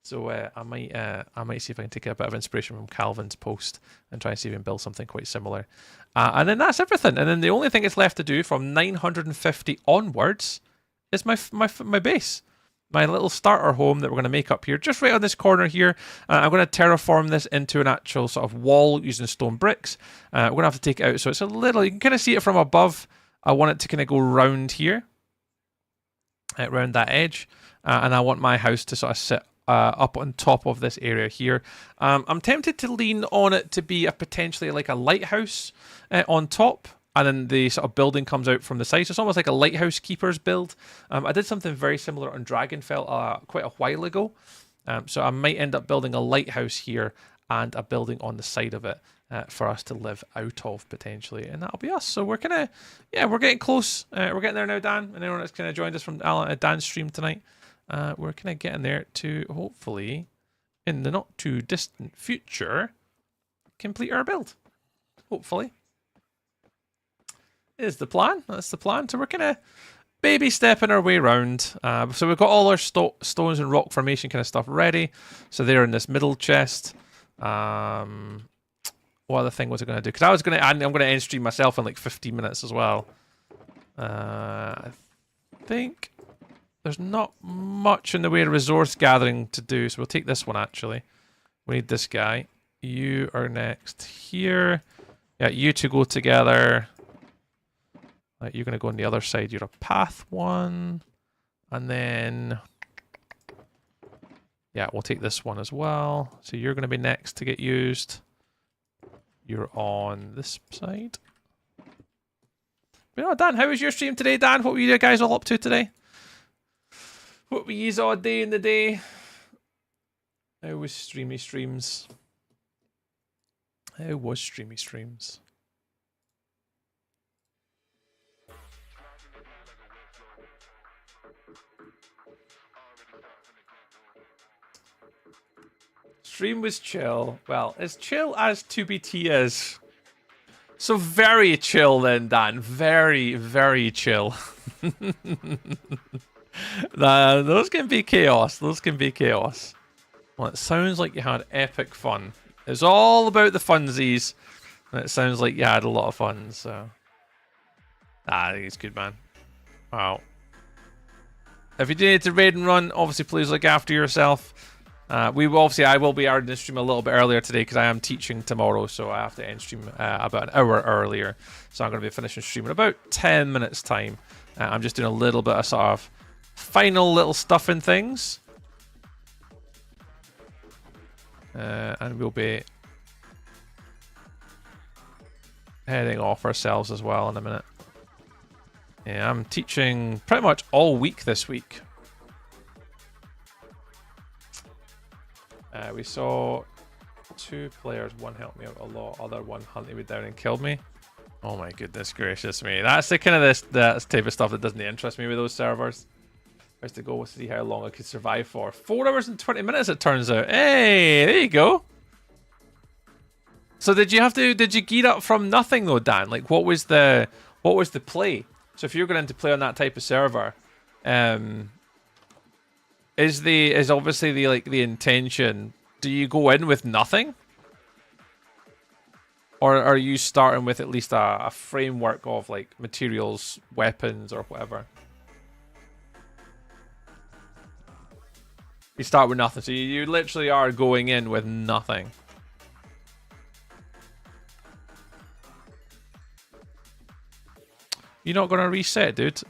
So I might see if I can take a bit of inspiration from Calvin's post and try and see if we can build something quite similar. And then that's everything. And then the only thing that's left to do from 950 onwards is my base. My little starter home that we're going to make up here, just right on this corner here. I'm going to terraform this into an actual sort of wall using stone bricks. We're going to have to take it out, so it's a little, you can kind of see it from above. I want it to kind of go round here, around that edge. And I want my house to sort of sit up on top of this area here. I'm tempted to lean on it to be a potentially like a lighthouse on top. And then the sort of building comes out from the side. So it's almost like a lighthouse keeper's build. I did something very similar on Dragonfell quite a while ago. So I might end up building a lighthouse here and a building on the side of it for us to live out of potentially. And that'll be us. So we're kind of, yeah, we're getting close. We're getting there now, Dan. And anyone that's kind of joined us from Dan's stream tonight, we're kind of getting there to hopefully, in the not too distant future, complete our build. Hopefully. Is the plan. That's the plan. So we're kind of baby stepping our way around. So we've got all our stones and rock formation kind of stuff ready. So they're in this middle chest. What other thing was I going to do? Because I was going to, I'm going to end stream myself in like 15 minutes as well. I think there's not much in the way of resource gathering to do. So we'll take this one actually. We need this guy. You are next here. Yeah, you two go together. You're going to go on the other side. You're a path one. And then, yeah, we'll take this one as well. So you're going to be next to get used. You're on this side. But no, Dan, how was your stream today, Dan? What were you guys all up to today? What were you all day in the day? How was streamy streams? How was streamy streams? Stream was chill. Well, as chill as 2BT is. So very chill then, Dan. Very, very chill. Those can be chaos. Those can be chaos. Well, it sounds like you had epic fun. It's all about the funsies. And it sounds like you had a lot of fun, so... I think it's good, man. Wow. If you do need to raid and run, obviously please look after yourself. I will be ending the stream a little bit earlier today because I am teaching tomorrow, so I have to end stream about an hour earlier. So I'm going to be finishing stream in about 10 minutes time. I'm just doing a little bit of sort of final little stuff and things. And we'll be heading off ourselves as well in a minute. Yeah, I'm teaching pretty much all week this week. We saw 2 players. One helped me out a lot. Other one hunted me down and killed me. Oh my goodness gracious me. That's the kind of this type of stuff that doesn't interest me with those servers. Where's to go? We'll see how long I could survive for. 4 hours and 20 minutes it turns out. Hey, there you go. So did you gear up from nothing though, Dan? Like what was the play? So if you're going to play on that type of server, is obviously the intention, do you go in with nothing? Or are you starting with at least a framework of like materials, weapons, or whatever? You start with nothing, so you literally are going in with nothing. You're not going to reset, dude.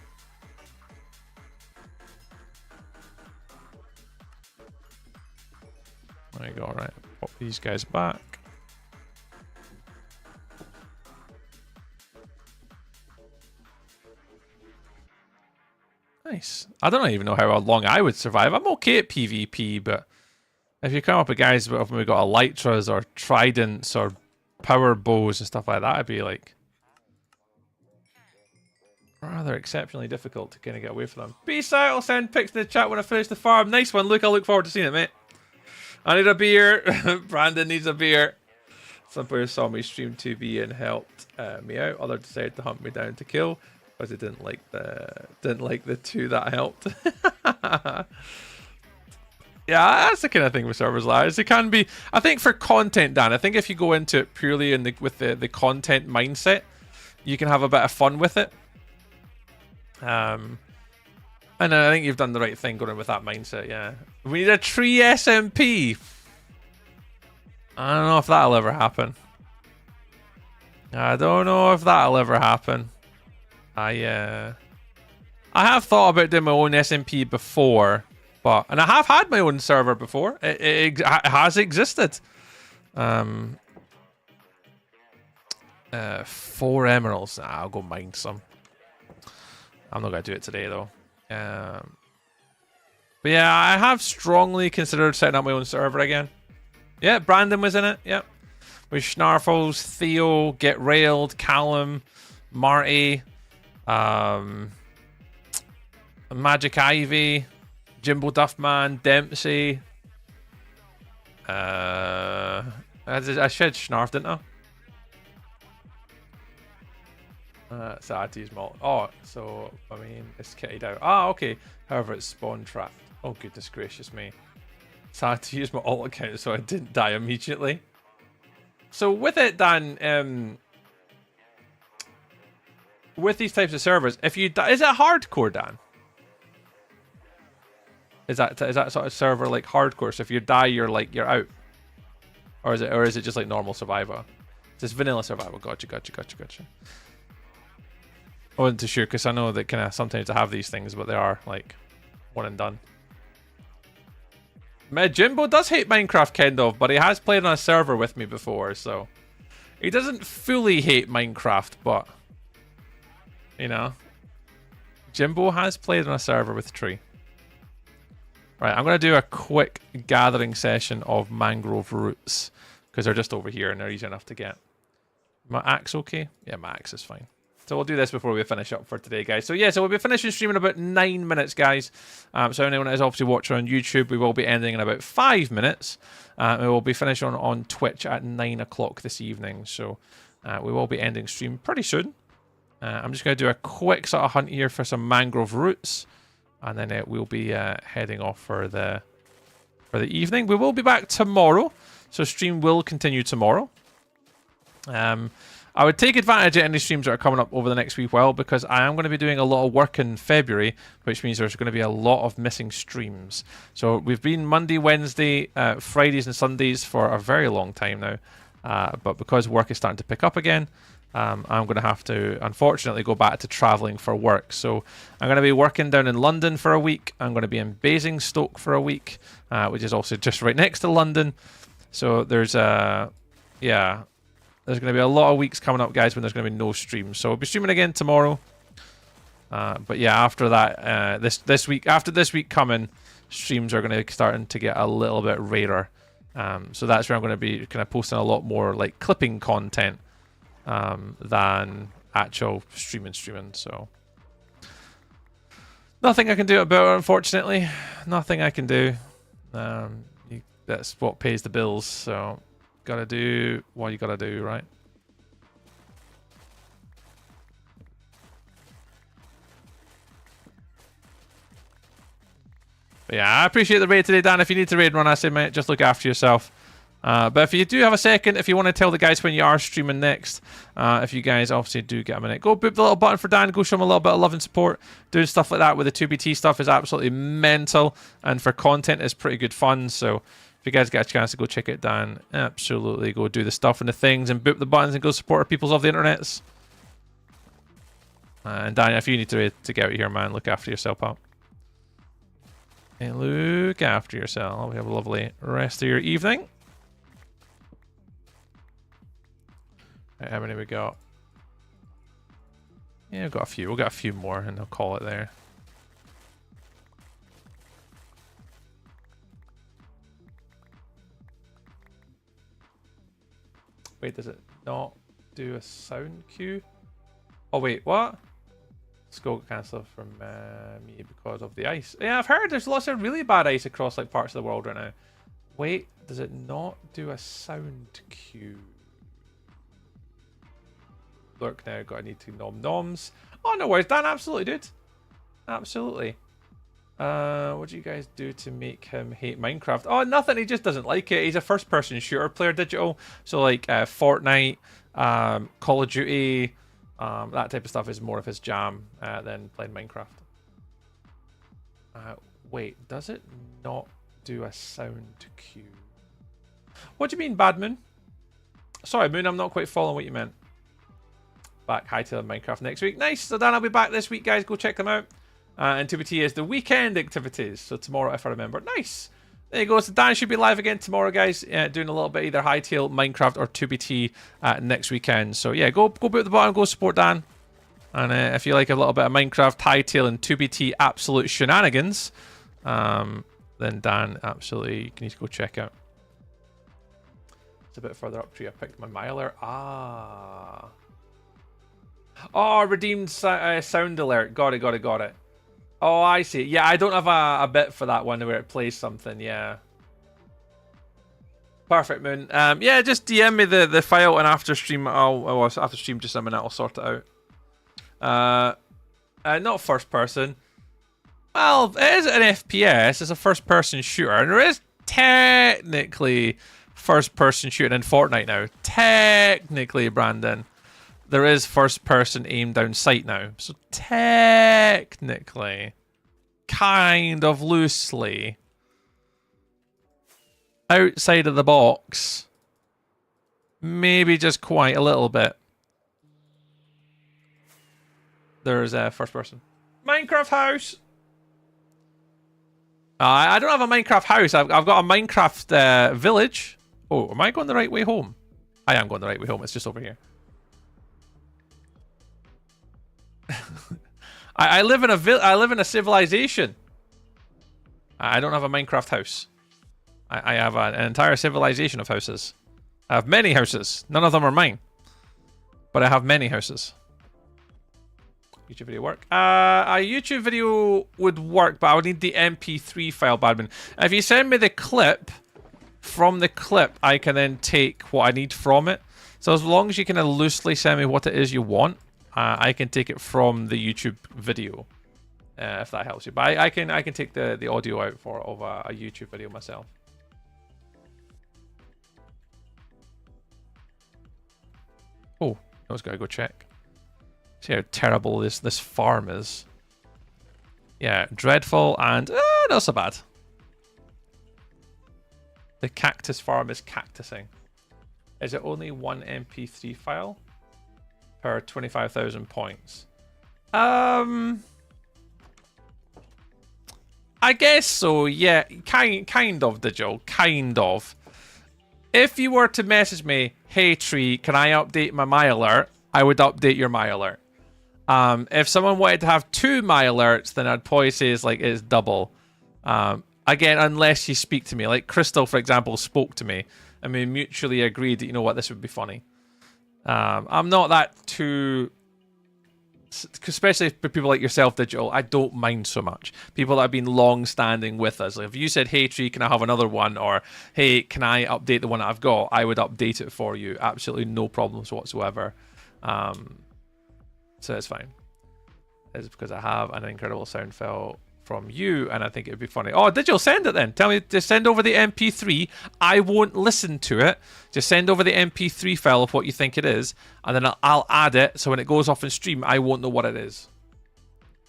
There you go, right. Pop these guys back. Nice. I don't even know how long I would survive. I'm okay at PvP, but if you come up with guys when we've got elytras or tridents or power bows and stuff like that, I'd be like rather exceptionally difficult to kind of get away from them. Peace out. I'll send pics in the chat when I finish the farm. Nice one, Luke. I look forward to seeing it, mate. I need a beer. Brandon needs a beer. Some players saw me stream 2B and helped me out. Others decided to hunt me down to kill because they didn't like the 2 that helped. Yeah, that's the kind of thing with servers like this. It can be, I think, for content, Dan. I think if you go into it purely with the content mindset, you can have a bit of fun with it. And I think you've done the right thing going in with that mindset, yeah. We need a tree SMP. I don't know if that'll ever happen. I don't know if that'll ever happen. I have thought about doing my own SMP before, and I have had my own server before. It has existed. 4 emeralds. Nah, I'll go mine some. I'm not going to do it today, though. But yeah, I have strongly considered setting up my own server again. Yeah, Brandon was in it. Yep. With Snarfles, Theo, Get Railed, Callum, Marty, Magic Ivy, Jimbo Duffman, Dempsey. I said Snarf, didn't I? So I had to use malt. Oh, so I mean it's kitted out. Ah, okay. However, it's spawn trapped. Oh goodness gracious me. So I had to use my alt account so I didn't die immediately. So with it, Dan, with these types of servers, if you die, is it hardcore, Dan? Is that sort of server like hardcore? So if you die, you're out, or is it just like normal survivor? It's just vanilla survival. Gotcha. I wasn't too sure because I know that kind of sometimes I have these things, but they are like one and done. Jimbo does hate Minecraft, kind of, but he has played on a server with me before, so he doesn't fully hate Minecraft, but you know, Jimbo has played on a server with Tree. Right, I'm gonna do a quick gathering session of mangrove roots because they're just over here and they're easy enough to get. My axe okay? Yeah, my axe is fine. So we'll do this before we finish up for today, guys. So yeah, so we'll be finishing streaming in about 9 minutes, guys. So anyone that is obviously watching on YouTube, we will be ending in about 5 minutes. We will be finishing on Twitch at 9 o'clock this evening. So we will be ending stream pretty soon. I'm just going to do a quick sort of hunt here for some mangrove roots. And then we'll be heading off for the evening. We will be back tomorrow. So stream will continue tomorrow. I would take advantage of any streams that are coming up over the next week while because I am going to be doing a lot of work in February, which means there's going to be a lot of missing streams. So we've been Monday, Wednesday, Fridays and Sundays for a very long time now. But because work is starting to pick up again, I'm going to have to, unfortunately, go back to travelling for work. So I'm going to be working down in London for a week. I'm going to be in Basingstoke for a week, which is also just right next to London. So there's yeah, there's going to be a lot of weeks coming up, guys, when there's going to be no streams. So I'll be streaming again tomorrow. But yeah, after that, this week, after this week coming, streams are going to be starting to get a little bit rarer. So that's where I'm going to be kind of posting a lot more like clipping content than actual streaming. So nothing I can do about it, unfortunately. Nothing I can do. That's what pays the bills. So gotta do what you gotta do, right? But yeah, I appreciate the raid today, Dan. If you need to raid one, I say, mate, just look after yourself. But if you do have a second, if you want to tell the guys when you are streaming next, if you guys obviously do get a minute, go boop the little button for Dan, go show him a little bit of love and support. Doing stuff like that with the 2BT stuff is absolutely mental, and for content is pretty good fun. So if you guys get a chance to go check it, Dan, absolutely go do the stuff and the things and boop the buttons and go support our peoples of the internets. And Dan, if you need to get out of here, man, look after yourself, pal. And look after yourself. Have a lovely rest of your evening. Right, how many we got? Yeah, we've got a few. We'll get a few more and I'll call it there. Wait, does it not do a sound cue? Oh, wait, what? Skull cancel from me because of the ice. Yeah, I've heard there's lots of really bad ice across like parts of the world right now. Wait, does it not do a sound cue? Look now, gotta need to nom noms. Oh, no worries, Dan, absolutely, dude. Absolutely. What do you guys do to make him hate Minecraft? Oh, nothing, he just doesn't like it. He's a first-person shooter player, digital. So like Fortnite, Call of Duty, that type of stuff is more of his jam than playing Minecraft. Wait, does it not do a sound cue? What do you mean, Bad Moon? Sorry, Moon, I'm not quite following what you meant. Back Hightail and Minecraft next week. Nice. So Dan, I'll be back this week, guys. Go check them out. And 2BT is the weekend activities. So tomorrow, if I remember. Nice. There you go. So Dan should be live again tomorrow, guys. Doing a little bit either Hightail, Minecraft, or 2BT next weekend. So yeah, go boot the bottom, go support Dan. And if you like a little bit of Minecraft, Hightail, and 2BT absolute shenanigans, then Dan, absolutely, you need to go check out. It's a bit further up tree. I picked my miler. Ah. Oh, redeemed sound alert. Got it. Oh, I see. Yeah, I don't have a bit for that one where it plays something. Yeah. Perfect, Moon. Yeah, just DM me the file and after stream. After stream, just a minute. I'll sort it out. Not first person. Well, it is an FPS. It's a first person shooter, and there is technically first person shooting in Fortnite now. Technically, Brandon. There is first-person aim down sight now. So technically, kind of loosely, outside of the box, maybe just quite a little bit, there's a first-person. Minecraft house! I don't have a Minecraft house. I've got a Minecraft village. Oh, am I going the right way home? I am going the right way home. It's just over here. I live in a civilization. I don't have a Minecraft house. I have an entire civilization of houses. I have many houses. None of them are mine. But I have many houses. YouTube video work? A YouTube video would work, but I would need the MP3 file, Badman. If you send me the clip, from the clip, I can then take what I need from it. So as long as you kind of loosely send me what it is you want, I can take it from the YouTube video, if that helps you. But I can take the audio out of a YouTube video myself. Oh, I was gonna go check. See how terrible this farm is. Yeah, dreadful and not so bad. The cactus farm is cactusing. Is it only one MP3 file per 25,000 points? I guess so. Yeah, kind of, Digital, kind of. If you were to message me, hey Tree, can I update my alert? I would update your my alert. If someone wanted to have 2 my alerts, then I'd probably say it's double. Again, unless you speak to me. Like Crystal, for example, spoke to me, and we mutually agreed that, you know what, this would be funny. I'm not that too... Especially for people like yourself, Digital, I don't mind so much. People that have been long-standing with us. Like if you said, hey Tree, can I have another one? Or, hey, can I update the one that I've got? I would update it for you. Absolutely no problems whatsoever. So it's fine. It's because I have an incredible sound file from you, and I think it would be funny. Oh, Digital, send it then. Tell me to send over the MP3. I won't listen to it. Just send over the MP3 file of what you think it is, and then I'll add it, so when it goes off in stream, I won't know what it is.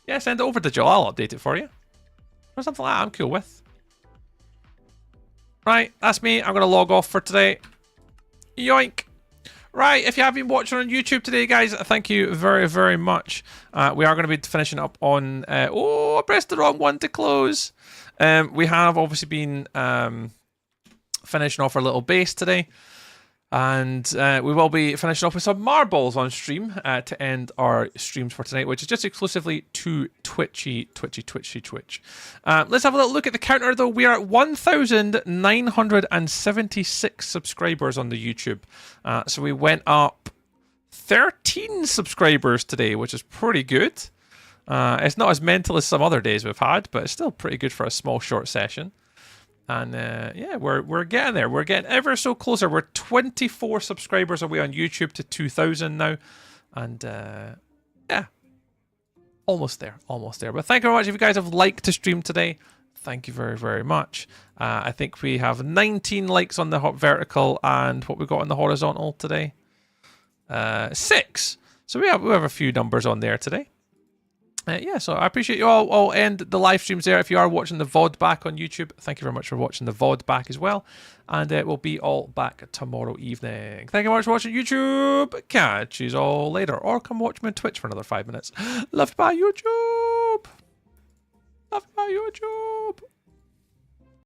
Yeah, send it over, Digital. I'll update it for you. Or something like that I'm cool with. Right, that's me. I'm going to log off for today. Yoink. Right, if you have been watching on YouTube today, guys, thank you very, very much. We are going to be finishing up on... oh, I pressed the wrong one to close. We have obviously been finishing off our little base today. And we will be finishing off with some marbles on stream to end our streams for tonight, which is just exclusively to Twitch. Let's have a little look at the counter, though. We are at 1,976 subscribers on the YouTube. So we went up 13 subscribers today, which is pretty good. It's not as mental as some other days we've had, but it's still pretty good for a small, short session. And yeah, we're getting there. We're getting ever so closer. We're 24 subscribers away on YouTube to 2,000 now. And yeah, almost there, almost there. But thank you very much. If you guys have liked the stream today, thank you very, very much. I think we have 19 likes on the vertical, and what we got on the horizontal today? 6. So we have a few numbers on there today. Yeah, so I appreciate you all. I'll end the live streams there. If you are watching the VOD back on YouTube, thank you very much for watching the VOD back as well. And we'll be all back tomorrow evening. Thank you very much for watching YouTube. Catch you all later. Or come watch me on Twitch for another 5 minutes. Love you, bye, YouTube. Love you, bye, YouTube.